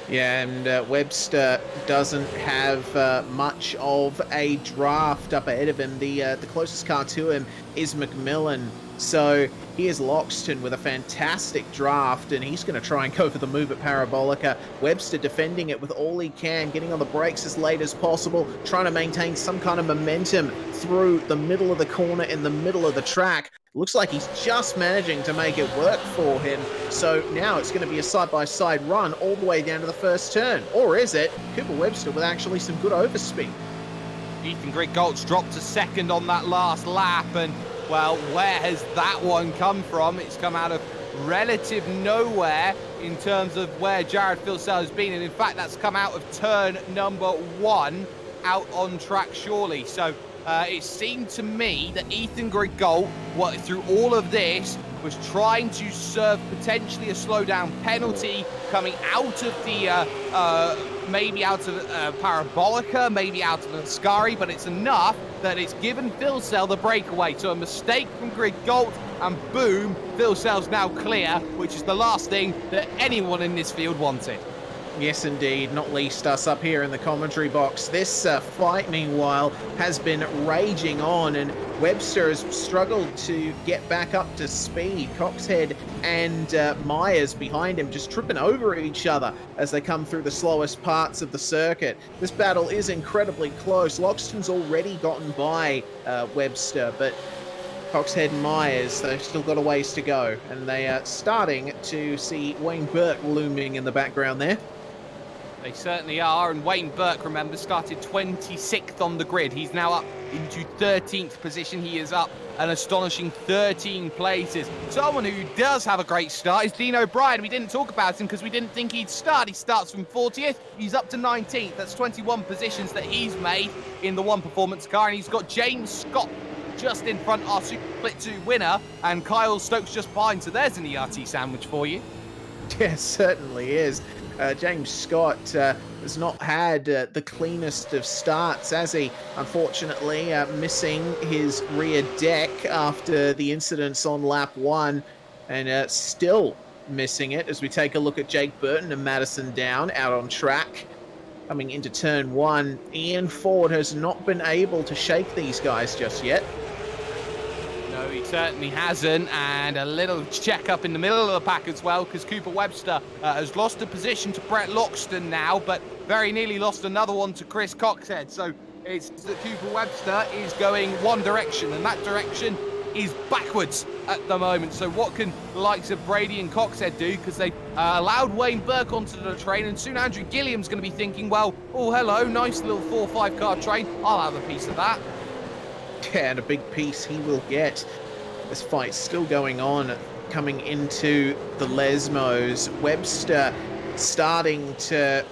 Yeah, and Webster doesn't have much of a draft up ahead of him. The closest car to him is McMillan. So here's Loxton with a fantastic draft, and he's going to try and go for the move at Parabolica. Webster defending it with all he can, getting on the brakes as late as possible, trying to maintain some kind of momentum through the middle of the corner in the middle of the track. Looks like he's just managing to make it work for him. So now it's going to be a side-by-side run all the way down to the first turn. Or is it? Cooper Webster with actually some good overspeed. Ethan Grigolt's dropped to second on that last lap, and, well, where has that one come from? It's come out of relative nowhere in terms of where Jared Filsell has been, and in fact that's come out of turn number 1 out on track surely. So it seemed to me that Ethan Grigolt, through all of this, was trying to serve potentially a slowdown penalty coming out of the maybe out of Parabolica, maybe out of Ascari, but it's enough that it's given Filsell the breakaway. So a mistake from Grigolt, and boom, Filsell's now clear, which is the last thing that anyone in this field wanted. Yes, indeed, not least us up here in the commentary box. This fight, meanwhile, has been raging on, and Webster has struggled to get back up to speed. Coxhead and Myers behind him just tripping over each other as they come through the slowest parts of the circuit. This battle is incredibly close. Loxton's already gotten by Webster, but Coxhead and Myers, they've still got a ways to go, and they are starting to see Wayne Burke looming in the background there. They certainly are, and Wayne Burke, remember, started 26th on the grid. He's now up into 13th position. He is up an astonishing 13 places. Someone who does have a great start is Dean O'Brien. We didn't talk about him because we didn't think he'd start. He starts from 40th. He's up to 19th. That's 21 positions that he's made in the one performance car, and he's got James Scott just in front, our Super Split 2 winner, and Kyle Stokes just behind. So there's an ERT sandwich for you. Yeah, certainly is. James Scott has not had the cleanest of starts, has he? Unfortunately, missing his rear deck after the incidents on lap 1, and still missing it as we take a look at Jake Burton and Madison Down out on track. Coming into turn 1, Ian Ford has not been able to shake these guys just yet. No, he certainly hasn't, and a little check up in the middle of the pack as well, because Cooper Webster has lost a position to Brett Loxton now, but very nearly lost another one to Chris Coxhead. So it's that Cooper Webster is going one direction, and that direction is backwards at the moment. So what can the likes of Brady and Coxhead do? Because they allowed Wayne Burke onto the train, and soon Andrew Gilliam's going to be thinking, well, oh, hello, nice little 4-5 car train. I'll have a piece of that. Yeah, and a big piece he will get. This fight's still going on coming into the Lesmos. Webster starting to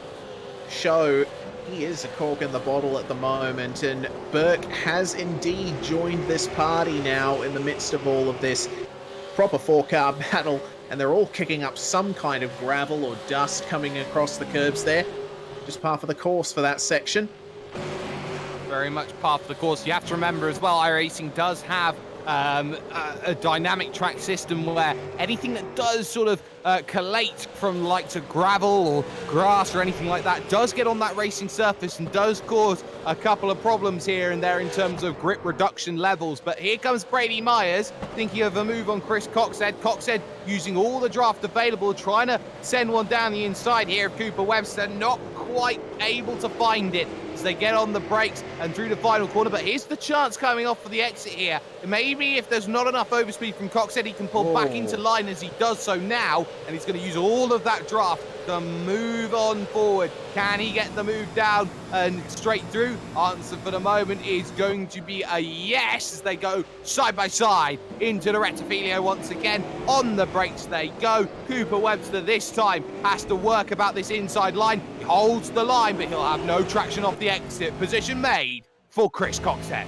show he is a cork in the bottle at the moment, and Burke has indeed joined this party now in the midst of all of this proper 4-car battle, and they're all kicking up some kind of gravel or dust coming across the curbs there. Just par for the course for that section. Very much part of the course. You have to remember as well, iRacing does have a dynamic track system where anything that does sort of collate from like to gravel or grass or anything like that does get on that racing surface and does cause a couple of problems here and there in terms of grip reduction levels. But here comes Brady Myers thinking of a move on Chris Coxhead. Coxhead using all the draft available, trying to send one down the inside here of Cooper Webster, not quite able to find it as they get on the brakes and through the final corner. But here's the chance coming off for the exit here. Maybe if there's not enough overspeed from Coxhead, he can pull back into line as he does so now, and he's going to use all of that draft to move on forward. Can he get the move down and straight through? Answer for the moment is going to be a yes as they go side by side into the Rettifilio once again. On the brakes they go. Cooper Webster this time has to work about this inside line. He holds the line, but he'll have no traction off the exit. Position made for Chris Coxhead.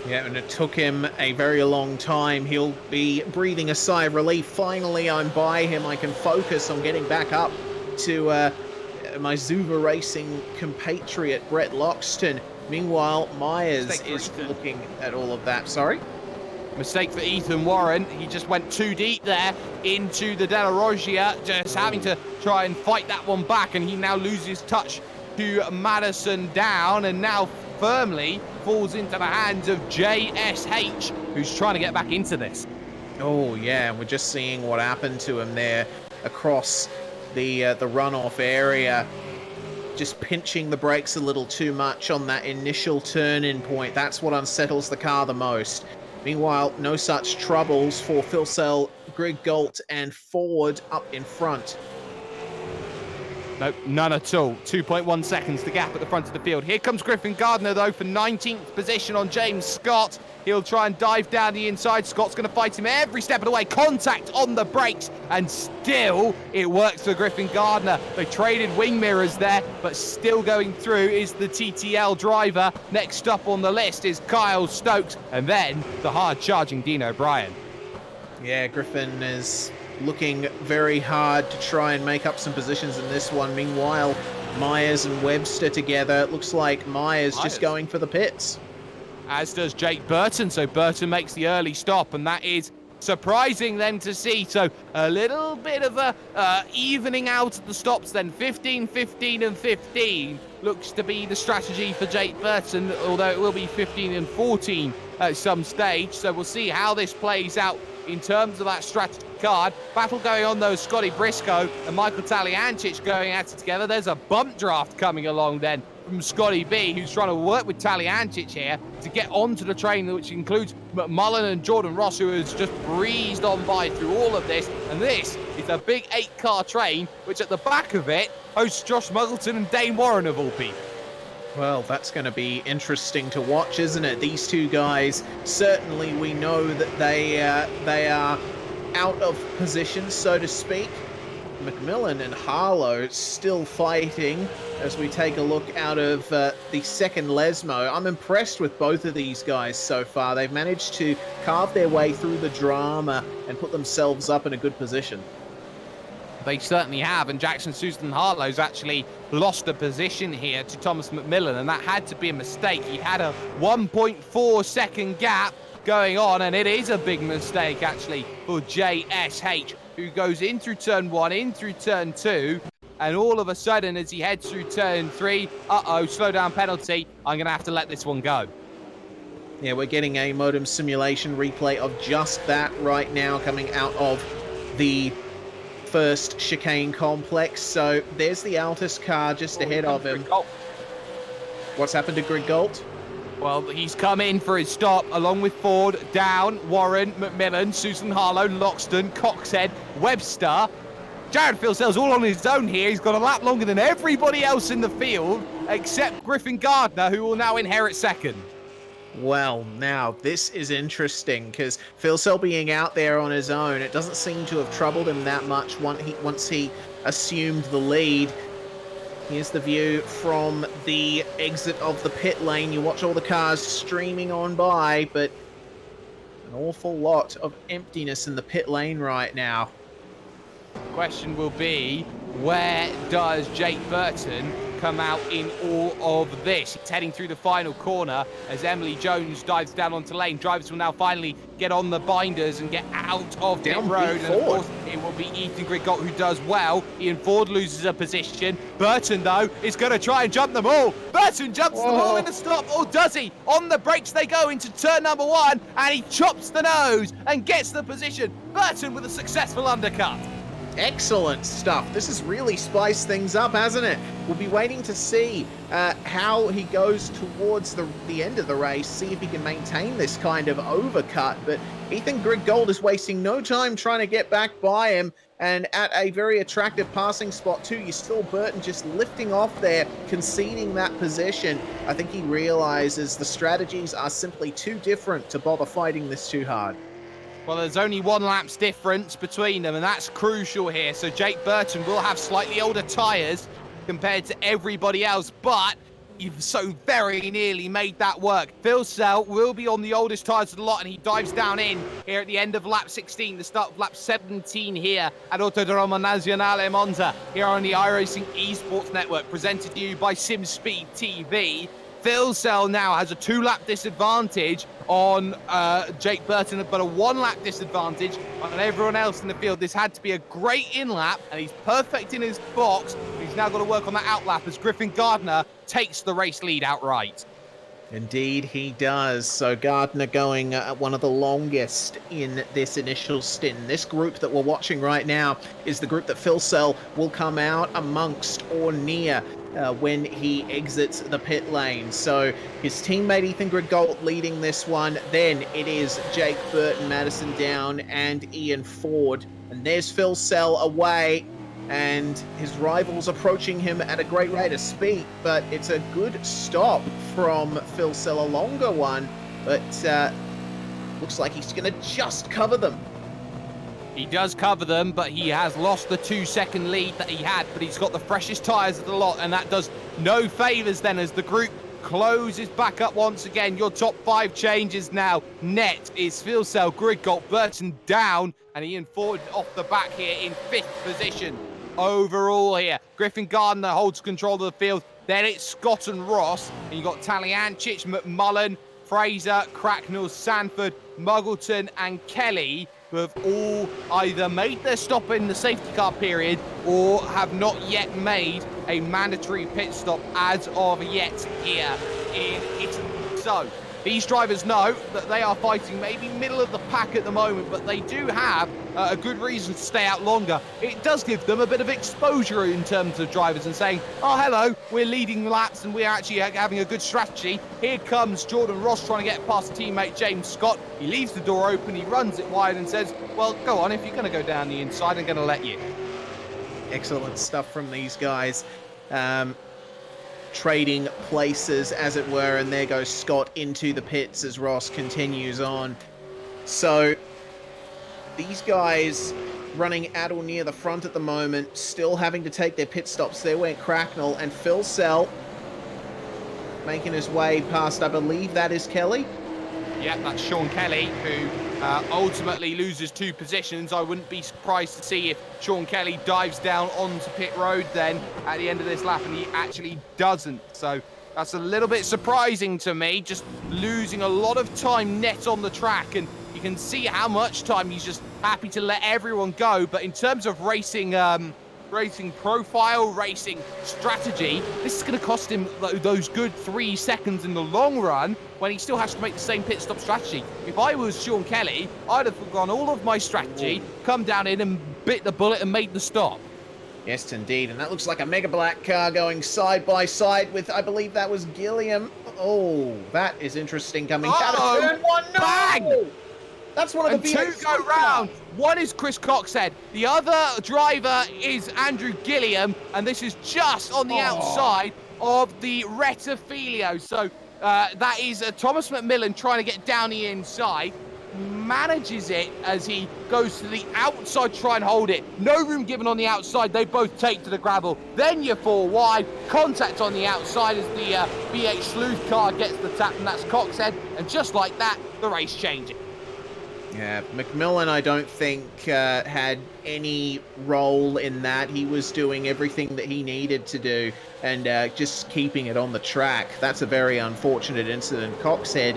Yeah, and it took him a very long time. He'll be breathing a sigh of relief. Finally, I'm by him. I can focus on getting back up to my Zuva Racing compatriot, Brett Loxton. Meanwhile, Myers is looking at all of that. Sorry? Mistake for Ethan Warren. He just went too deep there into the Della Roggia, just having to try and fight that one back, and he now loses touch to Madison Down, and now firmly falls into the hands of JSH, who's trying to get back into this. Oh yeah, we're just seeing what happened to him there across the runoff area. Just pinching the brakes a little too much on that initial turn-in point. That's what unsettles the car the most. Meanwhile, no such troubles for Phil Sell, Greg Galt, and Ford up in front. Nope, none at all. 2.1 seconds, the gap at the front of the field. Here comes Griffin Gardner, though, for 19th position on James Scott. He'll try and dive down the inside. Scott's going to fight him every step of the way. Contact on the brakes, and still it works for Griffin Gardner. They traded wing mirrors there, but still going through is the TTL driver. Next up on the list is Kyle Stokes, and then the hard-charging Dean O'Brien. Yeah, Griffin is looking very hard to try and make up some positions in this one. Meanwhile, Myers and Webster together. It looks like Myers just going for the pits. As does Jake Burton. So Burton makes the early stop, and that is surprising then to see. So a little bit of a evening out of the stops then. 15, 15 and 15 looks to be the strategy for Jake Burton, although it will be 15 and 14 at some stage. So we'll see how this plays out in terms of that strategy card. Battle going on though, Scotty Briscoe and Michael Taliancic going at it together. There's a bump draft coming along then from Scotty B, who's trying to work with Taliancic here to get onto the train, which includes McMullen and Jordan Ross, who has just breezed on by through all of this. And this is a big 8-car train, which at the back of it hosts Josh Muggleton and Dane Warren of all people. Well, that's going to be interesting to watch, isn't it? These two guys, certainly we know that they are out of position, so to speak. McMillan and Harlow still fighting as we take a look out of the second Lesmo. I'm impressed with both of these guys so far. They've managed to carve their way through the drama and put themselves up in a good position. They certainly have, and Jackson Susan Harlow's actually lost a position here to Thomas McMillan, and that had to be a mistake. He had a 1.4 second gap going on, and it is a big mistake actually for JSH, who goes in through turn 1, in through turn 2, and all of a sudden as he heads through turn 3, slow down penalty, I'm going to have to let this one go. Yeah, we're getting a modem simulation replay of just that right now coming out of the first chicane complex. So there's the Altus car just ahead of him. What's happened to Greg Galt? Well, he's come in for his stop along with Ford, Down, Warren, McMillan, Susan Harlow, Loxton, Coxhead, Webster. Jared Filsell's all on his own here. He's got a lap longer than everybody else in the field except Griffin Gardner, who will now inherit second. Well, now, this is interesting, because Phil Sell being out there on his own, it doesn't seem to have troubled him that much once he assumed the lead. Here's the view from the exit of the pit lane. You watch all the cars streaming on by, but an awful lot of emptiness in the pit lane right now. The question will be, where does Jake Burton come out in all of this? He's heading through the final corner as Emily Jones dives down onto lane. Drivers will now finally get on the binders and get out of pit road. And of course, it will be Ethan Grigott who does well. Ian Ford loses a position. Burton, though, is going to try and jump them all. Burton jumps them all in the stop, or does he? On the brakes they go into turn number 1, and he chops the nose and gets the position. Burton with a successful undercut. Excellent stuff. This has really spiced things up, hasn't it? We'll be waiting to see how he goes towards the end of the race, see if he can maintain this kind of overcut. But Ethan Griggold is wasting no time trying to get back by him, and at a very attractive passing spot too. You saw Burton just lifting off there, conceding that position. I think he realizes the strategies are simply too different to bother fighting this too hard. Well, there's only 1 lap's difference between them, and that's crucial here. So Jake Burton will have slightly older tyres compared to everybody else, but you've so very nearly made that work. Phil Sell will be on the oldest tyres of the lot, and he dives down in here at the end of lap 16, the start of lap 17 here at Autodromo Nazionale Monza, here on the iRacing Esports Network, presented to you by SimSpeed TV. Phil Sell now has a 2-lap disadvantage on Jake Burton, but a 1-lap disadvantage on everyone else in the field. This had to be a great in-lap, and he's perfect in his box. He's now got to work on that out-lap as Griffin Gardner takes the race lead outright. Indeed, he does. So Gardner going one of the longest in this initial stint. This group that we're watching right now is the group that Phil Sell will come out amongst or near when he exits the pit lane. So his teammate Ethan Grigalt leading this one. Then it is Jake Burton, Madison Down, and Ian Ford. And there's Phil Sell away, and his rivals approaching him at a great rate of speed, but it's a good stop from Phil Sell, a longer one, but looks like he's going to just cover them. He does cover them, but he has lost the 2-second lead that he had, but he's got the freshest tyres of the lot, and that does no favours then as the group closes back up once again. Your top 5 changes now. Net is Phil Sell, Grigalt, Burton Down, and Ian Ford off the back here in 5th position. Overall here, Griffin Gardner holds control of the field. Then it's Scott and Ross, and you've got Taliancic, McMullen, Fraser, Cracknell, Sanford, Muggleton, and Kelly, who have all either made their stop in the safety car period or have not yet made a mandatory pit stop as of yet here in Italy. So these drivers know that they are fighting maybe middle of the pack at the moment, but they do have a good reason to stay out longer. It does give them a bit of exposure in terms of drivers and saying, oh, hello, we're leading laps and we're actually having a good strategy. Here comes Jordan Ross trying to get past teammate James Scott. He leaves the door open, he runs it wide and says, well, go on, if you're going to go down the inside, I'm going to let you. Excellent stuff from these guys. Trading places, as it were, and there goes Scott into the pits as Ross continues on. So these guys running at or near the front at the moment, still having to take their pit stops. There went Cracknell, and Phil Sell making his way past, I believe that is Kelly. Yeah, that's Sean Kelly, who ultimately loses 2 positions. I wouldn't be surprised to see if Sean Kelly dives down onto pit road then at the end of this lap, and he actually doesn't. So that's a little bit surprising to me, just losing a lot of time net on the track, and you can see how much time he's just happy to let everyone go. But in terms of racing profile, racing strategy, this is going to cost him those good 3 seconds in the long run when he still has to make the same pit stop strategy. If I was Sean Kelly, I'd have gone all of my strategy, come down in and bit the bullet and made the stop. Yes, indeed. And that looks like a Mega Black car going side by side with, I believe that was Gilliam. Oh, that is interesting coming out of turn 1. No! Bang! That's one of the V8 go round. One is Chris Coxhead. The other driver is Andrew Gilliam, and this is just on the outside of the Rettifilio. So that is Thomas McMillan trying to get down the inside. Manages it as he goes to the outside, try and hold it. No room given on the outside. They both take to the gravel. Then you're 4 wide. Contact on the outside as the V8 Sleuth car gets the tap, and that's Coxhead. And just like that, the race changes. Yeah, McMillan, I don't think had any role in that. He was doing everything that he needed to do and just keeping it on the track. That's a very unfortunate incident. Coxhead,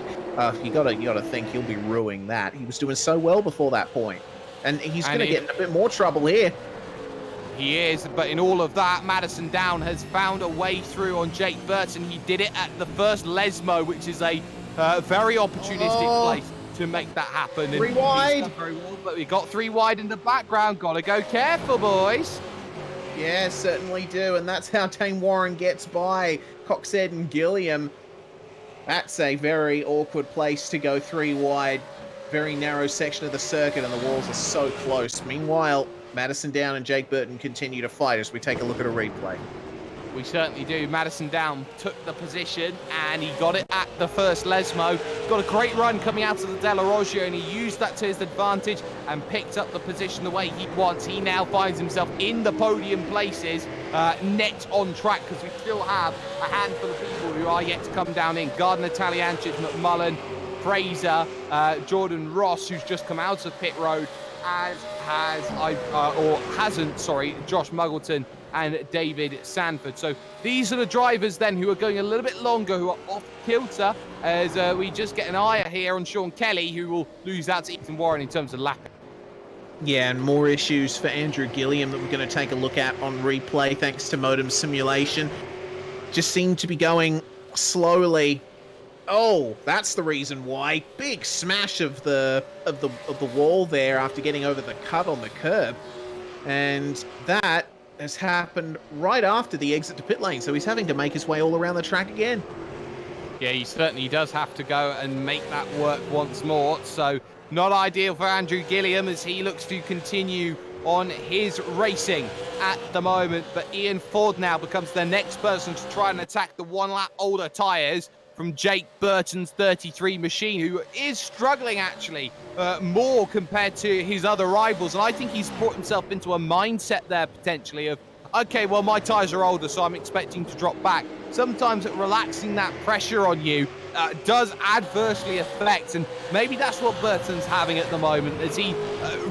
you gotta think he'll be ruining that. He was doing so well before that point, and he's going to get in a bit more trouble here. He is, but in all of that, Madison Down has found a way through on Jake Burton. He did it at the first Lesmo, which is a very opportunistic place to make that happen. 3 wide. Very well, but we got 3 wide in the background. Gotta go careful, boys. Yeah, certainly do, and that's how Dane Warren gets by Coxhead and Gilliam. That's a very awkward place to go 3 wide. Very narrow section of the circuit, and the walls are so close. Meanwhile, Madison Down and Jake Burton continue to fight as we take a look at a replay. We certainly do. Madison Down took the position, and he got it at the first Lesmo. Got a great run coming out of the Della Roggio, and he used that to his advantage and picked up the position the way he wants. He now finds himself in the podium places, net on track, because we still have a handful of people who are yet to come down in. Gardner, Taliancic, McMullen, Fraser, Jordan Ross, who's just come out of pit road, as hasn't, Josh Muggleton and David Sanford. So these are the drivers then who are going a little bit longer, who are off kilter, as we just get an eye here on Sean Kelly, who will lose out to Ethan Warren in terms of lapping. Yeah, and more issues for Andrew Gilliam that we're going to take a look at on replay thanks to Modem Simulation. Just seem to be going slowly Oh, that's the reason why. Big smash of the wall there after getting over the cut on the curb. And that has happened right after the exit to pit lane, so he's having to make his way all around the track again. Yeah, he certainly does have to go and make that work once more. So not ideal for Andrew Gilliam as he looks to continue on his racing at the moment. But Ian Ford now becomes the next person to try and attack the one lap older tyres from Jake Burton's 33 machine, who is struggling actually more compared to his other rivals. And I think he's brought himself into a mindset there potentially of, okay, well, my tyres are older, so I'm expecting to drop back. Sometimes relaxing that pressure on you does adversely affect, and maybe that's what Burton's having at the moment, as he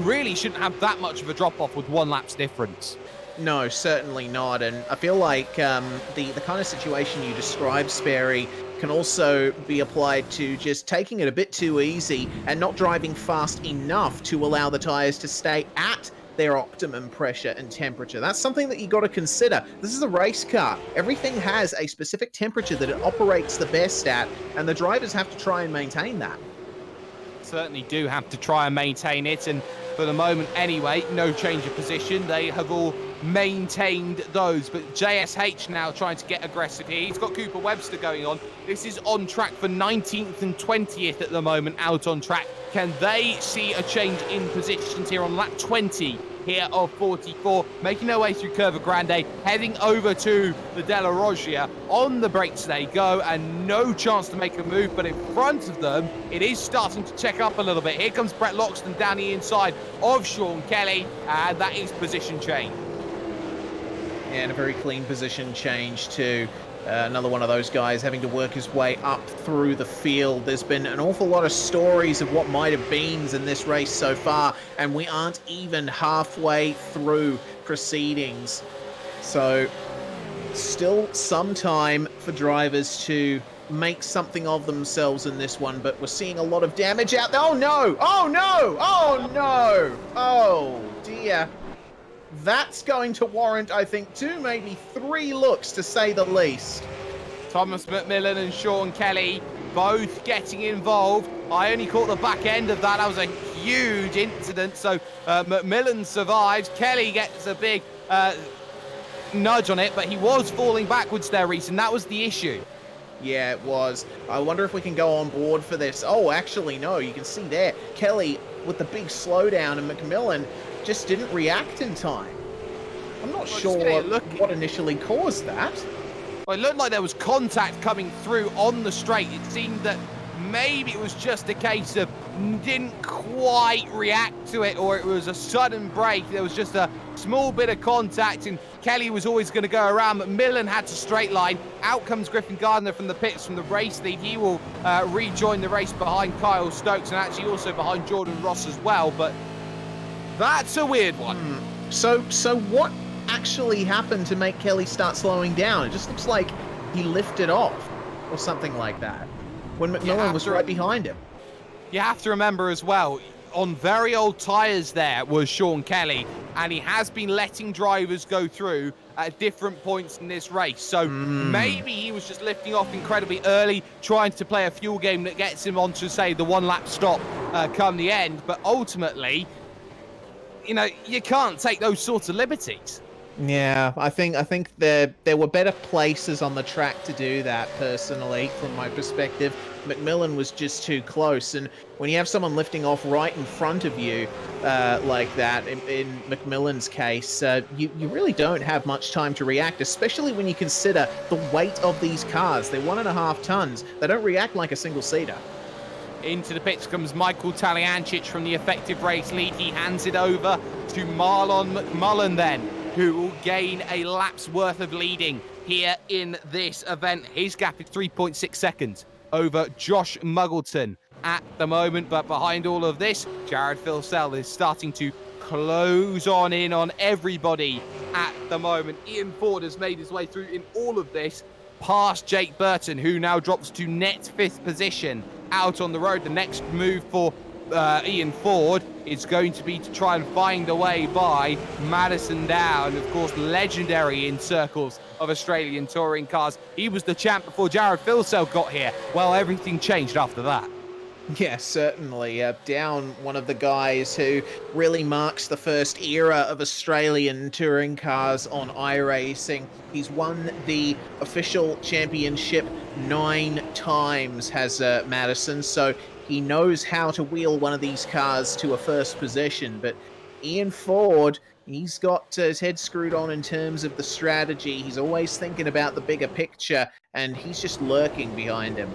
really shouldn't have that much of a drop-off with one lap's difference. No, certainly not. And I feel like the kind of situation you described, Sperry, can also be applied to just taking it a bit too easy and not driving fast enough to allow the tyres to stay at their optimum pressure and temperature. That's something that you got to consider. This is a race car. Everything has a specific temperature that it operates the best at, and the drivers have to try and maintain that. Certainly do have to try and maintain it, and for the moment anyway, no change of position. They have all maintained those, but JSH now trying to get aggressive here. He's got Cooper Webster going on. This is on track for 19th and 20th at the moment, out on track. Can they see a change in positions here on lap 20 here of 44, making their way through Curva Grande, heading over to the Della Roggia. On the brakes they go, and no chance to make a move, but in front of them, it is starting to check up a little bit. Here comes Brett Loxton down the inside of Sean Kelly, and that is position change. And a very clean position change too. Another one of those guys having to work his way up through the field. There's been an awful lot of stories of what might have been in this race so far, and we aren't even halfway through proceedings. So still some time for drivers to make something of themselves in this one, but we're seeing a lot of damage out there. Oh no! Oh no! Oh no! Oh dear. That's going to warrant, I think, 2, maybe 3 looks, to say the least. Thomas McMillan and Sean Kelly both getting involved. I only caught the back end of that. That was a huge incident. So McMillan survives. Kelly gets a big nudge on it, but he was falling backwards there, Reese, and that was the issue. Yeah, it was. I wonder if we can go on board for this. Oh, actually, no. You can see there, Kelly with the big slowdown, and McMillan just didn't react in time. I'm not sure what initially caused that. Well, it looked like there was contact coming through on the straight. It seemed that maybe it was just a case of didn't quite react to it, or it was a sudden break. There was just a small bit of contact, and Kelly was always going to go around. McMillan had to straight line. Out comes Griffin Gardner from the pits from the race lead. He will rejoin the race behind Kyle Stokes, and actually also behind Jordan Ross as well. But that's a weird one. So what actually happened to make Kelly start slowing down? It just looks like he lifted off or something like that when McMillan was right behind him. You have to remember as well, on very old tyres there was Sean Kelly, and he has been letting drivers go through at different points in this race. So maybe he was just lifting off incredibly early, trying to play a fuel game that gets him onto, say, the one-lap stop come the end. But ultimately, you know, you can't take those sorts of liberties. Yeah, I think there were better places on the track to do that, personally, from my perspective. McMillan was just too close, and when you have someone lifting off right in front of you like that, in McMillan's case, you really don't have much time to react, especially when you consider the weight of these cars. They're 1.5 tons. They don't react like a single-seater. Into the pits comes Michael Taliancic from the effective race lead. He hands it over to Marlon McMullen then, who will gain a lap's worth of leading here in this event. His gap is 3.6 seconds over Josh Muggleton at the moment. But behind all of this, Jared Filsell is starting to close on in on everybody at the moment. Ian Ford has made his way through in all of this, past Jake Burton, who now drops to net 5th position out on the road. The next move for Ian Ford is going to be to try and find a way by Madison Down, of course, legendary in circles of Australian touring cars. He was the champ before Jared Filsell got here. Well, everything changed after that. Yeah, certainly. Down, one of the guys who really marks the first era of Australian touring cars on iRacing. He's won the official championship 9 times, has Madison, so he knows how to wheel one of these cars to a first position. But Ian Ford, he's got his head screwed on in terms of the strategy. He's always thinking about the bigger picture, and he's just lurking behind him.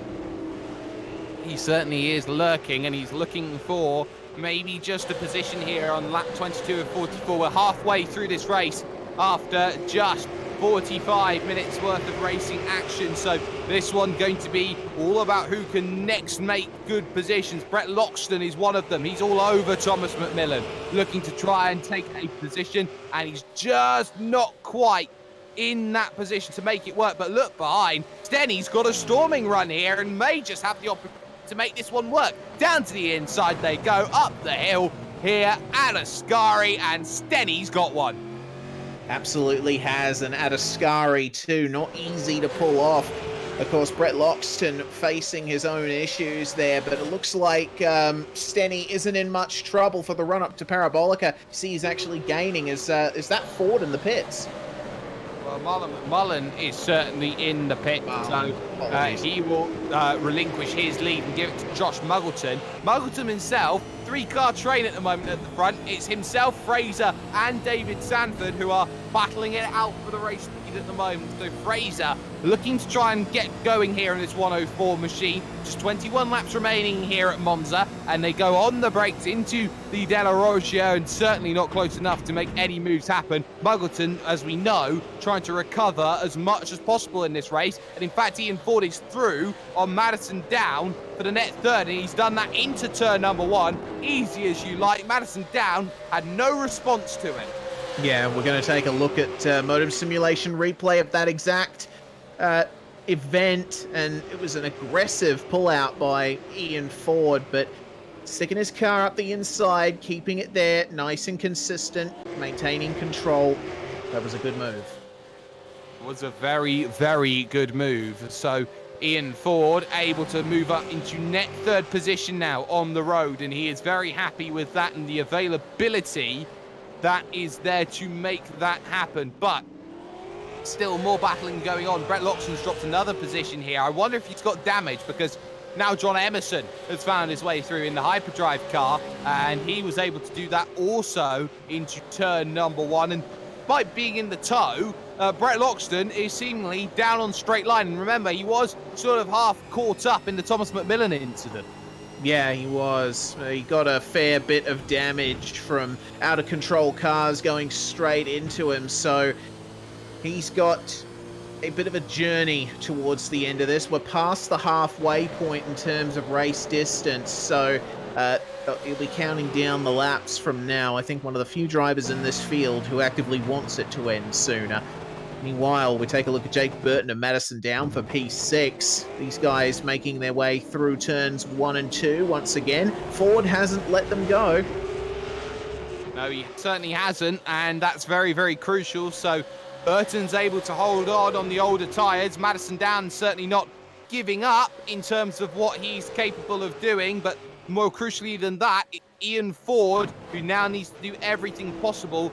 He certainly is lurking, and he's looking for maybe just a position here on lap 22 of 44. We're halfway through this race after just 45 minutes worth of racing action. So this one going to be all about who can next make good positions. Brett Loxton is one of them. He's all over Thomas McMillan, looking to try and take a position, and he's just not quite in that position to make it work. But look behind, Stenny's got a storming run here and may just have the opportunity to make this one work. Down to the inside they go, up the hill here at Ascari, and Stenny's got one. Absolutely has, and at Ascari too, not easy to pull off. Of course, Brett Loxton facing his own issues there, but it looks like Stenny isn't in much trouble for the run-up to Parabolica. See, he's actually gaining. Is that Ford in the pits? Well, Mullen is certainly in the pit, so he will relinquish his lead and give it to Josh Muggleton. Muggleton himself, 3-car train at the moment at the front. It's himself, Fraser, and David Sanford who are battling it out for the race lead at the moment. So Fraser looking to try and get going here in this 104 machine. Just 21 laps remaining here at Monza, and they go on the brakes into the Della Roggio, and certainly not close enough to make any moves happen. Muggleton, as we know, trying to recover as much as possible in this race, and in fact Ian Ford is through on Madison Down for the net third, and he's done that into turn number 1, easy as you like. Madison Down had no response to it. Yeah, we're going to take a look at Motor Simulation replay of that exact event, and it was an aggressive pull-out by Ian Ford, but sticking his car up the inside, keeping it there, nice and consistent, maintaining control. That was a good move. It was a very, very good move. So Ian Ford able to move up into net third position now on the road, and he is very happy with that and the availability that is there to make that happen. But still more battling going on. Brett Loxton's dropped another position here. I wonder if he's got damage, because now John Emerson has found his way through in the hyperdrive car, and he was able to do that also into turn number 1. And by being in the tow, Brett Loxton is seemingly down on straight line. And remember, he was sort of half caught up in the Thomas McMillan incident. Yeah, he was. He got a fair bit of damage from out-of-control cars going straight into him, so he's got a bit of a journey towards the end of this. We're past the halfway point in terms of race distance, so he'll be counting down the laps from now. I think one of the few drivers in this field who actively wants it to end sooner. Meanwhile, we take a look at Jake Burton and Madison Down for P6. These guys making their way through turns 1 and 2 once again. Ford hasn't let them go. No, he certainly hasn't, and that's very, very crucial. So Burton's able to hold on the older tyres. Madison Down certainly not giving up in terms of what he's capable of doing, but more crucially than that, Ian Ford, who now needs to do everything possible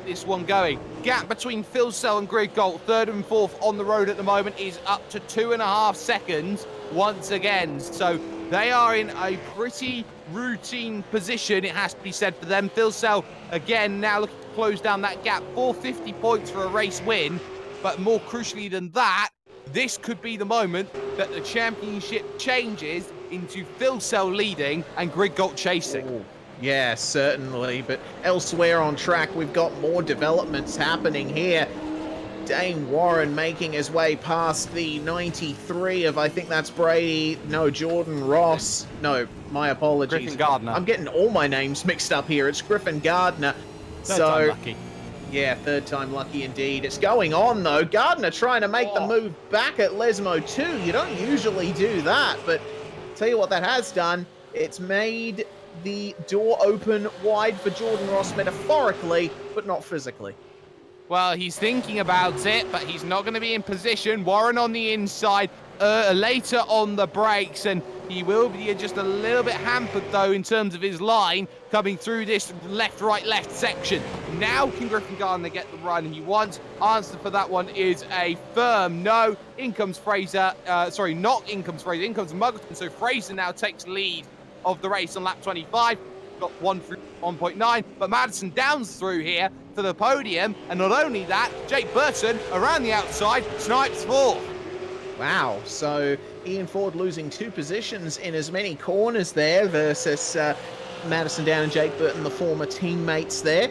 this one going. Gap between Filsell and Greg Galt, 3rd and 4th on the road at the moment, is up to 2.5 seconds once again. So they are in a pretty routine position, it has to be said, for them. Filsell again now looking to close down that gap. 450 points for a race win, but more crucially than that, this could be the moment that the championship changes into Filsell leading and Greg Galt chasing. Ooh. Yeah, certainly, but elsewhere on track, we've got more developments happening here. Dane Warren making his way past the 93 of, I think that's Jordan Ross. No, my apologies. Griffin Gardner. I'm getting all my names mixed up here. It's Griffin Gardner. Third time lucky. Yeah, 3rd time lucky indeed. It's going on, though. Gardner trying to make the move back at Lesmo 2. You don't usually do that, but tell you what that has done. It's made the door open wide for Jordan Ross metaphorically, but not physically. Well, he's thinking about it, but he's not going to be in position. Warren on the inside, later on the brakes, and he will be just a little bit hampered, though, in terms of his line coming through this left, right, left section. Now can Griffin Gardner get the run he wants? Answer for that one is a firm no. In comes Fraser. Sorry, not in comes Fraser. In comes Muggleton. So Fraser now takes lead of the race on lap 25. Got 1.9, but Madison Downs through here for the podium, and not only that, Jake Burton around the outside snipes fourth. Wow, so Ian Ford losing 2 positions in as many corners there versus Madison Down and Jake Burton, the former teammates there.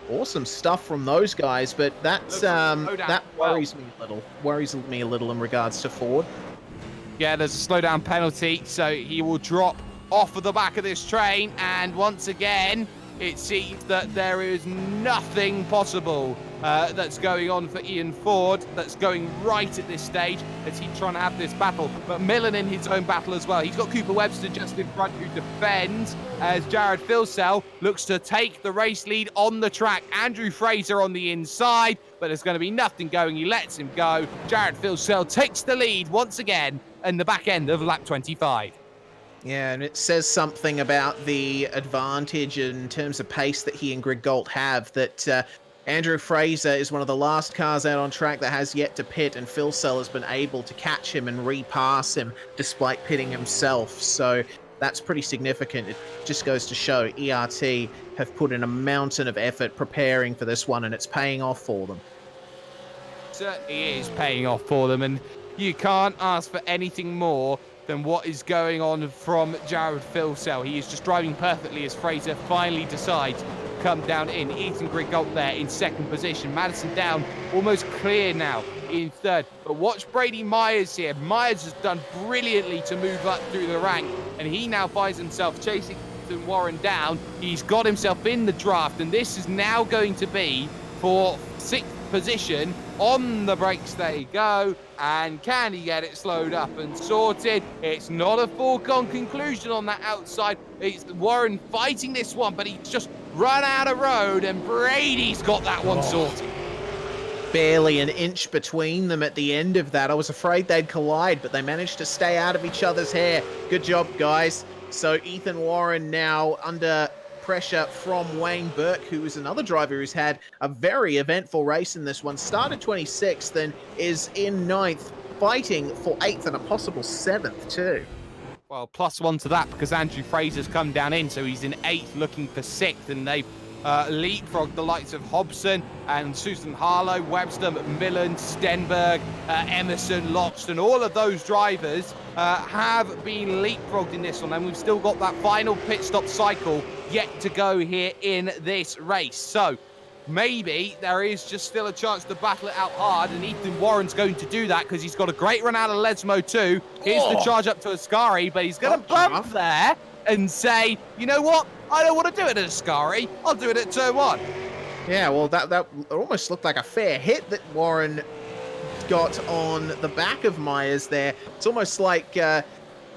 Awesome stuff from those guys, but that's that worries me a little. Worries me a little in regards to Ford. Yeah, there's a slowdown penalty, so he will drop off of the back of this train, and once again it seems that there is nothing possible that's going on for Ian Ford that's going right at this stage as he's trying to have this battle, but Millen in his own battle as well. He's got Cooper Webster just in front who defends as Jared Filsell looks to take the race lead on the track. Andrew Fraser on the inside, but there's going to be nothing going. He lets him go. Jared Filsell takes the lead once again in the back end of lap 25. Yeah, and it says something about the advantage in terms of pace that he and Greg Galt have, that Andrew Fraser is one of the last cars out on track that has yet to pit, and Phil Sell has been able to catch him and repass him despite pitting himself. So that's pretty significant. It just goes to show ERT have put in a mountain of effort preparing for this one, and it's paying off for them. Certainly is paying off for them, and you can't ask for anything more than what is going on from Jared Filsell. He is just driving perfectly as Fraser finally decides to come down in. Ethan Grigalt there in second position. Madison Down almost clear now in third. But watch Brady Myers here. Myers has done brilliantly to move up through the rank, and he now finds himself chasing Warren down. He's got himself in the draft, and this is now going to be for 6th position. On the brakes they go, and can he get it slowed up and sorted? It's not a foregone conclusion on that outside. It's Warren fighting this one, but he's just run out of road, and Brady's got that one sorted. Barely an inch between them at the end of that. I was afraid they'd collide, but they managed to stay out of each other's hair. Good job, guys. So Ethan Warren now under pressure from Wayne Burke, who is another driver who's had a very eventful race in this one. Started 26th and is in 9th, fighting for 8th and a possible 7th too. Well, +1 to that because Andrew Fraser's come down in, so he's in 8th looking for 6th, and they've leapfrogged the likes of Hobson and Susan Harlow, Webster, McMillan, Stenberg, Emerson, Loxton. All of those drivers have been leapfrogged in this one, and we've still got that final pit stop cycle yet to go here in this race. So maybe there is just still a chance to battle it out hard, and Ethan Warren's going to do that because he's got a great run out of Lesmo too. Here's the charge up to Ascari, but he's going to bump there and say, you know what? I don't want to do it at Ascari. I'll do it at turn 1. Yeah, well, that almost looked like a fair hit that Warren got on the back of Myers there. It's almost like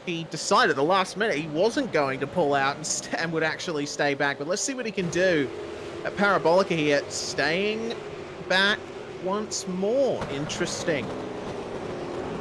he decided at the last minute he wasn't going to pull out and would actually stay back. But let's see what he can do at Parabolica here, staying back once more. Interesting.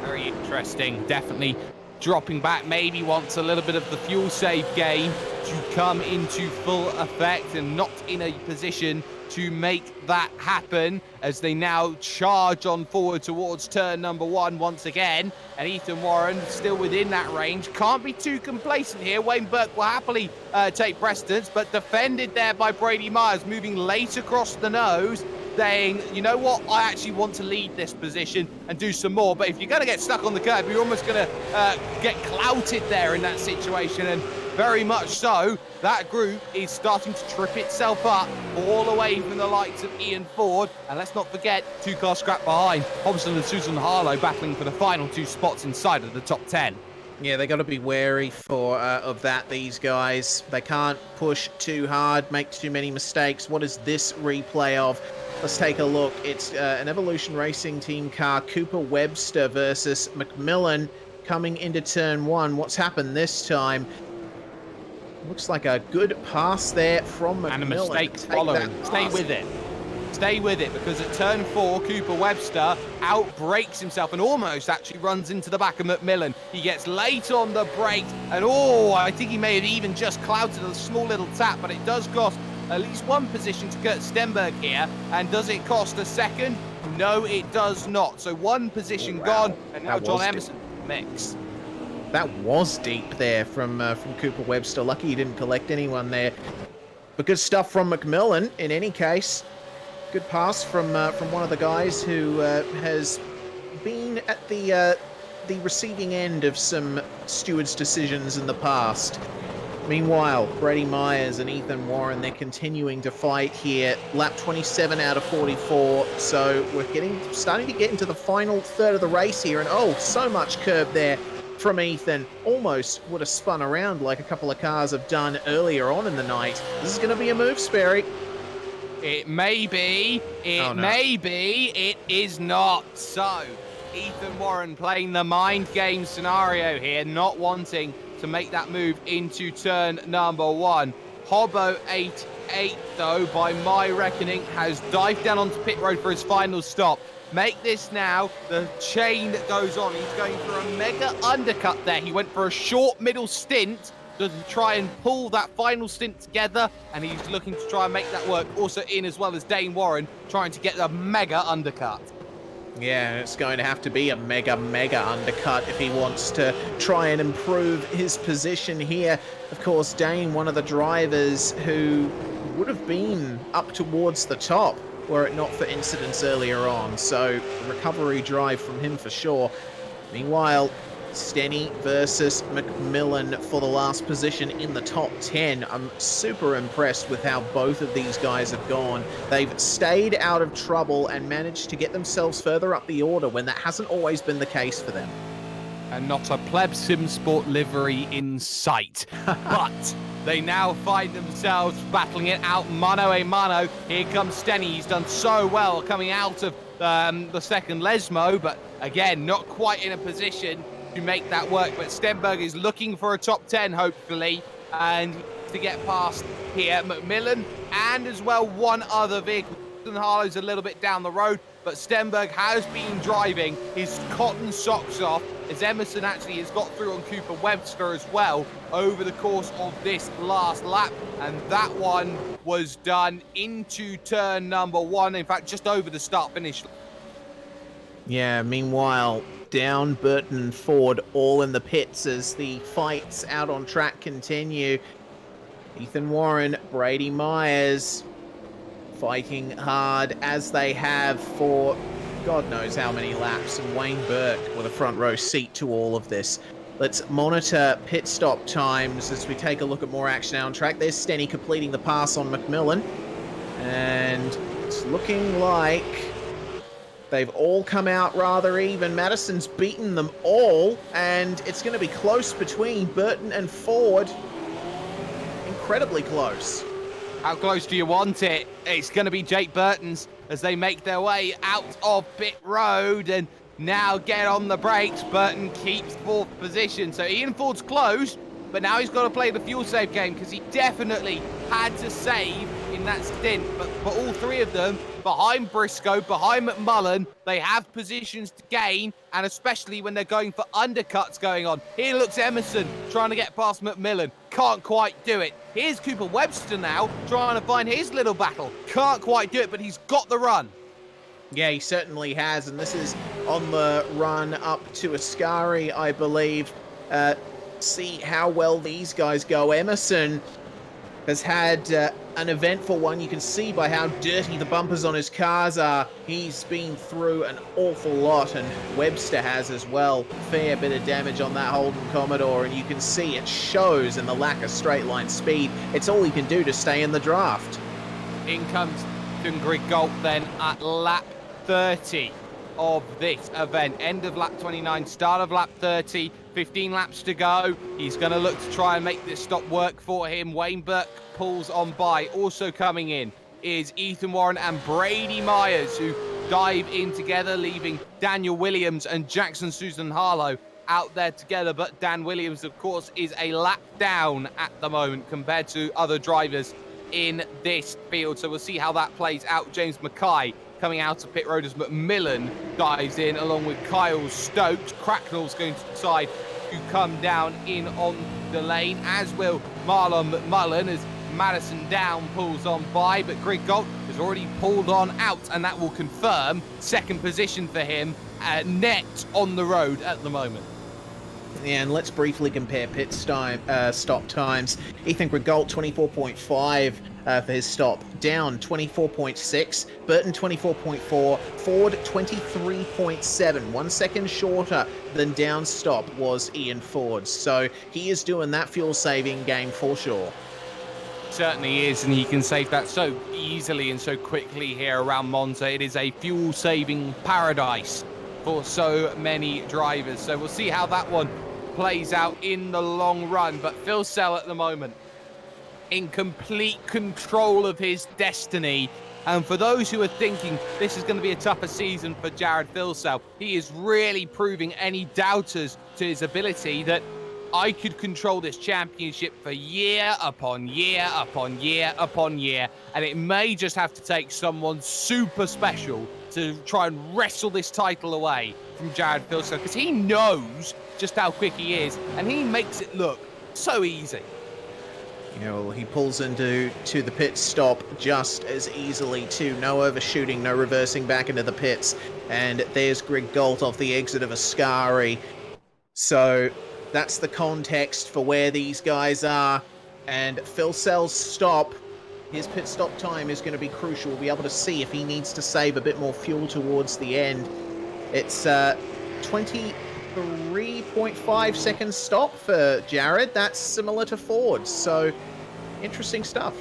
Very interesting. Definitely dropping back, maybe wants a little bit of the fuel save game to come into full effect, and not in a position to make that happen as they now charge on forward towards turn number 1 once again. And Ethan Warren still within that range. Can't be too complacent here. Wayne Burke will happily take precedence, but defended there by Brady Myers, moving late across the nose, saying, you know what, I actually want to lead this position and do some more. But if you're going to get stuck on the curb, you're almost going to get clouted there in that situation. And very much so, that group is starting to trip itself up all away from the likes of Ian Ford. And let's not forget, 2 cars scrapped behind, Hobson and Susan Harlow battling for the final 2 spots inside of the top 10. Yeah, they got to be wary of that, these guys. They can't push too hard, make too many mistakes. What is this replay of? Let's take a look. It's an Evolution Racing Team car, Cooper Webster versus McMillan coming into turn 1. What's happened this time? Looks like a good pass there from McMillan. And a mistake to take following. that Stay pass. with it. Stay with it, because at turn 4, Cooper Webster outbrakes himself and almost actually runs into the back of McMillan. He gets late on the brakes, and I think he may have even just clouted a small little tap, but it does cost at least one position to Kurt Stenberg here. And does it cost a second? No, it does not. So one position gone, and now That John was Emerson mix. That was deep there from Cooper Webster. Lucky he didn't collect anyone there. But good stuff from McMillan in any case. Good pass from one of the guys who has been at the receiving end of some stewards' decisions in the past. Meanwhile, Brady Myers and Ethan Warren, they're continuing to fight here. Lap 27 out of 44, so we're starting to get into the final third of the race here, and so much curb there from Ethan. Almost would have spun around like a couple of cars have done earlier on in the night. This is going to be a move, Sperry. It may be, may be, it is not. So, Ethan Warren playing the mind game scenario here, not wanting to make that move into turn number 1. Hobbo 8-8, though, by my reckoning, has dived down onto pit road for his final stop. Make this now the chain that goes on. He's going for a mega undercut there. He went for a short middle stint to try and pull that final stint together, and he's looking to try and make that work. Also in as well as Dane Warren, trying to get the mega undercut. Yeah, it's going to have to be a mega undercut if he wants to try and improve his position here. Of course, Dane, one of the drivers who would have been up towards the top were it not for incidents earlier on. So, recovery drive from him for sure. Meanwhile, Stenny versus McMillan for the last position in the top 10. I'm super impressed with how both of these guys have gone. They've stayed out of trouble and managed to get themselves further up the order when that hasn't always been the case for them. And not a pleb sim sport livery in sight. But they now find themselves battling it out mano a mano. Here comes Stenny. He's done so well coming out of the second Lesmo, but again, not quite in a position to make that work. But Stenberg is looking for a top 10, hopefully, and to get past here, McMillan, and as well one other vehicle. Harlow's a little bit down the road, but Stenberg has been driving his cotton socks off, as Emerson actually has got through on Cooper Webster as well over the course of this last lap, and that one was done into turn number 1, in fact just over the start finish. Yeah, meanwhile, down Burton, Ford, all in the pits as the fights out on track continue. Ethan Warren, Brady Myers fighting hard as they have for God knows how many laps, and Wayne Burke with a front row seat to all of this. Let's monitor pit stop times as we take a look at more action out on track. There's Stenny completing the pass on McMillan, and it's looking like they've all come out rather even. Madison's beaten them all, and it's going to be close between Burton and Ford. Incredibly close. How close do you want it? It's going to be Jake Burton's as they make their way out of pit road and now get on the brakes. Burton keeps 4th position. So Ian Ford's close, but now he's got to play the fuel save game because he definitely had to save in that stint. But for all 3 of them, behind Briscoe, behind McMullen, they have positions to gain, and especially when they're going for undercuts going on. Here looks Emerson trying to get past McMillan. Can't quite do it. Here's Cooper Webster now trying to find his little battle. Can't quite do it, but he's got the run. Yeah, he certainly has, and this is on the run up to Ascari, I believe. See how well these guys go. Emerson has had an eventful one. You can see by how dirty the bumpers on his cars are. He's been through an awful lot, and Webster has as well. Fair bit of damage on that Holden Commodore, and you can see it shows in the lack of straight line speed. It's all he can do to stay in the draft. In comes Tungrig Galt then at lap 30 of this event. End of lap 29, start of lap 30. 15 laps to go. He's going to look to try and make this stop work for him. Wayne Burke pulls on by. Also coming in is Ethan Warren and Brady Myers, who dive in together, leaving Daniel Williams and Jackson Susan Harlow out there together, but Dan Williams, of course, is a lap down at the moment compared to other drivers in this field. So we'll see how that plays out. James Mackay coming out of pit road as McMillan dives in along with Kyle Stokes. Cracknell's going to decide to come down in on the lane, as will Marlon McMullen as Madison Down pulls on by, but Greg Galt has already pulled on out, and that will confirm second position for him, net on the road at the moment. Yeah, and let's briefly compare stop times. Ethan Grigalt, 24.5 for his stop. Down, 24.6. Burton, 24.4. Ford, 23.7. 1 second shorter than down stop was Ian Ford. So he is doing that fuel-saving game for sure. Certainly is, and he can save that so easily and so quickly here around Monza. It is a fuel-saving paradise for so many drivers. So we'll see how that one plays out in the long run. But Phil Sell at the moment in complete control of his destiny. And for those who are thinking this is going to be a tougher season for Jared Philsell, he is really proving any doubters to his ability that I could control this championship for year upon year upon year upon year, and it may just have to take someone super special to try and wrestle this title away from Jared Philsell, because he knows just how quick he is, and he makes it look so easy. You know, he pulls into the pit stop just as easily too. No overshooting, no reversing back into the pits. And there's Greg Galt off the exit of Ascari. So that's the context for where these guys are. And Phil Sell's stop, his pit stop time is going to be crucial. We'll be able to see if he needs to save a bit more fuel towards the end. It's 23.5 second stop for Jared. That's similar to Ford's. So interesting stuff.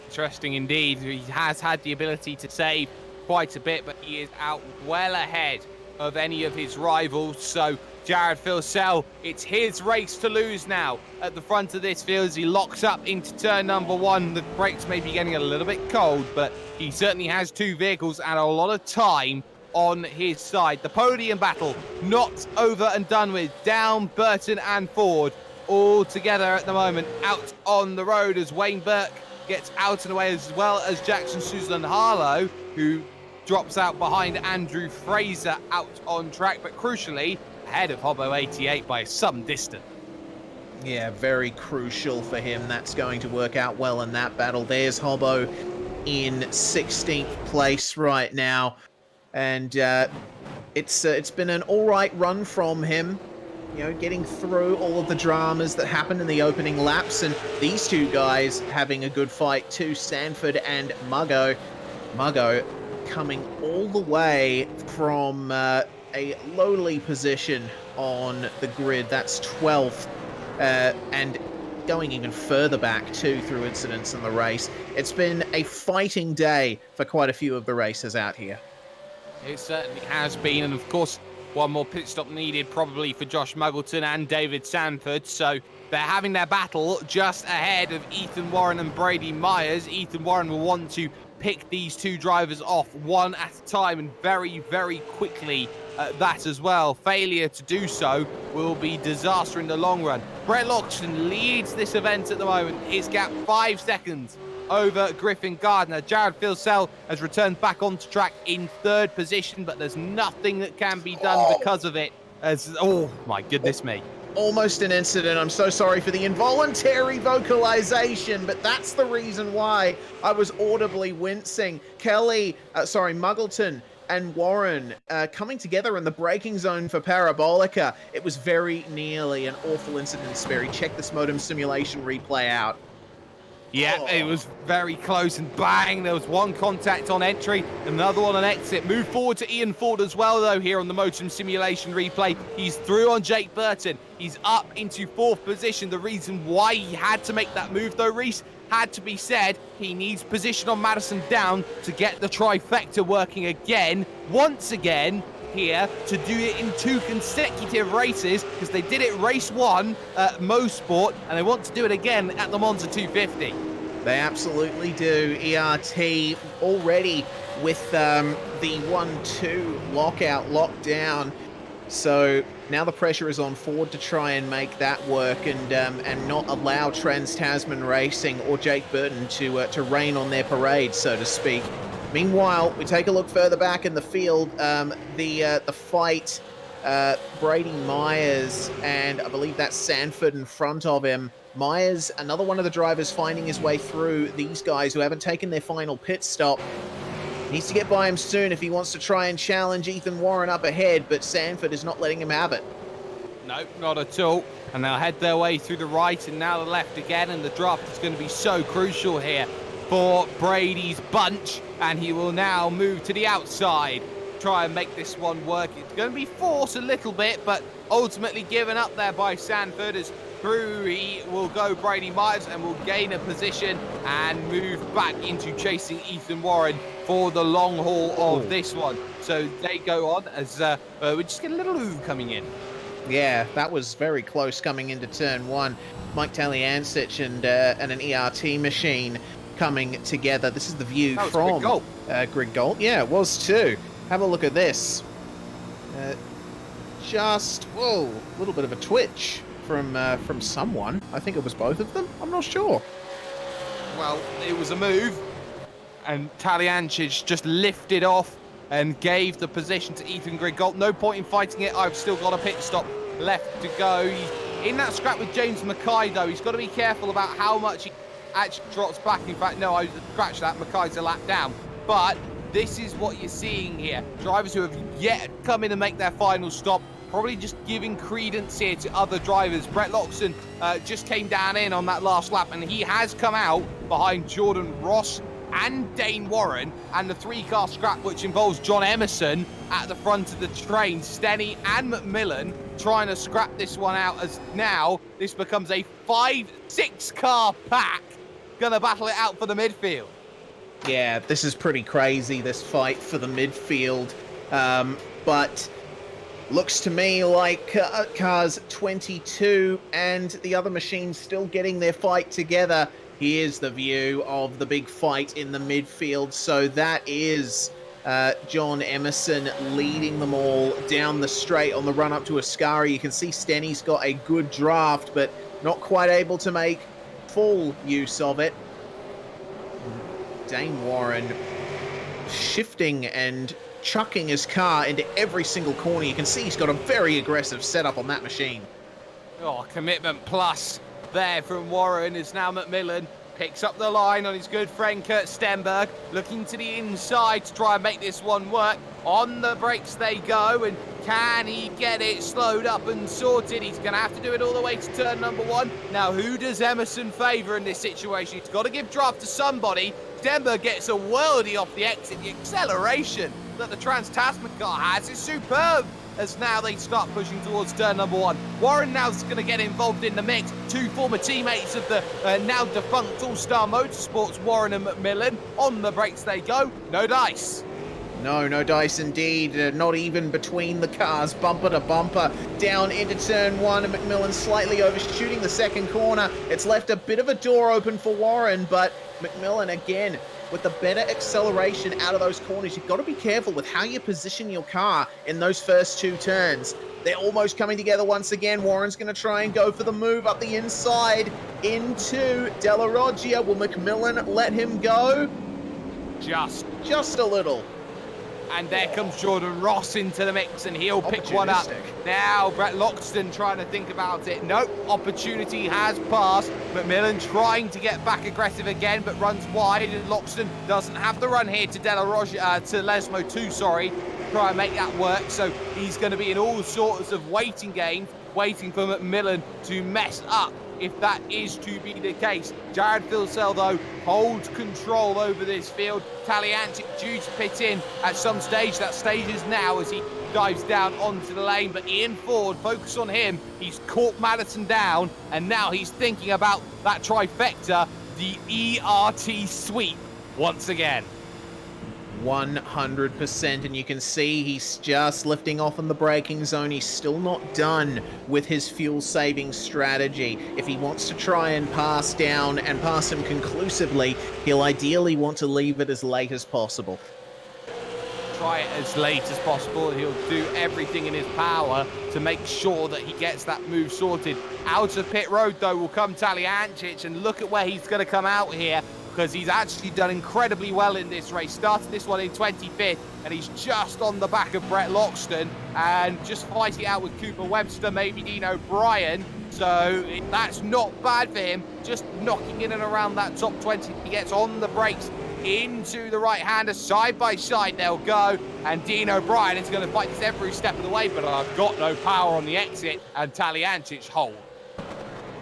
Interesting indeed. He has had the ability to save quite a bit, but he is out well ahead of any of his rivals. So Jared Philsell, it's his race to lose now at the front of this field as he locks up into turn number one. The brakes may be getting a little bit cold, but he certainly has two vehicles and a lot of time on his side. The podium battle not over and done with. Down, Burton and Ford all together at the moment out on the road as Wayne Burke gets out and away, as well as Jackson Suzlin Harlow, who drops out behind Andrew Fraser out on track, but crucially ahead of Hobbo 88 by some distance. Yeah, very crucial for him. That's going to work out well in that battle. There's Hobbo in 16th place right now. And it's been an all right run from him, you know, getting through all of the dramas that happened in the opening laps, and these two guys having a good fight too, Sanford and Muggo. Muggo coming all the way from a lowly position on the grid. That's 12th, and going even further back too through incidents in the race. It's been a fighting day for quite a few of the racers out here. It certainly has been, and of course, one more pit stop needed probably for Josh Muggleton and David Sanford, so they're having their battle just ahead of Ethan Warren and Brady Myers. Ethan Warren will want to pick these two drivers off one at a time, and very, very quickly at that as well. Failure to do so will be disaster in the long run. Brett Loxton leads this event at the moment. His gap 5 seconds over Griffin Gardner. Jared Philsell has returned back onto track in 3rd position, but there's nothing that can be done because of it. As oh my goodness me. Almost an incident. I'm so sorry for the involuntary vocalization, but that's the reason why I was audibly wincing. Muggleton and Warren coming together in the braking zone for Parabolica. It was very nearly an awful incident, Sperry. Check this modem simulation replay out. Yeah, It was very close, and bang, there was one contact on entry, another one on exit. Move forward to Ian Ford as well, though, here on the Motum simulation replay. He's through on Jake Burton. He's up into 4th position. The reason why he had to make that move, though, Reese, had to be said. He needs position on Madison Down to get the trifecta working again, once again, here to do it in 2 consecutive races, because they did it race 1 at Mosport, and they want to do it again at the Monza 250. They absolutely do. ERT already with the 1-2 lockdown. So Now the pressure is on Ford to try and make that work and not allow Trans-Tasman Racing or Jake Burton to rain on their parade, so to speak. Meanwhile, we take a look further back in the field. The fight, Brady Myers, and I believe that's Sanford in front of him. Myers, another one of the drivers finding his way through these guys who haven't taken their final pit stop. Needs to get by him soon if he wants to try and challenge Ethan Warren up ahead, but Sanford is not letting him have it. No, not at all. And they'll head their way through the right and now the left again, and the draft is going to be so crucial here for Brady's bunch, and he will now move to the outside, try and make this one work. It's going to be forced a little bit, but ultimately given up there by Sanford as through he will go Brady Myers and will gain a position and move back into chasing Ethan Warren for the long haul of this one. So they go on as we just get a little ooh coming in. Yeah, that was very close coming into turn one. Mike Taliancic and an ERT machine coming together. This is the view from Grid Gold. Yeah, it was too. Have a look at this. Just, whoa, a little bit of a twitch from someone. I think it was both of them. I'm not sure. Well, it was a move, and Taliancic just lifted off and gave the position to Ethan Grigol. No point in fighting it. I've still got a pit stop left to go. He's in that scrap with James Mackay, though. He's got to be careful about how much he actually drops back. In fact, no, I scratched that. Mackay's a lap down. But this is what you're seeing here. Drivers who have yet come in and make their final stop, probably just giving credence here to other drivers. Brett Loxton just came down in on that last lap, and he has come out behind Jordan Ross and Dane Warren, and the three-car scrap, which involves John Emerson at the front of the train. Stenny and McMillan trying to scrap this one out, as now this becomes a 5-6 car pack. Gonna battle it out for the midfield. Yeah, this is pretty crazy, this fight for the midfield. But looks to me like cars 22 and the other machines still getting their fight together. Here's the view of the big fight in the midfield. So that is John Emerson leading them all down the straight on the run up to Ascari. You can see Stenny's got a good draft, but not quite able to make full use of it. Dane Warren shifting and chucking his car into every single corner. You can see he's got a very aggressive setup on that machine. Oh, commitment plus there from Warren, as now McMillan picks up the line on his good friend Kurt Stenberg, looking to the inside to try and make this one work. On the brakes they go, and can he get it slowed up and sorted? He's going to have to do it all the way to turn number one. Now, who does Emerson favour in this situation? He's got to give draft to somebody. Stenberg gets a worldie off the exit. The acceleration that the Trans-Tasman car has is superb, as now they start pushing towards turn number one. Warren now is going to get involved in the mix. Two former teammates of the now defunct All-Star Motorsports, Warren and McMillan. On the brakes they go. No dice. No dice indeed. Not even between the cars. Bumper to bumper. Down into turn one, and McMillan slightly overshooting the second corner. It's left a bit of a door open for Warren, but McMillan again with the better acceleration out of those corners. You've got to be careful with how you position your car in those first two turns. They're almost coming together once again. Warren's going to try and go for the move up the inside into De La Roggia. Will McMillan let him go? Just a little. And there comes Jordan Ross into the mix, and he'll pick one up. Now Brett Loxton trying to think about it. Nope, opportunity has passed. McMillan trying to get back aggressive again, but runs wide, and Loxton doesn't have the run here to to Lesmo 2, sorry. Try and make that work, so he's going to be in all sorts of waiting games, waiting for McMillan to mess up, if that is to be the case. Jared Filsell, though, holds control over this field. Taliancic due to pit in at some stage. That stage is now as he dives down onto the lane. But Ian Ford, focus on him. He's caught Madison down, and now he's thinking about that trifecta, the ERT sweep once again. 100%, and you can see he's just lifting off in the braking zone. He's still not done with his fuel saving strategy. If he wants to try and pass down and pass him conclusively, he'll ideally want to leave it as late as possible. try it as late as possible. He'll do everything in his power to make sure that he gets that move sorted. Out of pit road, though, will come Talyancic, and look at where he's going to come out here, because he's actually done incredibly well in this race. Started this one in 25th, and he's just on the back of Brett Loxton, and just fighting out with Cooper Webster, maybe Dean O'Brien. So that's not bad for him, just knocking in and around that top 20. He gets on the brakes into the right-hander, side by side they'll go, and Dean O'Brien is going to fight this every step of the way, but I've got no power on the exit, and Talyancic hold.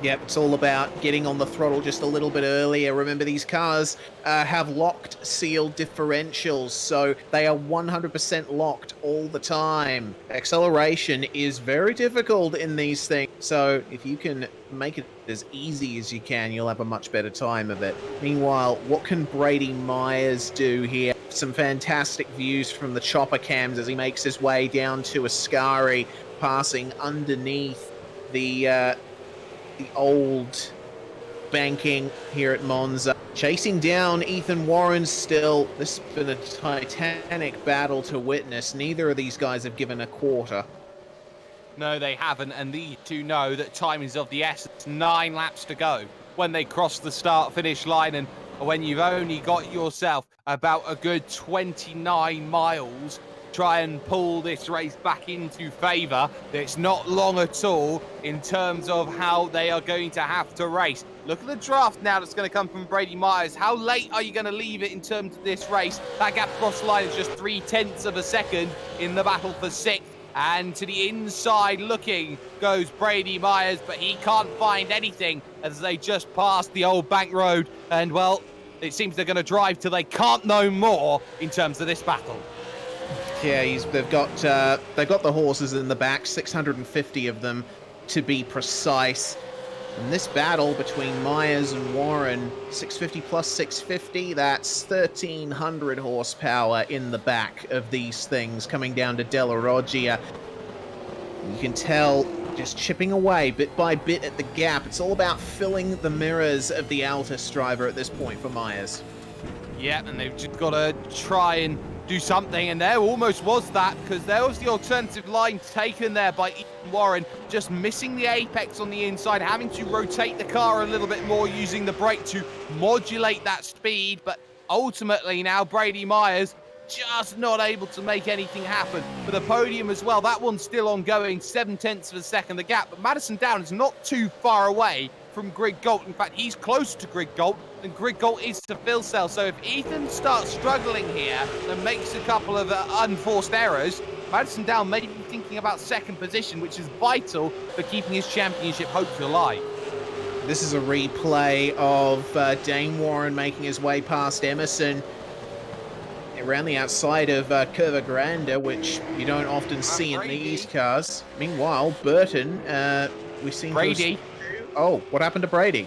Yep, it's all about getting on the throttle just a little bit earlier. Remember, these cars have locked sealed differentials, so they are 100% locked all the time. Acceleration is very difficult in these things, so if you can make it as easy as you can, you'll have a much better time of it. Meanwhile, what can Brady Myers do here? Some fantastic views from the chopper cams as he makes his way down to Ascari, passing underneath the old banking here at Monza. Chasing down Ethan Warren still. This has been a titanic battle to witness. Neither of these guys have given a quarter. No, they haven't, and these two know that time is of the essence. 9 laps to go when they cross the start-finish line, and when you've only got yourself about a good 29 miles, try and pull this race back into favour. It's not long at all in terms of how they are going to have to race. Look at the draft now that's going to come from Brady Myers. How late are you going to leave it in terms of this race? That gap across the line is just 0.3 of a second in the battle for 6th. And to the inside looking goes Brady Myers, but he can't find anything as they just passed the old bank road. And, well, it seems they're going to drive till they can't know more in terms of this battle. Yeah, they've got the horses in the back, 650 of them to be precise. And this battle between Myers and Warren, 650 plus 650, that's 1,300 horsepower in the back of these things coming down to Della Roggia. You can tell just chipping away bit by bit at the gap. It's all about filling the mirrors of the Altus driver at this point for Myers. Yeah, and they've just got to try and do something, and there almost was that, because there was the alternative line taken there by Ethan Warren, just missing the apex on the inside, having to rotate the car a little bit more, using the brake to modulate that speed, but ultimately now Brady Myers just not able to make anything happen. For the podium as well, that one's still ongoing, 0.7 of a second the gap, but Madison Down is not too far away from Greg Galt. In fact, he's closer to Greg Galt than Greg Galt is to Phil Sell. So if Ethan starts struggling here and makes a couple of unforced errors, Madison Down may be thinking about second position, which is vital for keeping his championship hopes alive. This is a replay of Dane Warren making his way past Emerson around the outside of Curva Grande, which you don't often see in these cars. Meanwhile, Burton, we've seen Brady. Oh, what happened to Brady?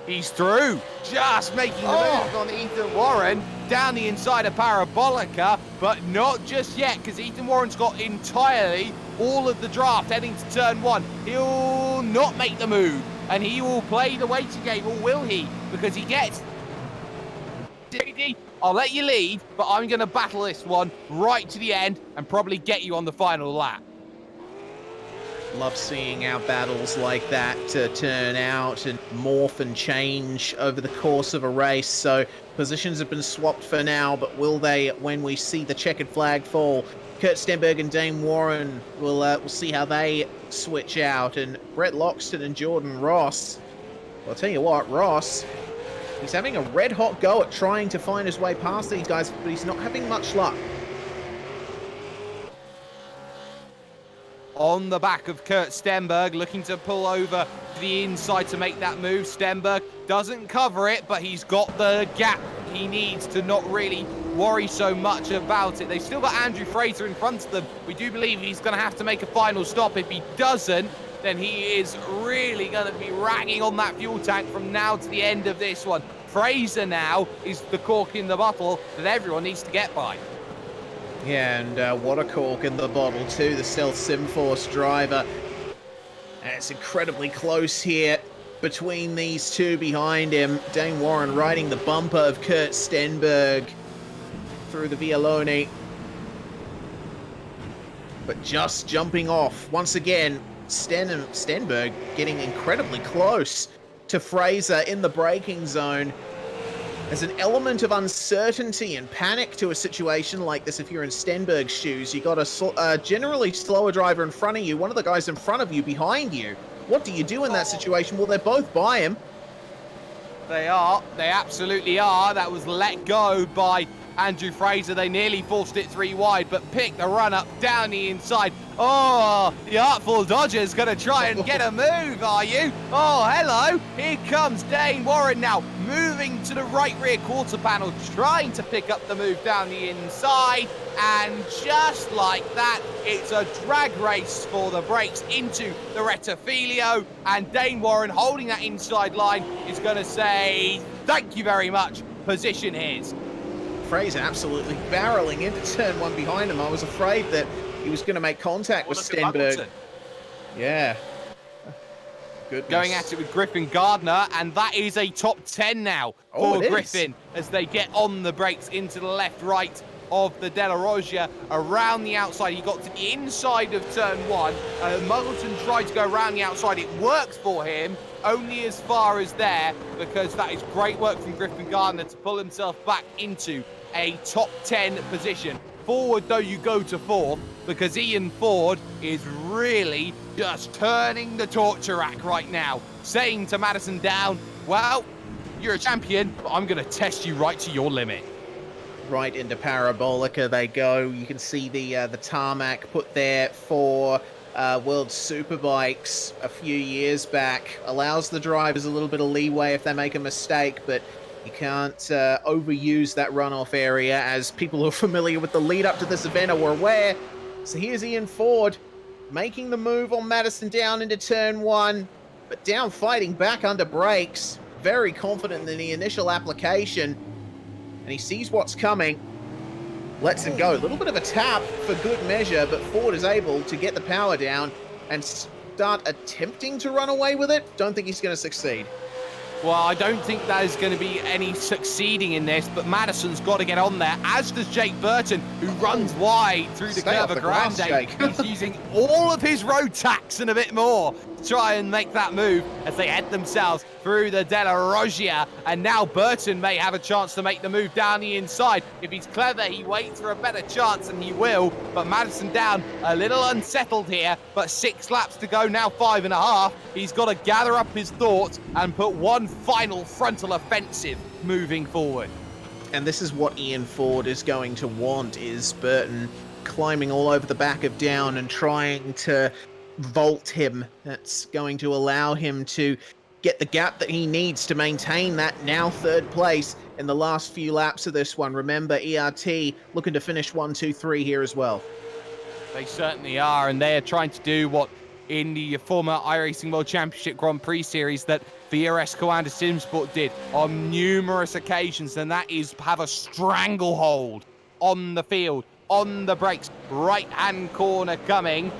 He's through, just making the move on Ethan Warren down the inside of Parabolica, but not just yet, because Ethan Warren's got entirely all of the draft heading to turn 1. He'll not make the move, and he will play the waiting game, or will he? Because he gets... I'll let you lead, but I'm going to battle this one right to the end and probably get you on the final lap. Love seeing our battles like that turn out and morph and change over the course of a race. So positions have been swapped for now, but will they when we see the checkered flag fall? Kurt Stenberg and Dane Warren, we'll see how they switch out. And Brett Loxton and Jordan Ross, well, I'll tell you what, Ross, he's having a red-hot go at trying to find his way past these guys, but he's not having much luck. On the back of Kurt Stenberg, looking to pull over to the inside to make that move. Stenberg doesn't cover it, but he's got the gap he needs to not really worry so much about it. They've still got Andrew Fraser in front of them. We do believe he's going to have to make a final stop. If he doesn't, then he is really going to be ragging on that fuel tank from now to the end of this one. Fraser now is the cork in the bottle that everyone needs to get by. Yeah, and what a cork in the bottle too, the Stealth Simforce driver. And it's incredibly close here between these two behind him. Dane Warren riding the bumper of Kurt Stenberg through the Vialone. but just jumping off. Once again, Stenberg getting incredibly close to Fraser in the braking zone. There's an element of uncertainty and panic to a situation like this. If you're in Stenberg's shoes, you got a generally slower driver in front of you, one of the guys in front of you behind you. What do you do in that situation? Well, they're both by him. They are. They absolutely are. That was let go by Andrew Fraser. They nearly forced it 3 wide, but picked the run up down the inside. Oh, the Artful Dodger's going to try and get a move, are you? Oh, hello. Here comes Dane Warren now, moving to the right rear quarter panel, trying to pick up the move down the inside. And just like that, it's a drag race for the brakes into the Rettifilio. And Dane Warren, holding that inside line, is going to say, thank you very much. Position his. Fraser absolutely barreling into turn 1 behind him. I was afraid that he was going to make contact with Stenberg. Yeah. Goodness. Going at it with Griffin Gardner, and that is a top 10 now for Griffin as they get on the brakes into the left-right of the Della Roggia around the outside. He got to the inside of turn 1. Muggleton tried to go around the outside. It worked for him, only as far as there, because that is great work from Griffin Gardner to pull himself back into a top 10 position. Forward, though, you go to 4th, because Ian Ford is really just turning the torture rack right now, saying to Madison Down, well, you're a champion, but I'm going to test you right to your limit. Right into Parabolica they go. You can see the tarmac put there for World Superbikes a few years back. Allows the drivers a little bit of leeway if they make a mistake, but you can't overuse that runoff area, as people who are familiar with the lead up to this event are aware. So here's Ian Ford making the move on Madison Down into turn 1, but Down fighting back under brakes. Very confident in the initial application, and he sees what's coming. Lets him go. A little bit of a tap for good measure, but Ford is able to get the power down and start attempting to run away with it. Don't think he's going to succeed. Well, I don't think there's going to be any succeeding in this, but Madison's got to get on there, as does Jake Burton, who runs wide through the Curva Grande. He's using all of his road tax and a bit more to try and make that move as they head themselves through the Della Roggia. And now Burton may have a chance to make the move down the inside. If he's clever, he waits for a better chance, and he will. But Madison Down a little unsettled here, but 6 laps to go, now 5.5. He's got to gather up his thoughts and put one final frontal offensive moving forward. And this is what Ian Ford is going to want, is Burton climbing all over the back of Down and trying to vault him. That's going to allow him to get the gap that he needs to maintain that now 3rd place in the last few laps of this one. Remember, ERT looking to finish 1, 2, 3 here as well. They certainly are, and they are trying to do what in the former iRacing World Championship Grand Prix series that V8SCOPS and SimSport did on numerous occasions, and that is have a stranglehold on the field, on the brakes. Right-hand corner coming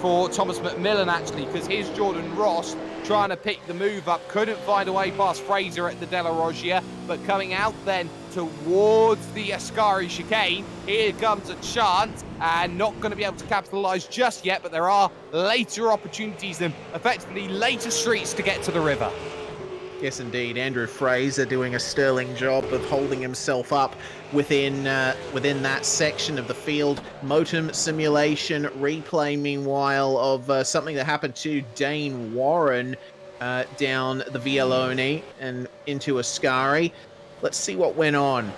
for Thomas McMillan, actually, because here's Jordan Ross trying to pick the move up. Couldn't find a way past Fraser at the Della Roggia, but coming out then towards the Ascari chicane. Here comes a chance, and not going to be able to capitalise just yet, but there are later opportunities and effectively later streets to get to the river. Yes, indeed. Andrew Fraser doing a sterling job of holding himself up within that section of the field. Motum simulation replay, meanwhile, of something that happened to Dane Warren down the Vialone and into Ascari. Let's see what went on.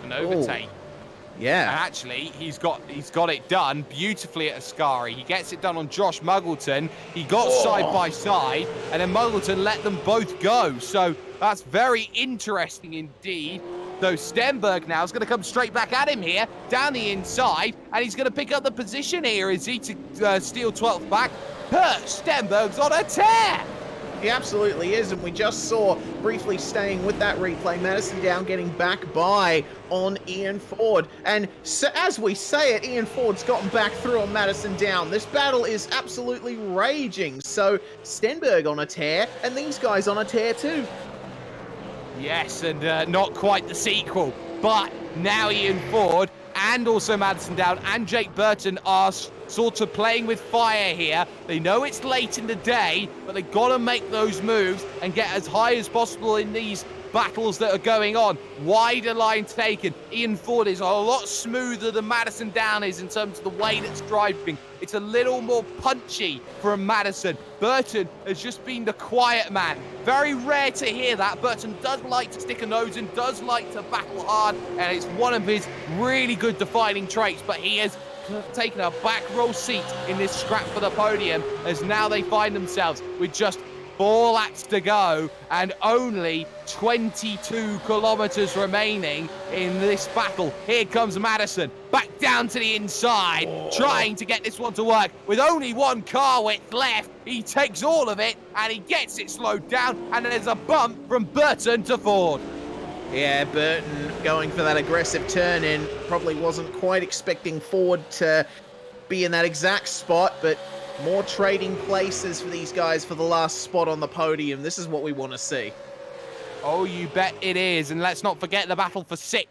An overtake. Ooh. Yeah. And actually, he's got it done beautifully at Ascari. He gets it done on Josh Muggleton. He got side by side, and then Muggleton let them both go. So that's very interesting indeed. So Stenberg now is going to come straight back at him here, down the inside, and he's going to pick up the position here. Is he to steal 12th back? Kurt Stenberg's on a tear! He absolutely is, and we just saw, briefly staying with that replay, Madison Down getting back by on Ian Ford. And so, as we say it, Ian Ford's gotten back through on Madison Down. This battle is absolutely raging. So Stenberg on a tear, and these guys on a tear too. Yes, and not quite the sequel, but now Ian Ford and also Madison Down and Jake Burton are sort of playing with fire here. They know it's late in the day, but they got to make those moves and get as high as possible in these battles that are going on. Wider line taken. Ian Ford is a lot smoother than Madison Down is in terms of the way that's driving. It's a little more punchy from Madison. Burton has just been the quiet man. Very rare to hear that. Burton does like to stick a nose in, does like to battle hard, and it's one of his really good defining traits, but he has taken a back row seat in this scrap for the podium as now they find themselves with just 4 laps to go and only 22 kilometers remaining in this battle. Here comes Madison, back down to the inside, trying to get this one to work. With only 1 car width left, he takes all of it and he gets it slowed down, and there's a bump from Burton to Ford. Yeah, Burton going for that aggressive turn in. Probably wasn't quite expecting Ford to be in that exact spot, but more trading places for these guys for the last spot on the podium. This is what we want to see. Oh, you bet it is. And let's not forget the battle for 6th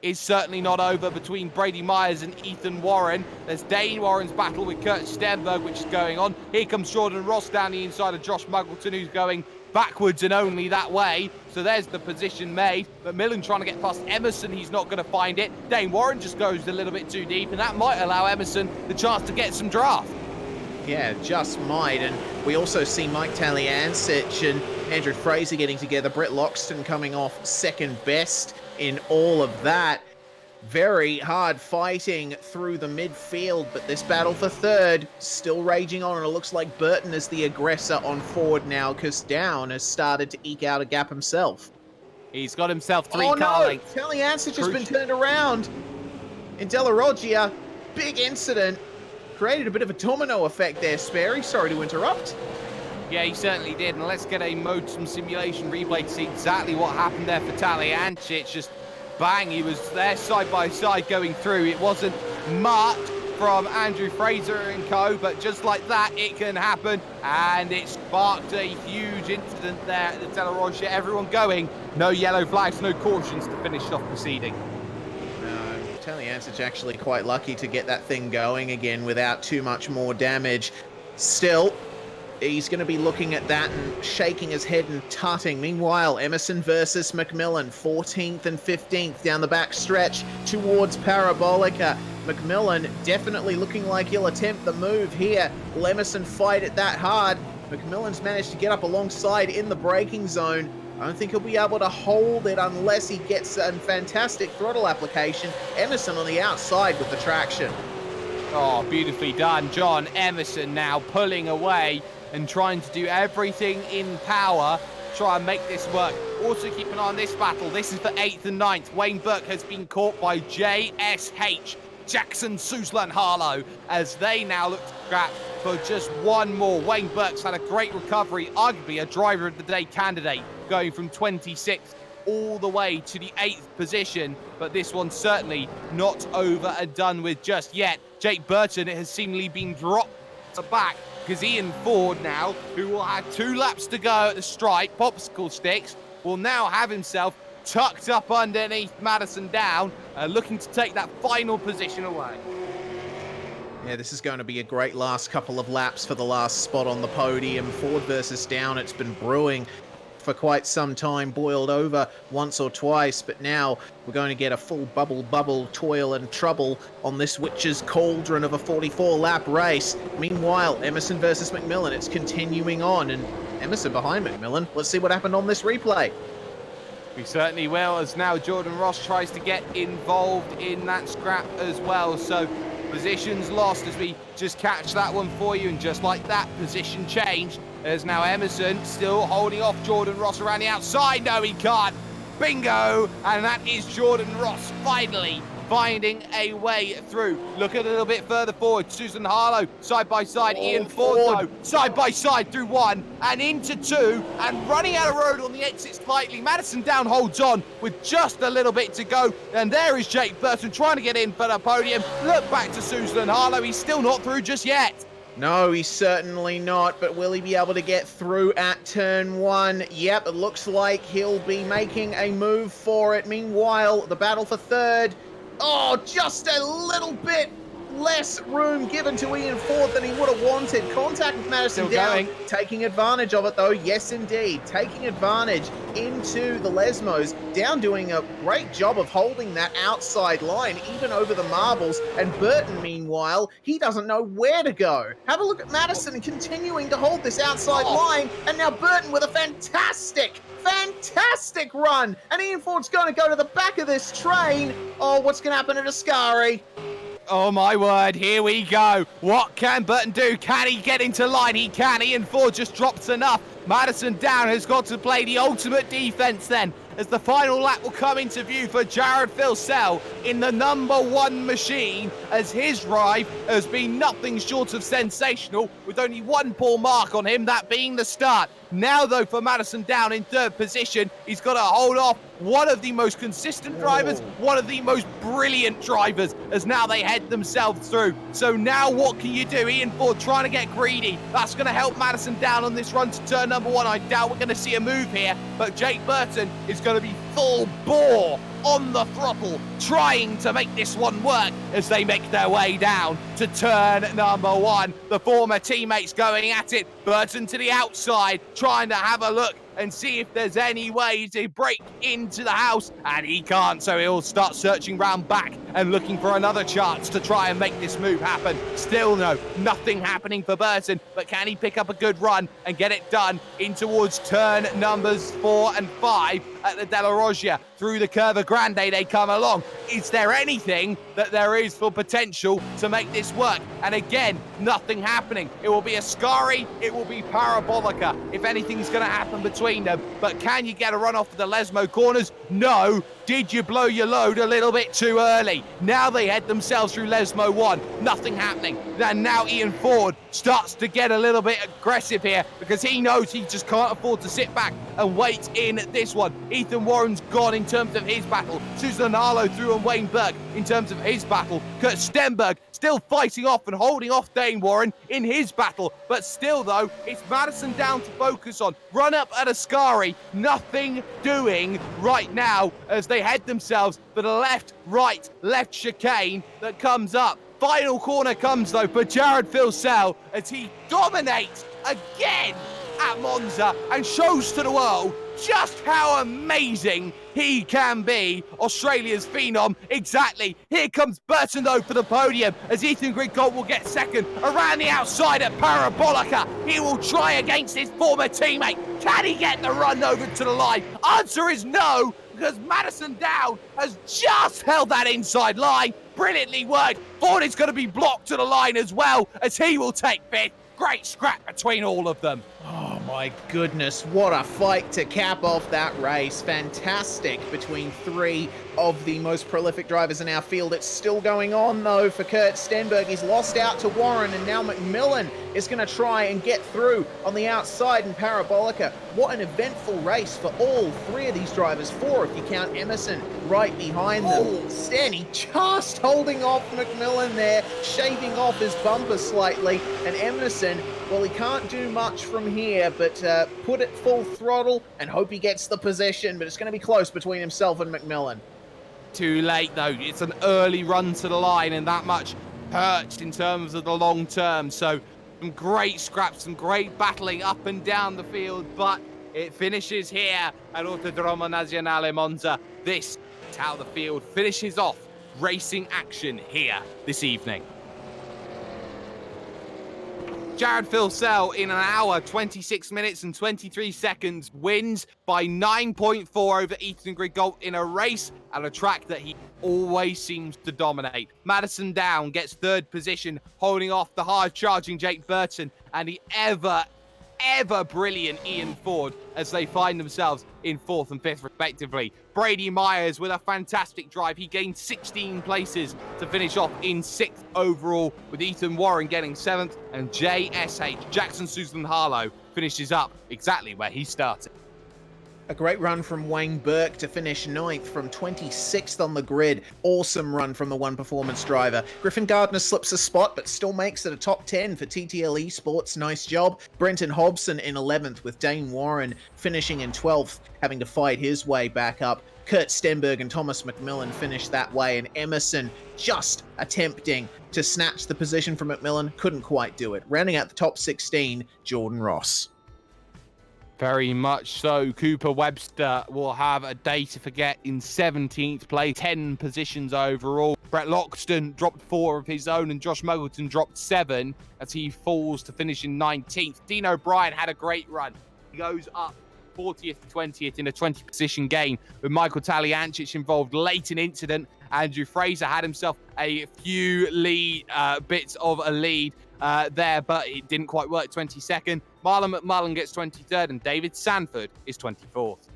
is certainly not over between Brady Myers and Ethan Warren. There's Dane Warren's battle with Kurt Stenberg, which is going on. Here comes Jordan Ross down the inside of Josh Muggleton, who's going backwards and only that way. So there's the position made. But Millen trying to get past Emerson, he's not going to find it. Dane Warren just goes a little bit too deep, and that might allow Emerson the chance to get some draft. Yeah, just might. And we also see Mike Taliancic and Andrew Fraser getting together. Brett Loxton coming off second best in all of that. Very hard fighting through the midfield, but this battle for third still raging on, and it looks like Burton is the aggressor on Ford now because Down has started to eke out a gap himself. He's got himself 3 car lengths. Taliancic has been turned around in Della Roggia. Big incident. Created a bit of a domino effect there, Sperry. Sorry to interrupt. Yeah, he certainly did. And let's get a Motum simulation replay to see exactly what happened there for Taliancic. Just bang, he was there side by side going through. It wasn't much from Andrew Fraser and co, but just like that, it can happen. And it sparked a huge incident there at the Della Roggia. Everyone going, no yellow flags, no cautions to finish off proceeding. Taliancic actually quite lucky to get that thing going again without too much more damage. Still, he's going to be looking at that and shaking his head and tutting. Meanwhile, Emerson versus McMillan, 14th and 15th down the back stretch towards Parabolica. McMillan definitely looking like he'll attempt the move here. Will Emerson fight it that hard? McMillan's managed to get up alongside in the braking zone. I don't think he'll be able to hold it unless he gets a fantastic throttle application. Emerson on the outside with the traction. Oh, beautifully done. John Emerson now pulling away and trying to do everything in power to try and make this work. Also keep an eye on this battle. This is for 8th and 9th. Wayne Burke has been caught by JSH, Jackson Suslan Harlow, as they now look to scrap for just one more. Wayne Burke's had a great recovery, arguably a driver of the day candidate, going from 26th all the way to the 8th position, but this one's certainly not over and done with just yet. Jake Burton has seemingly been dropped to back because Ian Ford now, who will have 2 laps to go at the stripe, popsicle sticks, will now have himself tucked up underneath Madison Down, looking to take that final position away. Yeah, this is going to be a great last couple of laps for the last spot on the podium. Ford versus Down, it's been brewing for quite some time, boiled over once or twice, but now we're going to get a full bubble, toil and trouble on this witch's cauldron of a 44-lap race. Meanwhile, Emerson versus McMillan, it's continuing on, and Emerson behind McMillan. Let's see what happened on this replay. We certainly will, as now Jordan Ross tries to get involved in that scrap as well. So positions lost as we just catch that one for you, and just like that, position changed. There's now Emerson still holding off Jordan Ross around the outside. No, he can't. Bingo! And that is Jordan Ross finally finding a way through. Look a little bit further forward. Susan Harlow side by side. Ian Ford though, side by side through 1 and into 2 and running out of road on the exit slightly. Madison Down holds on with just a little bit to go, and there is Jake Burton trying to get in for the podium. Look back to Susan Harlow. He's still not through just yet. No, he's certainly not, but will he be able to get through at turn 1? Yep, it looks like he'll be making a move for it. Meanwhile, the battle for third Oh, just a little bit less room given to Ian Ford than he would have wanted. Contact with Madison Still down, going. taking advantage of it though. Yes, indeed. Taking advantage into the Lesmos. Down doing a great job of holding that outside line, even over the marbles. And Burton, meanwhile, he doesn't know where to go. Have a look at Madison continuing to hold this outside line. And now Burton with a fantastic run. And Ian Ford's going to go to the back of this train. Oh, what's going to happen at Ascari? Oh my word, here we go. What can Burton do? Can he get into line? He can. Ian Ford just drops enough. Madison down has got to play the ultimate defense then, as the final lap will come into view for Jared Filsell in the #1 machine, as his drive has been nothing short of sensational, with only one poor mark on him, that being the start. Now though, for Madison down in third position, he's got to hold off one of the most consistent drivers, one of the most brilliant drivers, as now they head themselves through. So now what can you do? Ian Ford trying to get greedy. That's going to help Madison down on this run to turn #1. I doubt we're going to see a move here, but Jake Burton is going to be full bore on the throttle, trying to make this one work as they make their way down to turn #1. The former teammates going at it. Burton to the outside, trying to have a look and see if there's any way to break into the house, and he can't, so he'll start searching round back and looking for another chance to try and make this move happen. Still no, nothing happening for Burton, but can he pick up a good run and get it done in towards turn numbers 4 and 5 at the Della Roggia? Through the Curva Grande they come along. Is there anything that there is for potential to make this work? And again, nothing happening. It will be Ascari, it will be Parabolica, if anything's going to happen between them. But can you get a run off of the Lesmo corners? No. Did you blow your load a little bit too early? Now they head themselves through Lesmo 1. Nothing happening. And now Ian Ford starts to get a little bit aggressive here, because he knows he just can't afford to sit back and wait in this one. Ethan Warren's gone in terms of his battle. Susan Harlow through and Wayne Burke in terms of his battle. Kurt Stenberg still fighting off and holding off Dane Warren in his battle. But still though, it's Madison down to focus on. Run up at Ascari, nothing doing right now as they head themselves for the left chicane that comes up. Final corner comes though for Jared Filsell as he dominates again at Monza and shows to the world just how amazing he can be. Australia's phenom, exactly. Here comes Burton though for the podium as Ethan Grigott will get second around the outside at Parabolica. He will try against his former teammate. Can he get the run over to the line? Answer is no, because Madison Down has just held that inside line. Brilliantly worked. Ford is going to be blocked to the line as well as he will take fifth. Great scrap between all of them. Oh my goodness, what a fight to cap off that race. Fantastic between three of the most prolific drivers in our field. It's still going on though for Kurt Stenberg. He's lost out to Warren, and now McMillan is going to try and get through on the outside in Parabolica. What an eventful race for all three of these drivers. Four if you count Emerson right behind them. Stanley just holding off McMillan there, shaving off his bumper slightly, and Emerson, well, he can't do much from here, but put it full throttle and hope he gets the position, but it's going to be close between himself and McMillan. Too late though. It's an early run to the line and that much perched in terms of the long term. So some great scraps, some great battling up and down the field, but it finishes here at Autodromo Nazionale Monza. This is how the field finishes off racing action here this evening. Jared Filsell in an hour, 26 minutes and 23 seconds wins by 9.4 over Ethan Grigott in a race at a track that he always seems to dominate. Madison Down gets third position, holding off the hard-charging Jake Burton and the ever brilliant Ian Ford as they find themselves in 4th and 5th respectively. Brady Myers with a fantastic drive. He gained 16 places to finish off in 6th overall, with Ethan Warren getting 7th, and JSH, Jackson Susan Harlow, finishes up exactly where he started. A great run from Wayne Burke to finish 9th from 26th on the grid. Awesome run from the one performance driver. Griffin Gardner slips a spot, but still makes it a top 10 for TTL Esports. Nice job. Brenton Hobson in 11th, with Dane Warren finishing in 12th, having to fight his way back up Kurt Stenberg and Thomas McMillan finished that way, and Emerson just attempting to snatch the position from McMillan, couldn't quite do it. Rounding out the top 16, Jordan Ross. Very much so. Cooper Webster will have a day to forget in 17th place, 10 positions overall. Brett Loxton dropped 4 of his own, and Josh Muggleton dropped 7 as he falls to finish in 19th. Dean O'Brien had a great run. He goes up 40th to 20th in a 20-position gain, with Michael Taliancic involved late in incident. Andrew Fraser had himself a few bits of a lead there, but it didn't quite work. 22nd. Marlon McMullen gets 23rd, and David Sanford is 24th.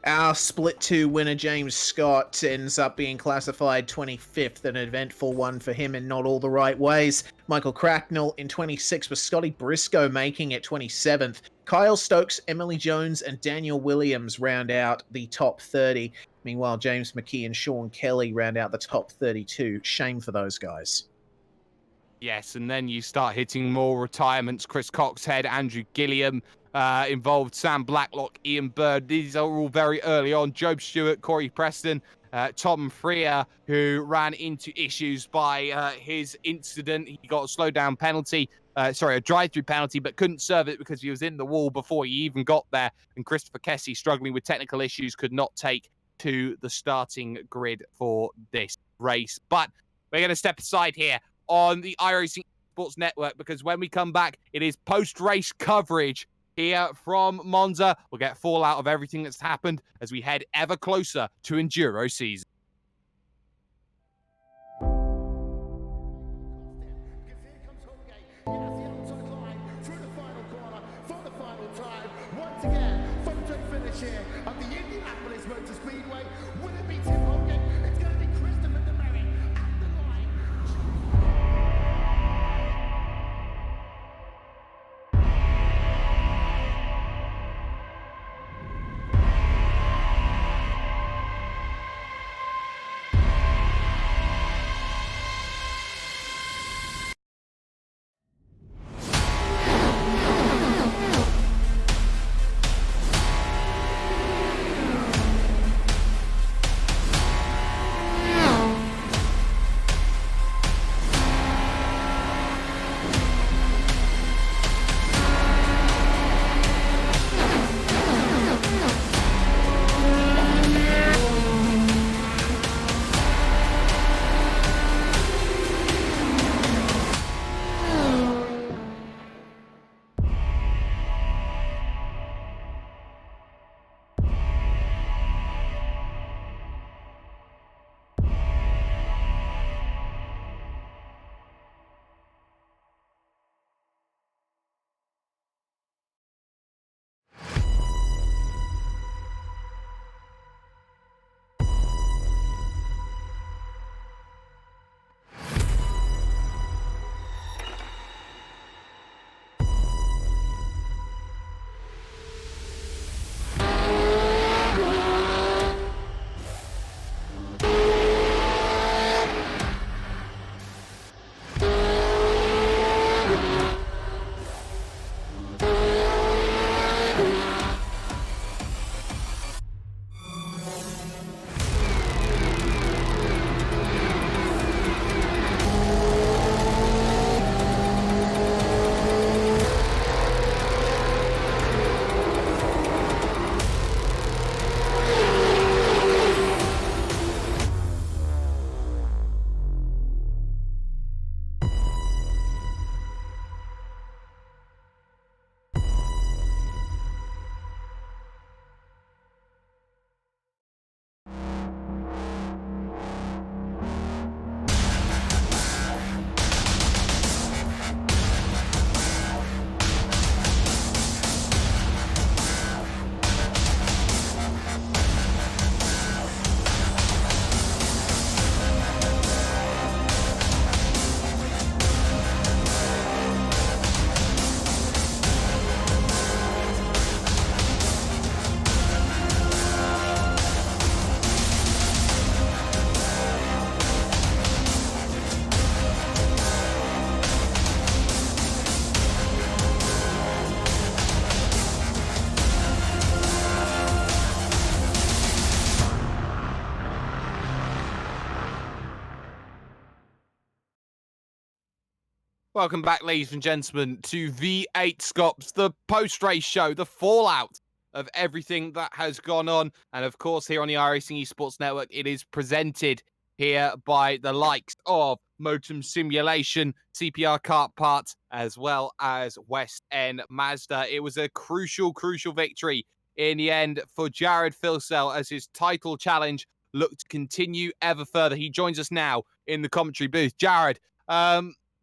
Our Split 2 winner, James Scott, ends up being classified 25th, an eventful one for him in not all the right ways. Michael Cracknell in 26th, with Scotty Briscoe making it 27th. Kyle Stokes, Emily Jones, and Daniel Williams round out the top 30. Meanwhile, James McKee and Sean Kelly round out the top 32. Shame for those guys. Yes, and then you start hitting more retirements. Chris Coxhead, Andrew Gilliam involved, Sam Blacklock, Ian Bird. These are all very early on. Job Stewart, Corey Preston, Tom Freer, who ran into issues by his incident. He got a slowdown penalty, a drive-through penalty, but couldn't serve it because he was in the wall before he even got there. And Christopher Kessie, struggling with technical issues, could not take to the starting grid for this race. But we're going to step aside here on the iRacing Sports Network, because when we come back, it is post-race coverage here from Monza. We'll get fallout of everything that's happened as we head ever closer to Enduro season. Once again, photo finish here at the Indianapolis Motor Speedway. Will it be Tim Hogan? It's going to be Christopher DeMerrick at the line. Welcome back, ladies and gentlemen, to V8SCOPS, the post-race show, the fallout of everything that has gone on. And of course, here on the iRacing Esports Network, it is presented here by the likes of Motum Simulation, CPR Kart Parts, as well as West End Mazda. It was a crucial victory in the end for Jared Filsell as his title challenge looked to continue ever further. He joins us now in the commentary booth. Jared,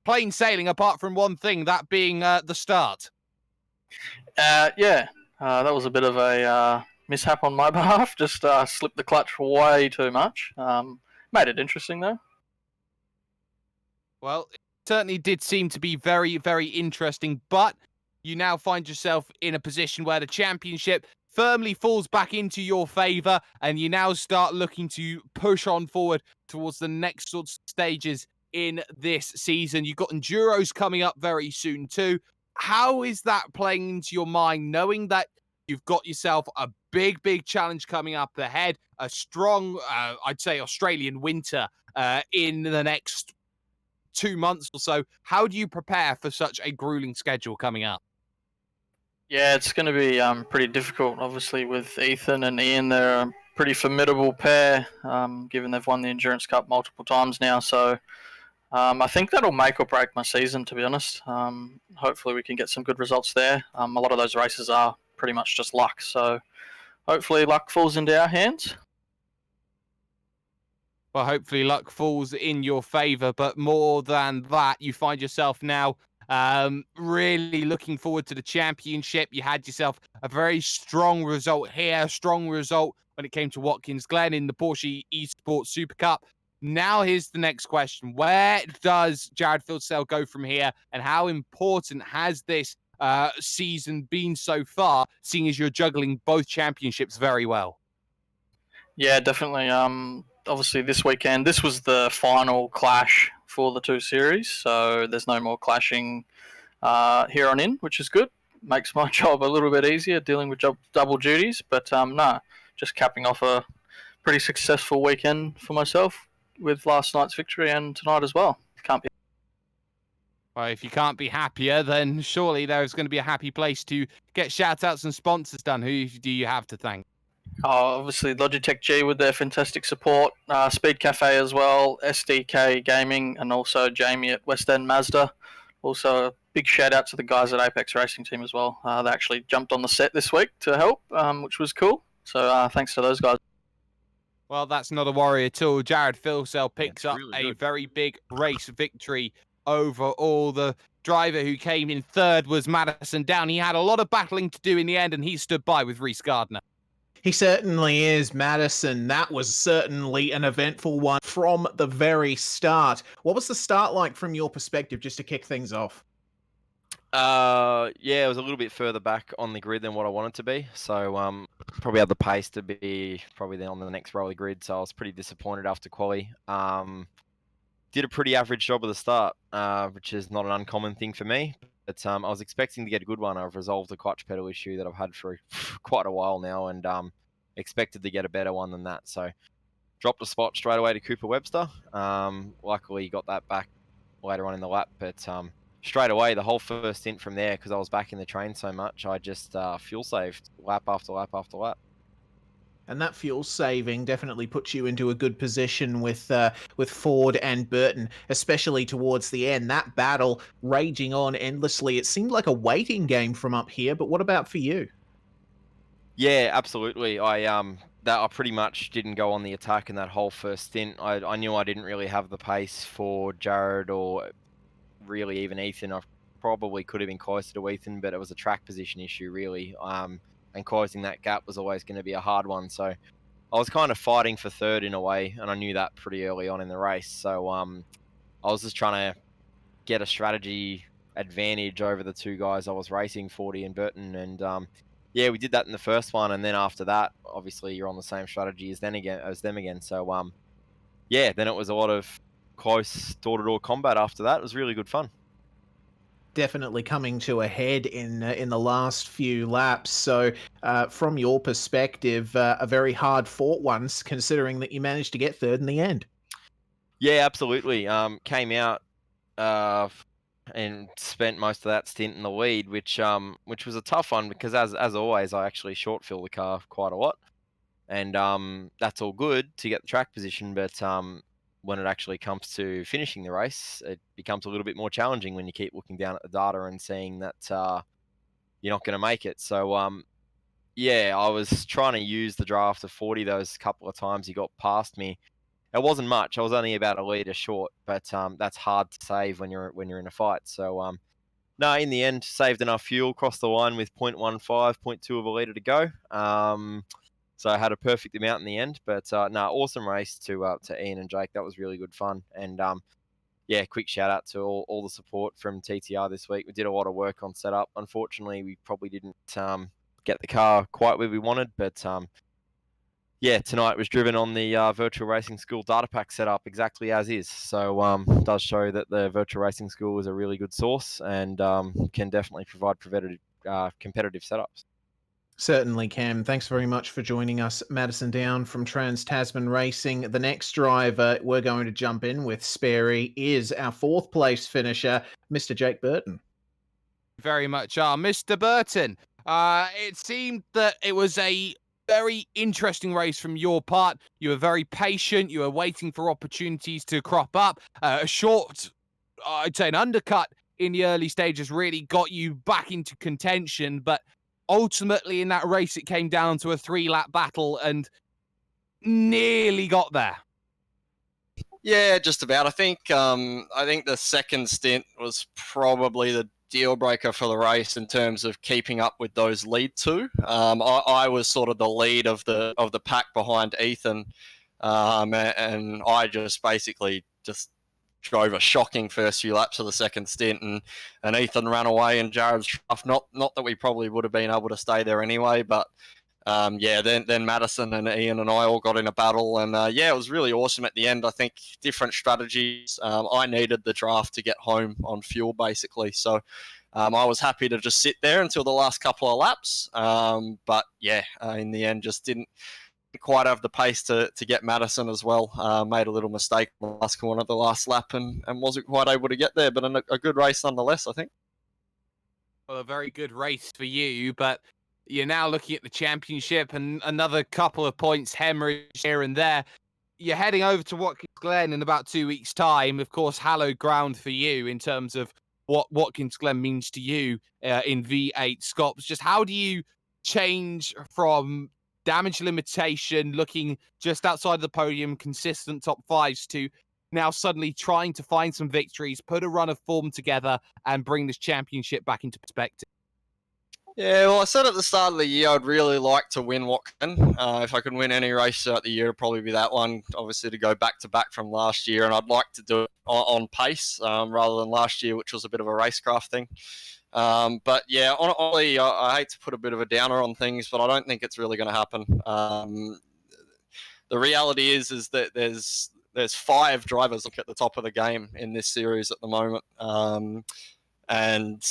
plain sailing, apart from one thing, that being the start. Yeah, that was a bit of a mishap on my behalf. Just slipped the clutch way too much. Made it interesting, though. Well, it certainly did seem to be very, very interesting, but you now find yourself in a position where the championship firmly falls back into your favour, and you now start looking to push on forward towards the next sort of stages in this season. You've got Enduros coming up very soon too. How is that playing into your mind, knowing that you've got yourself a big challenge coming up ahead, a strong, I'd say, Australian winter in the next 2 months or so? How do you prepare for such a grueling schedule coming up? Yeah, it's going to be pretty difficult. Obviously, with Ethan and Ian, they're a pretty formidable pair, given they've won the Endurance Cup multiple times now. So I think that'll make or break my season, to be honest. Hopefully we can get some good results there. A lot of those races are pretty much just luck, so hopefully luck falls into our hands. Well, hopefully luck falls in your favour, but more than that, you find yourself now really looking forward to the championship. You had yourself a very strong result here, a strong result when it came to Watkins Glen in the Porsche Esports Super Cup. Now here's the next question. Where does Jared Filsell go from here, and how important has this season been so far, seeing as you're juggling both championships very well? Yeah, definitely. Obviously this weekend, this was the final clash for the two series, so there's no more clashing here on in, which is good. Makes my job a little bit easier dealing with double duties, but no, just capping off a pretty successful weekend for myself with last night's victory and tonight as well. Can't be. Well, if you can't be happier, then surely there's going to be a happy place to get shout-outs and sponsors done. Who do you have to thank? Obviously Logitech G with their fantastic support, Speed Cafe as well, SDK Gaming, and also Jamie at West End Mazda. Also a big shout out to the guys at Apex Racing Team as well. They actually jumped on the set this week to help, which was cool. So thanks to those guys. Well, that's not a worry at all. Jared Filsell picks up a very big race victory over all. The driver who came in third was Madison Down. He had a lot of battling to do in the end, and he stood by with Reese Gardner. He certainly is, Madison. That was certainly an eventful one from the very start. What was the start like from your perspective, just to kick things off? Yeah, it was a little bit further back on the grid than what I wanted to be. So probably had the pace to be probably then on the next row of the grid. So I was pretty disappointed after quali. Did a pretty average job at the start, which is not an uncommon thing for me. But I was expecting to get a good one. I've resolved the clutch pedal issue that I've had for quite a while now, and expected to get a better one than that. So dropped a spot straight away to Cooper Webster. Luckily got that back later on in the lap, but straight away the whole first stint from there, because I was back in the train so much, I just fuel saved lap after lap after lap. And that fuel saving definitely puts you into a good position with Ford and Burton, especially towards the end. That battle raging on endlessly. It seemed like a waiting game from up here, but what about for you? Yeah, absolutely. I pretty much didn't go on the attack in that whole first stint. I knew I didn't really have the pace for Jared or really even Ethan. I probably could have been closer to Ethan, but it was a track position issue really. And closing that gap was always going to be a hard one. So I was kind of fighting for third in a way, and I knew that pretty early on in the race. So I was just trying to get a strategy advantage over the two guys I was racing, Fordy and Burton. And yeah, we did that in the first one, and then after that, obviously you're on the same strategy as them again. So yeah, then it was a lot of close door-to-door combat after that. It was really good fun. Definitely coming to a head in the last few laps. So from your perspective, a very hard-fought one, considering that you managed to get third in the end. Yeah, absolutely. Came out and spent most of that stint in the lead, which was a tough one because as always I actually short fill the car quite a lot, and that's all good to get the track position, but when it actually comes to finishing the race, it becomes a little bit more challenging when you keep looking down at the data and seeing that you're not going to make it. So yeah, I was trying to use the draft of 40 those couple of times he got past me. It wasn't much. I was only about a litre short, but that's hard to save when you're in a fight. So no, in the end, saved enough fuel, crossed the line with 0.15, 0.2 of a litre to go. So I had a perfect amount in the end. But no, awesome race to Ian and Jake. That was really good fun. And yeah, quick shout out to all the support from TTR this week. We did a lot of work on setup. Unfortunately, we probably didn't get the car quite where we wanted, but yeah, tonight was driven on the Virtual Racing School data pack setup exactly as is. So it does show that the Virtual Racing School is a really good source and can definitely provide competitive setups. Certainly can. Thanks very much for joining us, Madison Down from Trans-Tasman Racing. The next driver we're going to jump in with, Sperry, is our 4th place finisher, Mr. Jake Burton. Very much are. Mr. Burton, it seemed that it was a very interesting race from your part. You were very patient. You were waiting for opportunities to crop up. A short, I'd say an undercut in the early stages really got you back into contention. But ultimately in that race, it came down to a 3-lap battle and nearly got there. Yeah, just about. I think the second stint was probably the deal breaker for the race in terms of keeping up with those lead two. I was sort of the lead of the pack behind Ethan, and I just basically just drove a shocking first few laps of the second stint, and Ethan ran away and Jared's off. Not that we probably would have been able to stay there anyway, but yeah, then Madison and Ian and I all got in a battle, and yeah, it was really awesome at the end. I think different strategies. I needed the draft to get home on fuel, basically, so I was happy to just sit there until the last couple of laps. But yeah, in the end, just didn't quite have the pace to get Madison as well. Made a little mistake on the last corner of the last lap and wasn't quite able to get there, but a good race nonetheless, I think. Well, a very good race for you, but you're now looking at the championship and another couple of points hemorrhage here and there. You're heading over to Watkins Glen in about 2 weeks' time. Of course, hallowed ground for you in terms of what Watkins Glen means to you in V8SCOPS. Just how do you change from damage limitation, looking just outside the podium, consistent top fives, to now suddenly trying to find some victories, put a run of form together, and bring this championship back into perspective? Yeah, well, I said at the start of the year I'd really like to win Watkins. If I could win any race throughout the year, it'd probably be that one. Obviously, to go back to back from last year, and I'd like to do it on pace rather than last year, which was a bit of a racecraft thing. But yeah, honestly, I hate to put a bit of a downer on things, but I don't think it's really going to happen. The reality is that there's 5 drivers at the top of the game in this series at the moment, and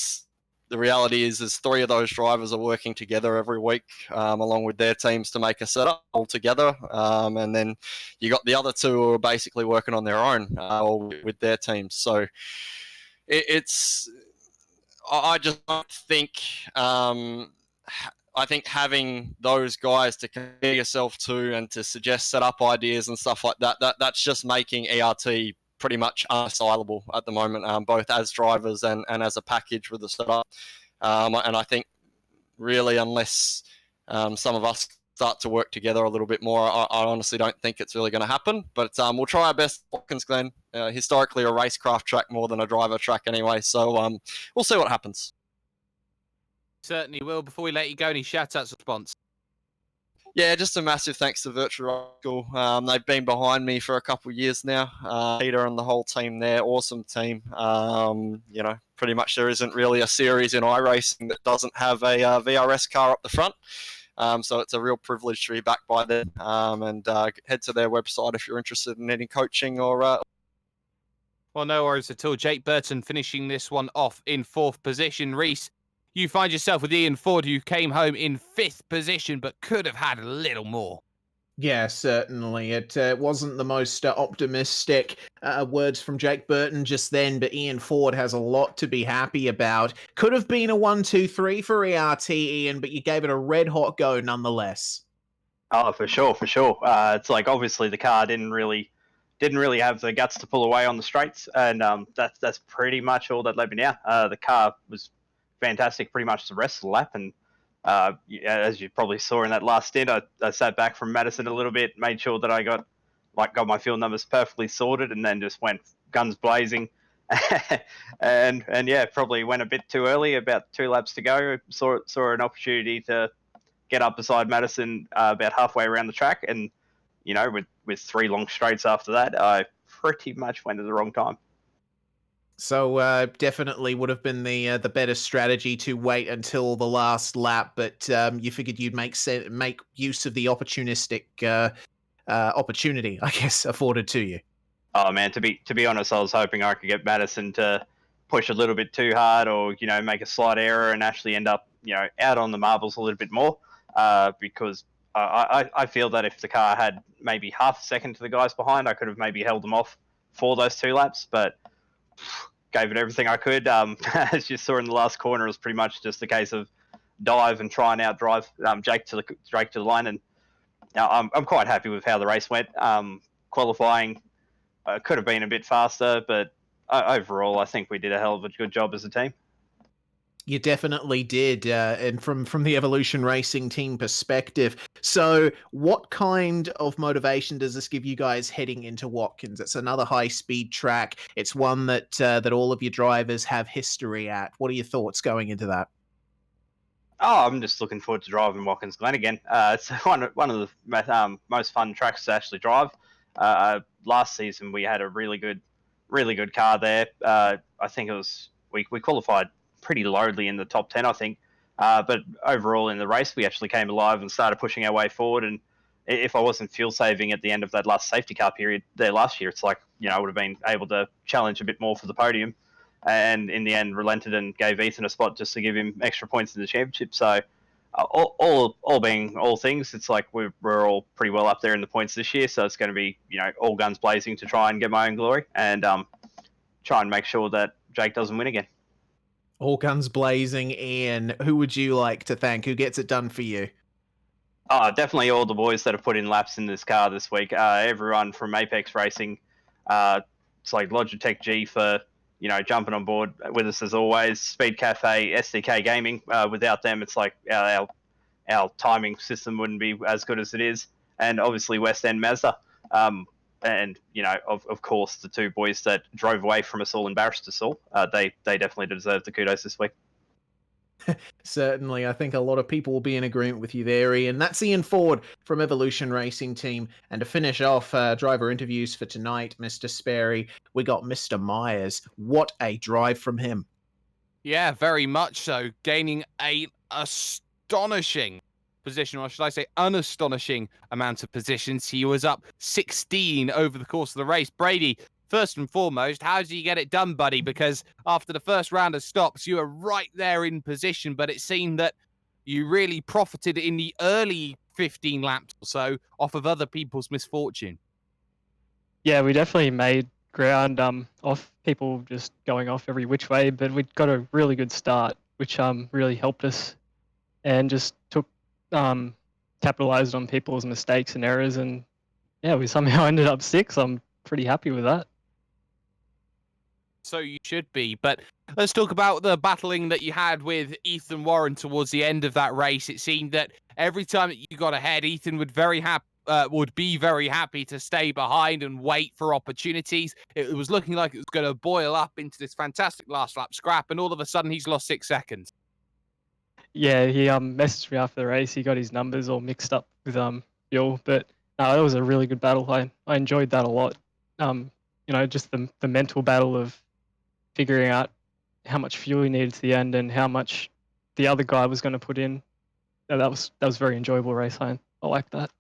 the reality is 3 of those drivers are working together every week along with their teams to make a setup all together. And then you got the other 2 who are basically working on their own with their teams. So I just don't think, I think having those guys to compare yourself to and to suggest setup ideas and stuff like that's just making ERT pretty much unassailable at the moment, both as drivers and as a package with the setup. And I think really unless some of us start to work together a little bit more, I honestly don't think it's really going to happen. But we'll try our best. Watkins Glen, historically a racecraft track more than a driver track anyway. So we'll see what happens. Certainly will. Before we let you go, any shout-outs or response? Yeah, just a massive thanks to Virtual School. They've been behind me for a couple of years now. Peter and the whole team there, awesome team. You know, pretty much there isn't really a series in iRacing that doesn't have a VRS car up the front. So it's a real privilege to be backed by them. And head to their website if you're interested in any coaching or... Well, no worries at all. Jake Burton finishing this one off in 4th position. Reese, you find yourself with Ian Ford, who came home in 5th position, but could have had a little more. Yeah, certainly. It wasn't the most optimistic words from Jake Burton just then, but Ian Ford has a lot to be happy about. Could have been a 1-2-3 for ERT, Ian, but you gave it a red hot go nonetheless. Oh, for sure, for sure. It's like obviously the car didn't really have the guts to pull away on the straights, and that's pretty much all that let me down. The car was fantastic pretty much the rest of the lap, and as you probably saw in that last stint, I sat back from Madison a little bit, made sure that I got my field numbers perfectly sorted, and then just went guns blazing. and yeah, probably went a bit too early, about 2 laps to go. Saw an opportunity to get up beside Madison about halfway around the track, and with 3 long straights after that, I pretty much went at the wrong time. So definitely would have been the better strategy to wait until the last lap, but you figured you'd make use of the opportunistic opportunity, I guess, afforded to you. Oh man, to be honest, I was hoping I could get Madison to push a little bit too hard, or make a slight error and actually end up out on the marbles a little bit more. Because I feel that if the car had maybe half a second to the guys behind, I could have maybe held them off for those 2 laps, but gave it everything I could. As you saw in the last corner, it was pretty much just a case of dive and try and outdrive Jake to the line, and I'm quite happy with how the race went. Qualifying could have been a bit faster, but overall, I think we did a hell of a good job as a team. You definitely did, and from the Evolution Racing team perspective. So, what kind of motivation does this give you guys heading into Watkins? It's another high-speed track. It's one that all of your drivers have history at. What are your thoughts going into that? Oh, I'm just looking forward to driving Watkins Glen again. It's one of the most fun tracks to actually drive. Last season we had a really good car there. I think it was we qualified pretty lowly in the top 10, I think. But overall in the race, we actually came alive and started pushing our way forward. And if I wasn't fuel saving at the end of that last safety car period there last year, it's like, I would have been able to challenge a bit more for the podium. And in the end, relented and gave Ethan a spot just to give him extra points in the championship. So all being all things, it's like we're all pretty well up there in the points this year. So it's going to be, all guns blazing to try and get my own glory and try and make sure that Jake doesn't win again. All guns blazing, Ian. Who would you like to thank? Who gets it done for you? Oh, definitely all the boys that have put in laps in this car this week. Everyone from Apex Racing. It's like Logitech G for jumping on board with us as always. Speed Cafe, SDK Gaming. Without them, it's like our timing system wouldn't be as good as it is. And obviously West End Mazda. And of course the 2 boys that drove away from us all, embarrassed us all. They definitely deserve the kudos this week. Certainly, I think a lot of people will be in agreement with you there, Ian. That's Ian Ford from Evolution Racing Team. And to finish off driver interviews for tonight, Mr. Sperry, we got Mr. Myers. What a drive from him. Yeah, very much so. Gaining a astonishing position, or should I say unastonishing amount of positions. He was up 16 over the course of the race. Brady, first and foremost, how did you get it done, buddy? Because after the first round of stops, you were right there in position, but it seemed that you really profited in the early 15 laps or so off of other people's misfortune. Yeah, we definitely made ground off people just going off every which way, but we got a really good start, which really helped us and just took capitalized on people's mistakes and errors, and yeah, we somehow ended up 6th. I'm pretty happy with that. So you should be, but let's talk about the battling that you had with Ethan Warren towards the end of that race. It seemed that every time that you got ahead, Ethan would be very happy to stay behind and wait for opportunities. It was looking like it was going to boil up into this fantastic last lap scrap, and all of a sudden he's lost 6 seconds. Yeah, he messaged me after the race. He got his numbers all mixed up with fuel, but no, that was a really good battle. I enjoyed that a lot. Just the mental battle of figuring out how much fuel he needed to the end and how much the other guy was going to put in. That was a very enjoyable race. I like that.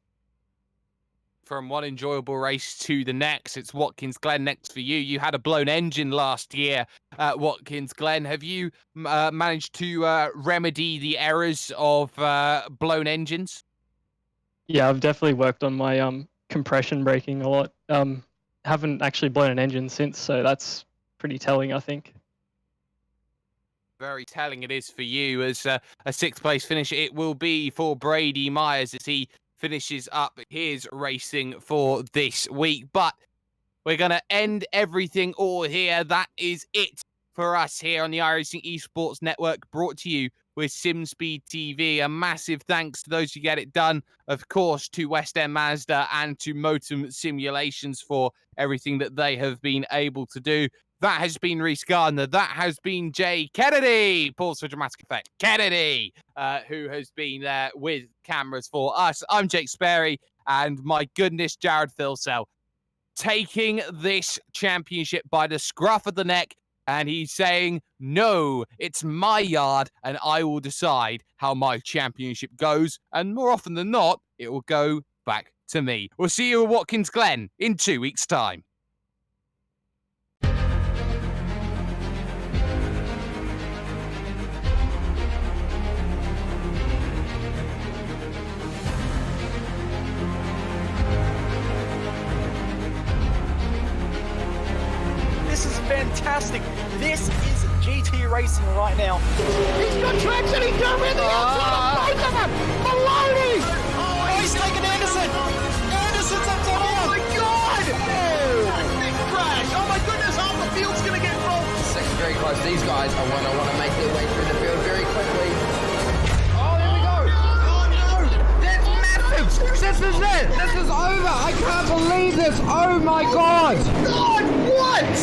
From one enjoyable race to the next, it's Watkins Glen next for you. You had a blown engine last year at Watkins Glen. Have you managed to remedy the errors of blown engines? Yeah, I've definitely worked on my compression braking a lot. Haven't actually blown an engine since, so that's pretty telling, I think. Very telling it is for you as a sixth place finish. It will be for Brady Myers as he finishes up his racing for this week. But we're going to end everything all here. That is it for us here on the iRacing Esports Network, brought to you with SimSpeed TV. A massive thanks to those who get it done, of course, to West End Mazda and to Motum Simulations for everything that they have been able to do. That has been Reese Gardner. That has been Jay Kennedy. Pause for dramatic effect. Kennedy, who has been there with cameras for us. I'm Jake Sperry, and my goodness, Jared Filsell taking this championship by the scruff of the neck. And he's saying, no, it's my yard, and I will decide how my championship goes. And more often than not, it will go back to me. We'll see you at Watkins Glen in 2 weeks' time. This is fantastic. This is GT racing right now. He's got traction, he's got everything outside of both of them! Maloney! Oh, he's taking Anderson! Anderson's up to Oh my god! Big crash! Oh my goodness, half the field's gonna get involved! Second very close. These guys are want to make their way through the field very quickly. Oh, there we go! Oh no! That's massive! This is it! This is over! I can't believe this! Oh my god! God, what?